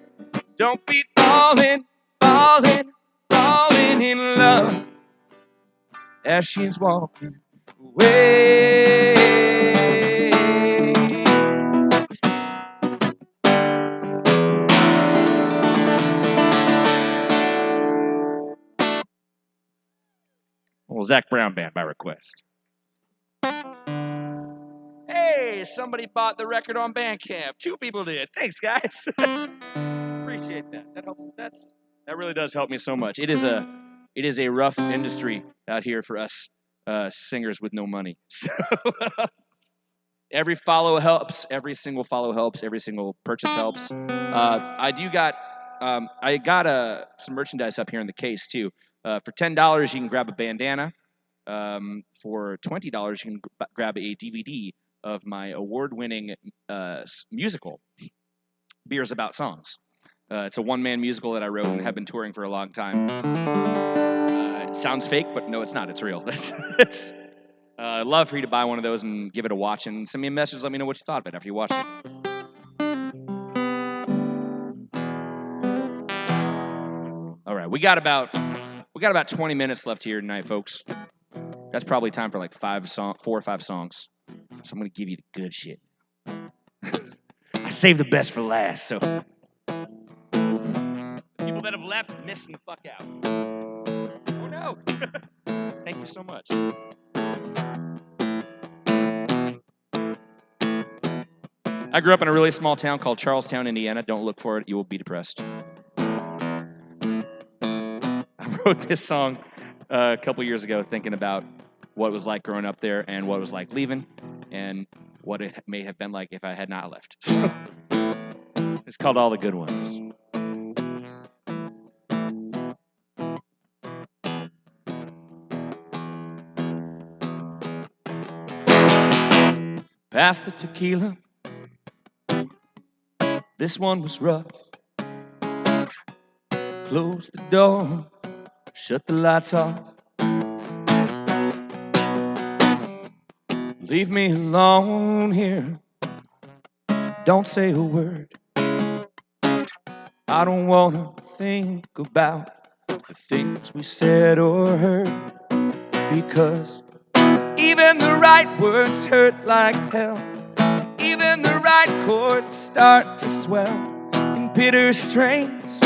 Don't be falling, falling, falling in love as she's walking away. Well, Zach Brown Band by request. Hey, somebody bought the record on Bandcamp. 2 people did. Thanks, guys. Appreciate that. That helps. That really does help me so much. It is a rough industry out here for us singers with no money. So every follow helps. Every single follow helps. Every single purchase helps. I got some merchandise up here in the case too. For $10, you can grab a bandana. For $20, you can grab a DVD of my award-winning musical, Beers About Songs. It's a one-man musical that I wrote and have been touring for a long time. It sounds fake, but no, it's not. It's real. I'd love for you to buy one of those and give it a watch and send me a message. Let me know what you thought of it after you watched it. All right, we got about 20 minutes left here tonight, folks. That's probably time for like 4 or 5 songs. So I'm gonna give you the good shit. I saved the best for last, so the people that have left are missing the fuck out. Oh no! Thank you so much. I grew up in a really small town called Charlestown, Indiana. Don't look for it; you will be depressed. I wrote this song a couple years ago, thinking about what it was like growing up there and what it was like leaving, and what it may have been like if I had not left. So it's called All the Good Ones. Pass the tequila. This one was rough. Close the door. Shut the lights off. Leave me alone here. Don't say a word. I don't wanna think about the things we said or heard, because even the right words hurt like hell. Even the right chords start to swell in bitter strains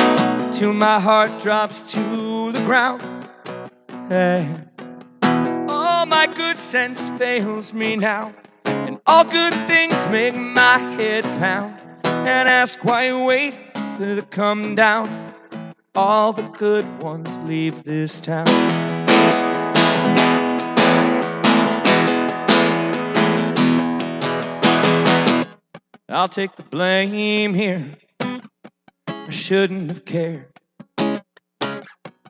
till my heart drops to the ground. Hey. All my good sense fails me now, and all good things make my head pound and ask why you wait for the come down. All the good ones leave this town. I'll take the blame here. I shouldn't have cared.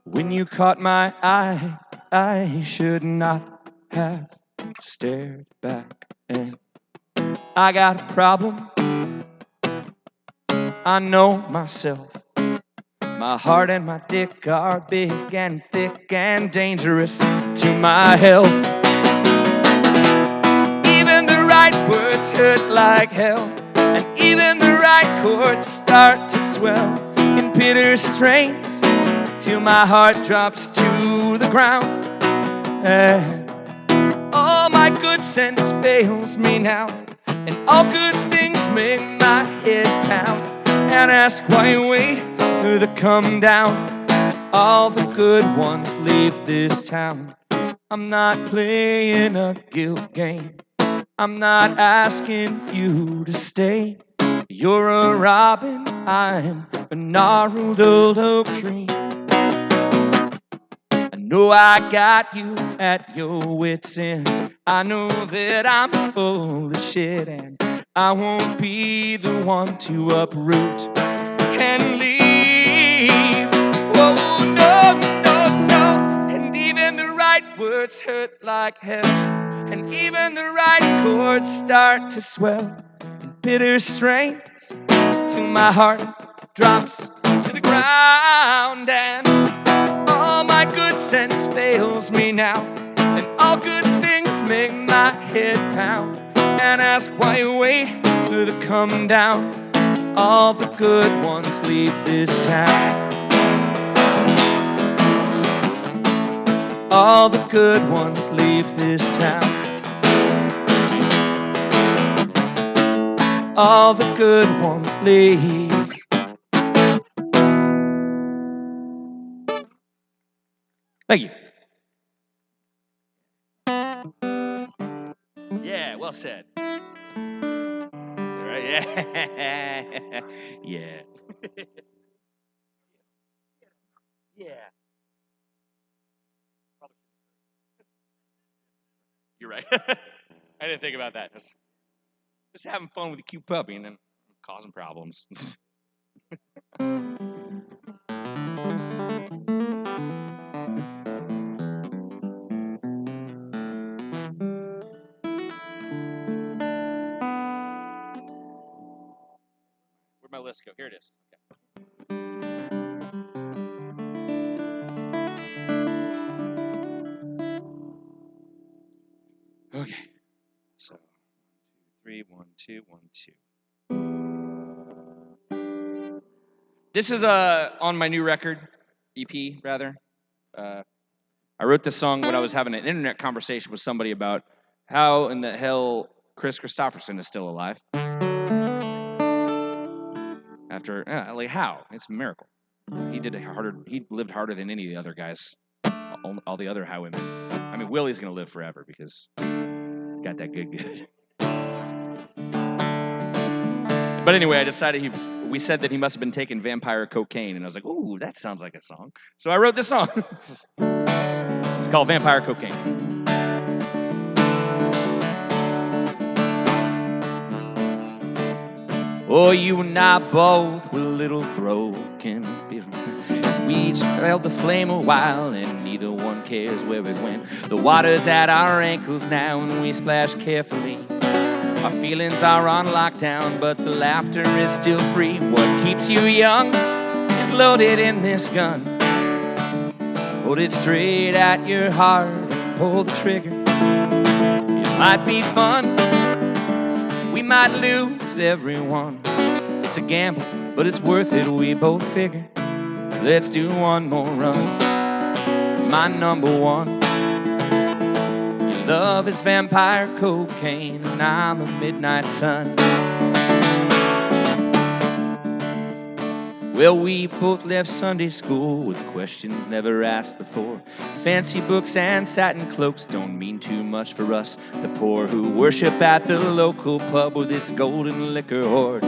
When you caught my eye, I should not have stared back. And I got a problem. I know myself. My heart and my dick are big and thick and dangerous to my health. Even the right words hurt like hell, and even the right chords start to swell in bitter strains till my heart drops to the ground. And all my good sense fails me now, and all good things make my head pound and ask why you wait for the come down. All the good ones leave this town. I'm not playing a guilt game. I'm not asking you to stay. You're a robin, I'm a gnarled old oak tree. I know I got you at your wit's end. I know that I'm full of shit, and I won't be the one to uproot and leave. Oh, no, no, no. And even the right words hurt like hell, and even the right chords start to swell in bitter strains till my heart drops to the ground. And all my good sense fails me now, and all good things make my head pound and ask why you wait for the come down. All the good ones leave this town. All the good ones leave this town. All the good ones leave. Thank you. Yeah, well said. All right, yeah. Yeah. Yeah. You're right. I didn't think about that. Just having fun with a cute puppy and then causing problems. Where'd my list go? Here it is. Okay. 3. 1, 2, 1, 2. This is on my new record, EP rather. I wrote this song when I was having an internet conversation with somebody about how in the hell Chris Christopherson is still alive. After, like how? It's a miracle. He lived harder than any of the other guys, all the other highwaymen. I mean, Willie's gonna live forever because got that good. But anyway, I decided we said that he must have been taking vampire cocaine, and I was like, ooh, that sounds like a song. So I wrote this song. It's called Vampire Cocaine. Oh, you and I both were a little broken. We each held the flame a while, and neither one cares where it went. The water's at our ankles now, and we splash carefully. Our feelings are on lockdown, but the laughter is still free. What keeps you young is loaded in this gun. Hold it straight at your heart and pull the trigger. It might be fun, we might lose everyone. It's a gamble, but it's worth it, we both figure. Let's do one more run. My number one. Your love is vampire cocaine, and I'm a midnight sun. Well, we both left Sunday school with questions never asked before. Fancy books and satin cloaks don't mean too much for us, the poor who worship at the local pub with its golden liquor hoard.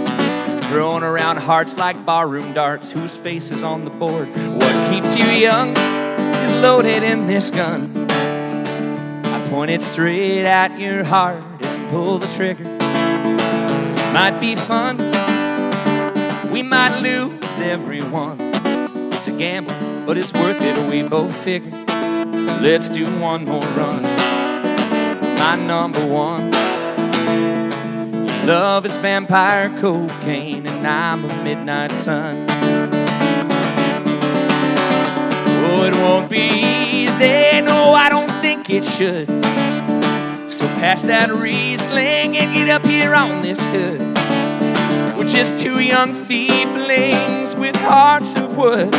Throwing around hearts like barroom darts, whose face is on the board. What keeps you young is loaded in this gun. I point it straight at your heart and pull the trigger. Might be fun, we might lose everyone. It's a gamble, but it's worth it, we both figure. Let's do one more run. My number one. Your love is vampire cocaine, and I'm a midnight sun. Oh, it won't be easy, no, I don't think it should. So pass that Riesling and get up here on this hood. We're just two young thieflings with hearts of wood.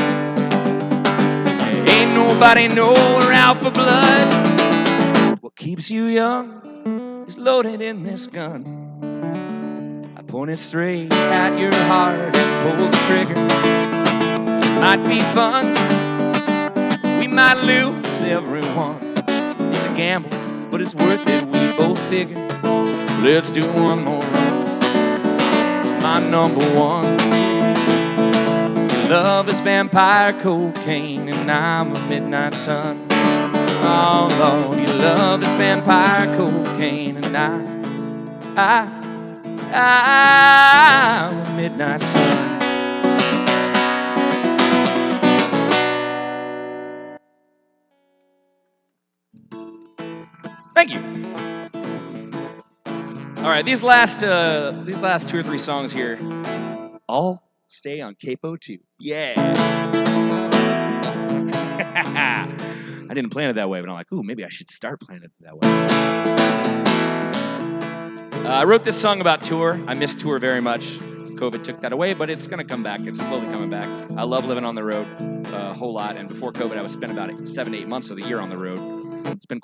Ain't nobody know we're out for blood. What keeps you young is loaded in this gun. I point it straight at your heart and pull the trigger. It might be fun, we might lose everyone. It's a gamble, but it's worth it, we both figure. Let's do one more run. My number one. Your love is vampire cocaine, and I'm a midnight sun. Oh Lord, your love is vampire cocaine, and I'm a midnight sun. Thank you. All right, these last 2 or 3 songs here, all stay on Capo 2. Yeah. I didn't plan it that way, but I'm like, ooh, maybe I should start planning it that way. I wrote this song about tour. I miss tour very much. COVID took that away, but it's going to come back. It's slowly coming back. I love living on the road a whole lot, and before COVID, I was spent about 7 to 8 months of the year on the road. It's been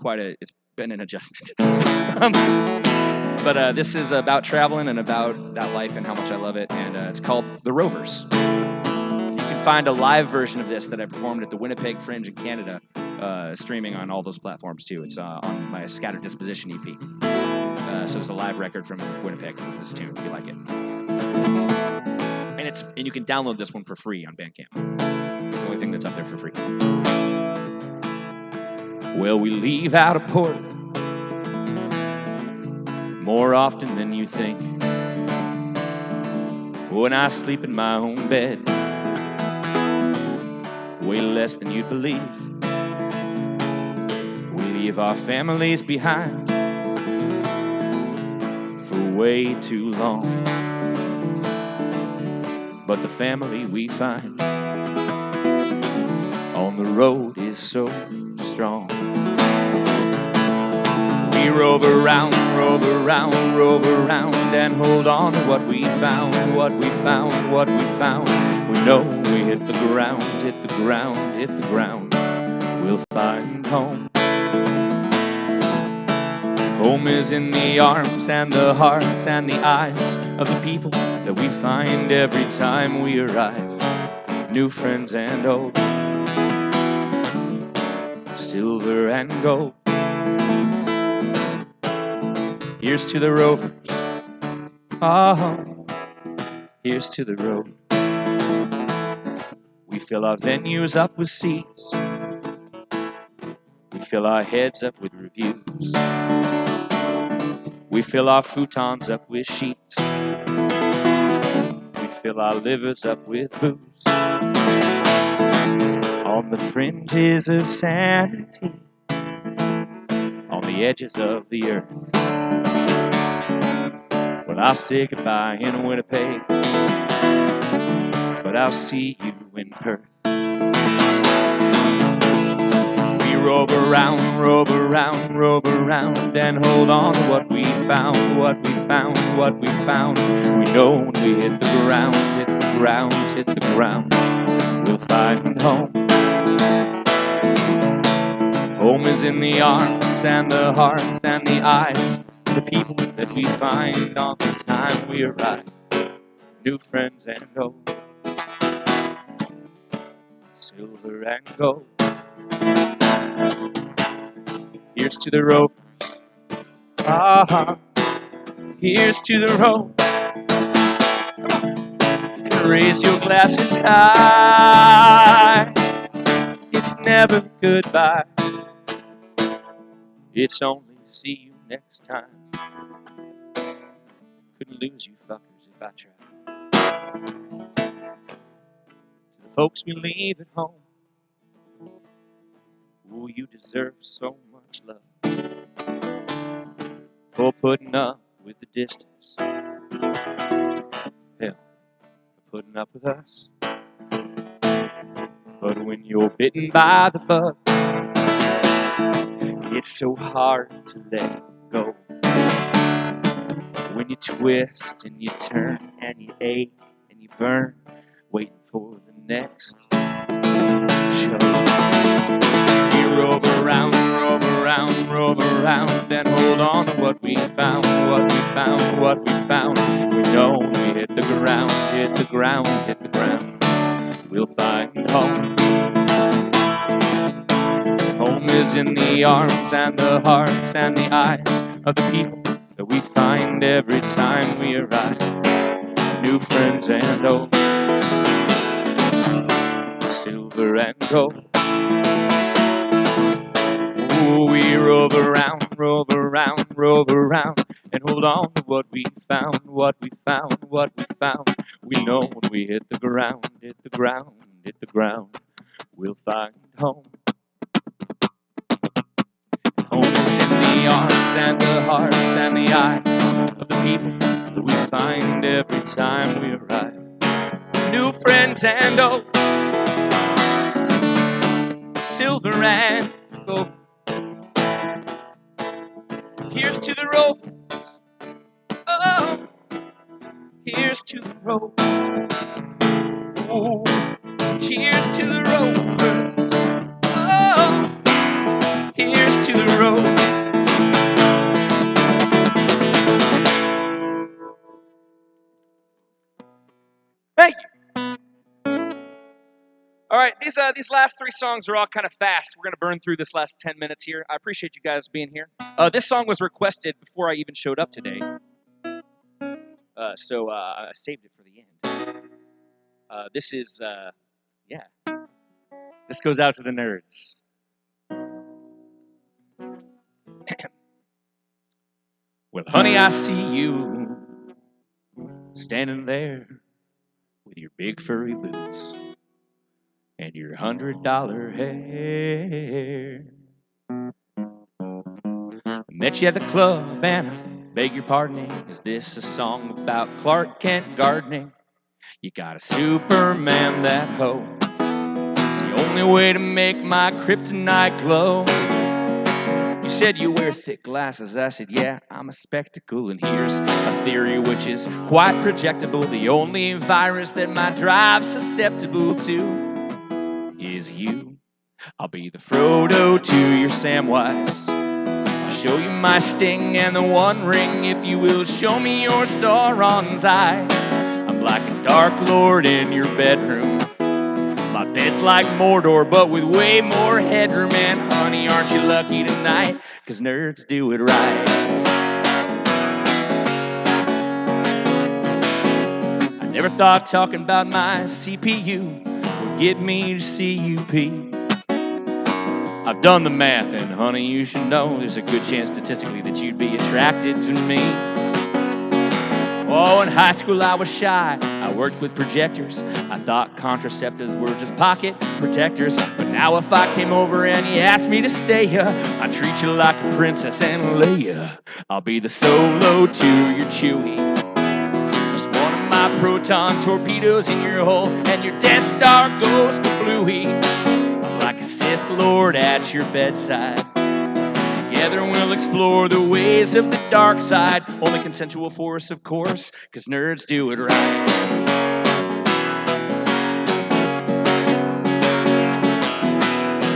an adjustment. But this is about traveling and about that life and how much I love it, and it's called The Rovers. You can find a live version of this that I performed at the Winnipeg Fringe in Canada, streaming on all those platforms too. It's on my Scattered Disposition EP. So it's a live record from Winnipeg with this tune if you like it. And you can download this one for free on Bandcamp. It's the only thing that's up there for free. Well, we leave out of port more often than you think. When I sleep in my own bed, way less than you'd believe. We leave our families behind for way too long. But the family we find on the road is so strong. We rove around, and hold on to what we found, what we found, what we found. We know we hit the ground, hit the ground, hit the ground. We'll find home. Home is in the arms and the hearts and the eyes of the people that we find every time we arrive. New friends and old, silver and gold. Here's to the rovers, oh, here's to the road. We fill our venues up with seats, we fill our heads up with reviews, we fill our futons up with sheets, we fill our livers up with booze. On the fringes of sanity, on the edges of the earth. Well, I'll say goodbye in Winnipeg, but I'll see you in Perth. We rove around, and hold on to what we found, what we found, what we found. We know when we hit the ground, hit the ground, hit the ground, we'll find home. Home is in the arms and the hearts and the eyes of the people that we find on the time we arrive. New friends and old, silver and gold. Here's to the road, ah, here's to the road. And raise your glasses high. It's never goodbye, it's only see you next time. Couldn't lose you fuckers if I tried. To the folks we leave at home, oh, you deserve so much love for putting up with the distance. Hell, for putting up with us. But when you're bitten by the bug, it's so hard to let go. When you twist and you turn and you ache and you burn, waiting for the next show. We rove around, and hold on to what we found, what we found, what we found. We know when we hit the ground, hit the ground, hit the ground, we'll find home. Home is in the arms and the hearts and the eyes of the people that we find every time we arrive. New friends and old, silver and gold. Ooh, we rove around, and hold on to what we found, what we found, what we found. We know when we hit the ground, hit the ground, hit the ground, we'll find home. Home is in the arms and the hearts and the eyes of the people that we find every time we arrive. New friends and old, silver and gold. Here's to the road, oh, here's to the road. Oh, here's to the road, oh, here's to the road. Thank you. All right, these last three songs are all kind of fast. We're going to burn through this last 10 minutes here. I appreciate you guys being here. This song was requested before I even showed up today. So I saved it for the end. This is, yeah. This goes out to the nerds. Well, honey, I see you standing there with your big furry boots and your $100 hair. I met you at the club and I beg your pardon. Is this a song about Clark Kent gardening? You got a Superman that hoe. It's the only way to make my kryptonite glow. You said you wear thick glasses. I said, yeah, I'm a spectacle. And here's a theory which is quite projectable. The only virus that my drive's susceptible to is you. I'll be the Frodo to your Samwise. I'll show you my sting and the One Ring if you will show me your Sauron's eye. I'm like a Dark Lord in your bedroom. My bed's like Mordor, but with way more headroom. And honey, aren't you lucky tonight? 'Cause nerds do it right. I never thought talking about my CPU would get me to CUP. I've done the math, and honey, you should know there's a good chance statistically that you'd be attracted to me. Oh, in high school I was shy. I worked with projectors. I thought contraceptives were just pocket protectors. But now if I came over and you asked me to stay, I'd treat you like a princess and Leia. I'll be the Solo to your Chewie. Just one of my proton torpedoes in your hull, and your Death Star goes kablooey. I'm like a Sith Lord at your bedside. Together we'll explore the ways of the dark side. Only consensual force, of course, 'cause nerds do it right.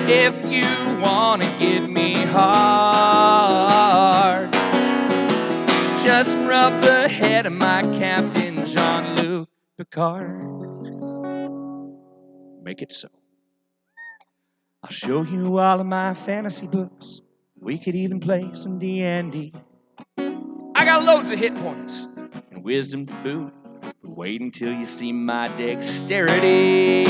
If you wanna get me hard, just rub the head of my Captain Jean-Luc Picard. Make it so. I'll show you all of my fantasy books. We could even play some D&D. I got loads of hit points and wisdom to boot. But wait until you see my dexterity.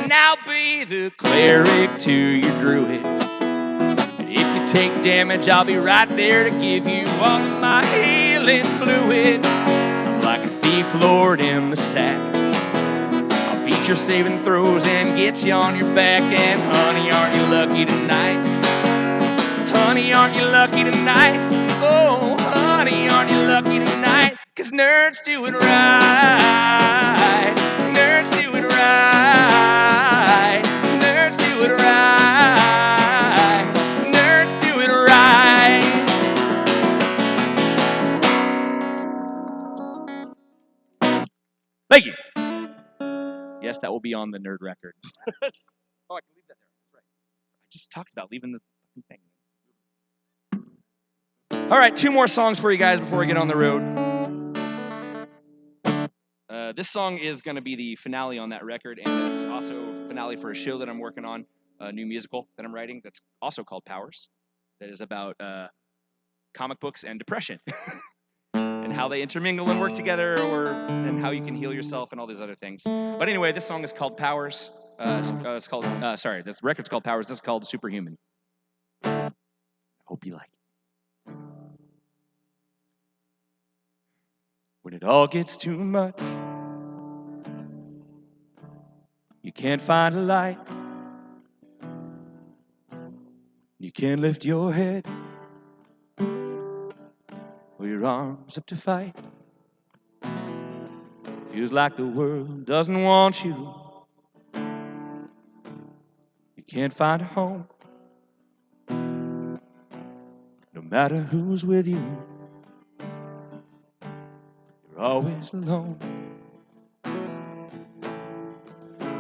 And I'll be the cleric to your druid. And if you take damage, I'll be right there to give you all of my healing fluid. I'm like a thief lord in the sack. Beat your saving throws and get you on your back. And honey, aren't you lucky tonight? Honey, aren't you lucky tonight? Oh, honey, aren't you lucky tonight? 'Cause nerds do it right. Nerds do it right. Nerds do it right. Nerds do it right. Thank you. Yes, that will be on the nerd record. Oh, I can leave that there. That's right. I just talked about leaving the thing. All right, 2 more songs for you guys before we get on the road. This song is going to be the finale on that record, and it's also a finale for a show that I'm working on, a new musical that I'm writing that's also called Powers, that is about comic books and depression. And how they intermingle and work together, and how you can heal yourself and all these other things. But anyway, this song is called Powers. This record's called Powers. This is called Superhuman. Hope you like it. When it all gets too much, you can't find a light. You can't lift your head or your arms up to fight. Feels like the world doesn't want you. You can't find a home, no matter who's with you. You're always alone.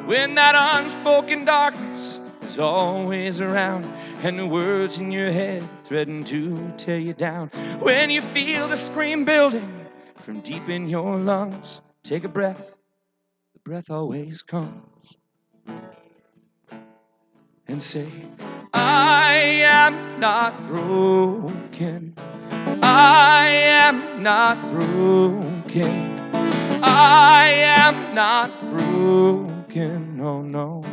When that unspoken darkness is always around, and the words in your head threaten to tear you down. When you feel the scream building from deep in your lungs, take a breath. The breath always comes. And say, I am not broken. I am not broken. I am not broken. Oh no.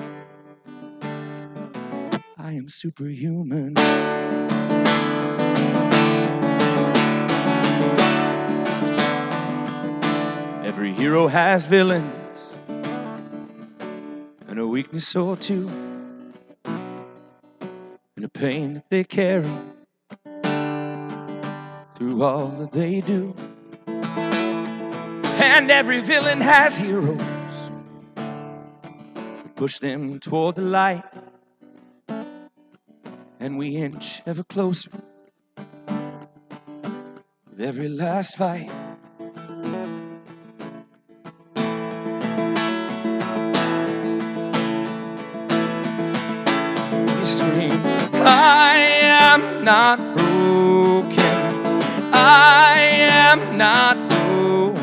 I am superhuman. Every hero has villains and a weakness or two, and a pain that they carry through all that they do. And every villain has heroes who push them toward the light. and we inch ever closer with every last fight. We scream, I am not broken. I am not broken.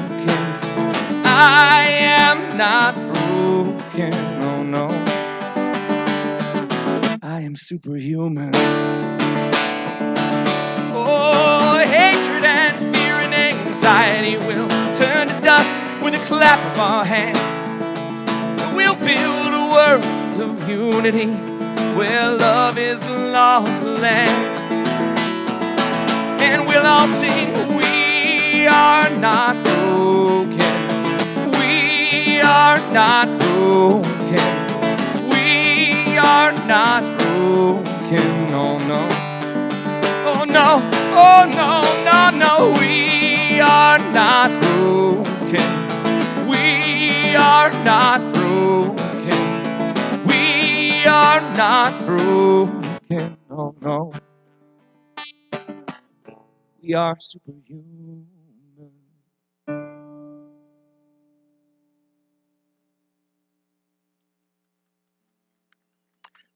I am not broken. Oh no. I am superhuman. Oh, hatred and fear and anxiety will turn to dust with a clap of our hands. We'll build a world of unity where love is the law of the land. And we'll all sing, we are not broken. We are not broken. We are not broken. Oh no. Oh no. Oh no, no, no. We are not broken. We are not broken. We are not broken. Oh no. We are superhuman.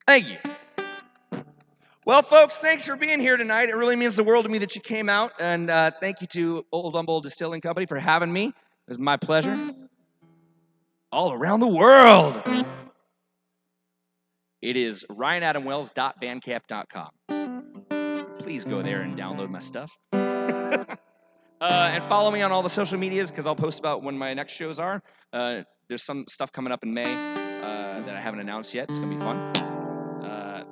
Thank you. Well, folks, thanks for being here tonight. It really means the world to me that you came out. And thank you to Old Humble Distilling Company for having me. It was my pleasure. All around the world. It is ryanadamwells.bandcamp.com. Please go there and download my stuff. And follow me on all the social medias because I'll post about when my next shows are. There's some stuff coming up in May that I haven't announced yet. It's going to be fun.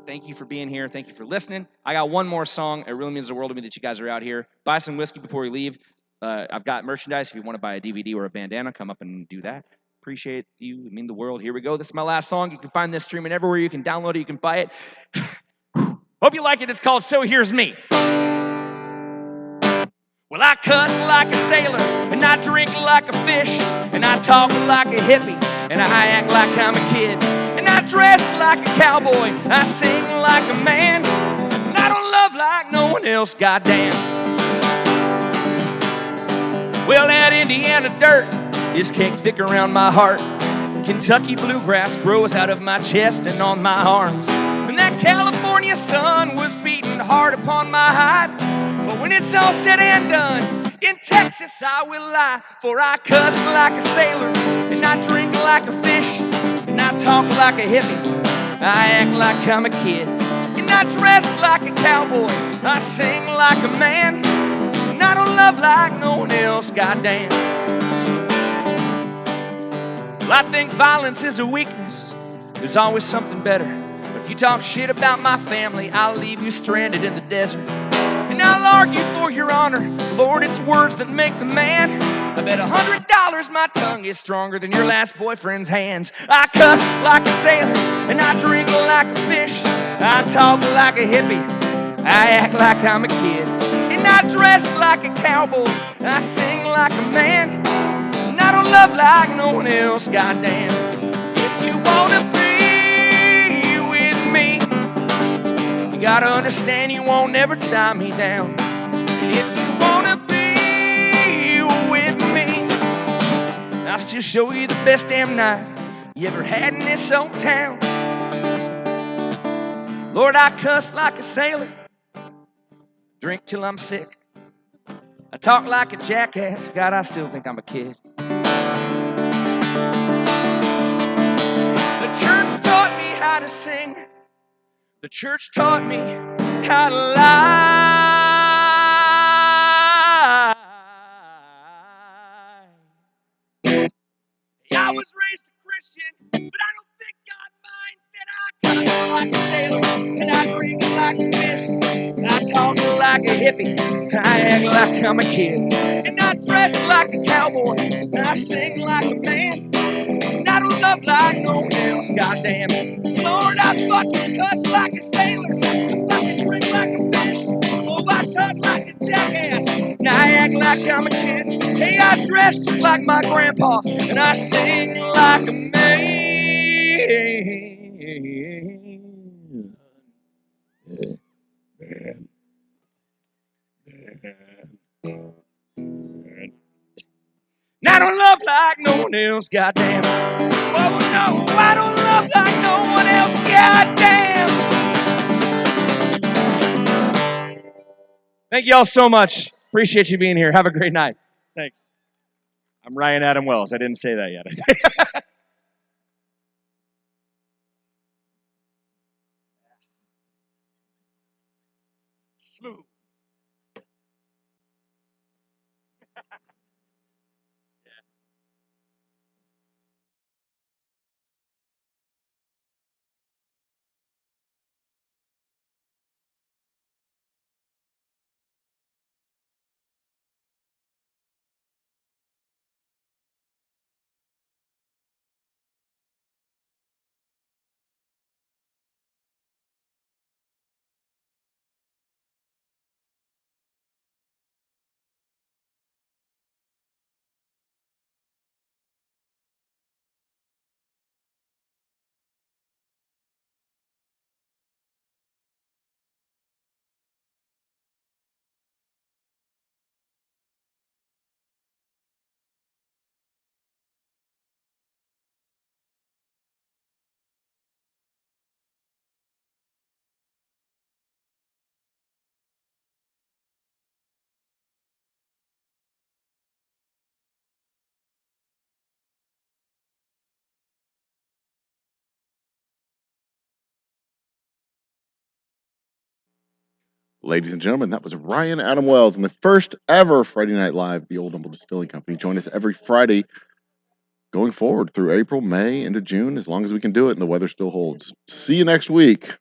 Thank you for being here. Thank you for listening. I got one more song. It really means the world to me that you guys are out here. Buy some whiskey before you leave. I've got merchandise. If you want to buy a DVD or a bandana, come up and do that. Appreciate you. It means the world. Here we go. This is my last song. You can find this streaming everywhere. You can download it. You can buy it. Hope you like it. It's called So Here's Me. Well, I cuss like a sailor, and I drink like a fish, and I talk like a hippie, and I act like I'm a kid, and I dress like a cowboy, I sing like a man, and I don't love like no one else, goddamn. Well, that Indiana dirt is caked thick around my heart. Kentucky bluegrass grows out of my chest and on my arms. And that California sun was beating hard upon my hide. But when it's all said and done, in Texas I will lie. For I cuss like a sailor, and I drink like a fish, and I talk like a hippie, I act like I'm a kid, and I dress like a cowboy, I sing like a man, and I don't love like no one else, goddamn. Well, I think violence is a weakness. There's always something better. But if you talk shit about my family, I'll leave you stranded in the desert. And I'll argue for your honor. Lord, it's words that make the man. I bet $100 my tongue is stronger than your last boyfriend's hands. I cuss like a sailor, and I drink like a fish. I talk like a hippie. I act like I'm a kid. And I dress like a cowboy. I sing like a man. And I don't love like no one else, goddamn. If you wanna be with me, you gotta understand you won't never tie me down. If you wanna be with me, I'll still show you the best damn night you ever had in this old town. Lord, I cuss like a sailor, drink till I'm sick, I talk like a jackass, God, I still think I'm a kid. The church taught me how to sing. The church taught me how to lie. I was raised a Christian, but I don't think God minds that I cuss like a sailor, and I drink like a fish, and I talk like a hippie, I act like I'm a kid, and I dress like a cowboy, and I sing like a man, and I don't love like no one else, goddamn. Lord, I fucking cuss like a sailor, I fucking drink like a fish, oh, I talk like a jackass, and I act like I'm a kid. Hey, I dress just like my grandpa, and I sing like a man. Now I don't love like no one else, goddamn. Oh no, I don't love like no one else, goddamn. Thank you all so much. Appreciate you being here. Have a great night. Thanks. I'm Ryan Adam Wells. I didn't say that yet. Smooth. Ladies and gentlemen, that was Ryan Adam Wells in the first ever Friday Night Live, the Old Humble Distilling Company. Join us every Friday going forward through April, May, into June, as long as we can do it and the weather still holds. See you next week.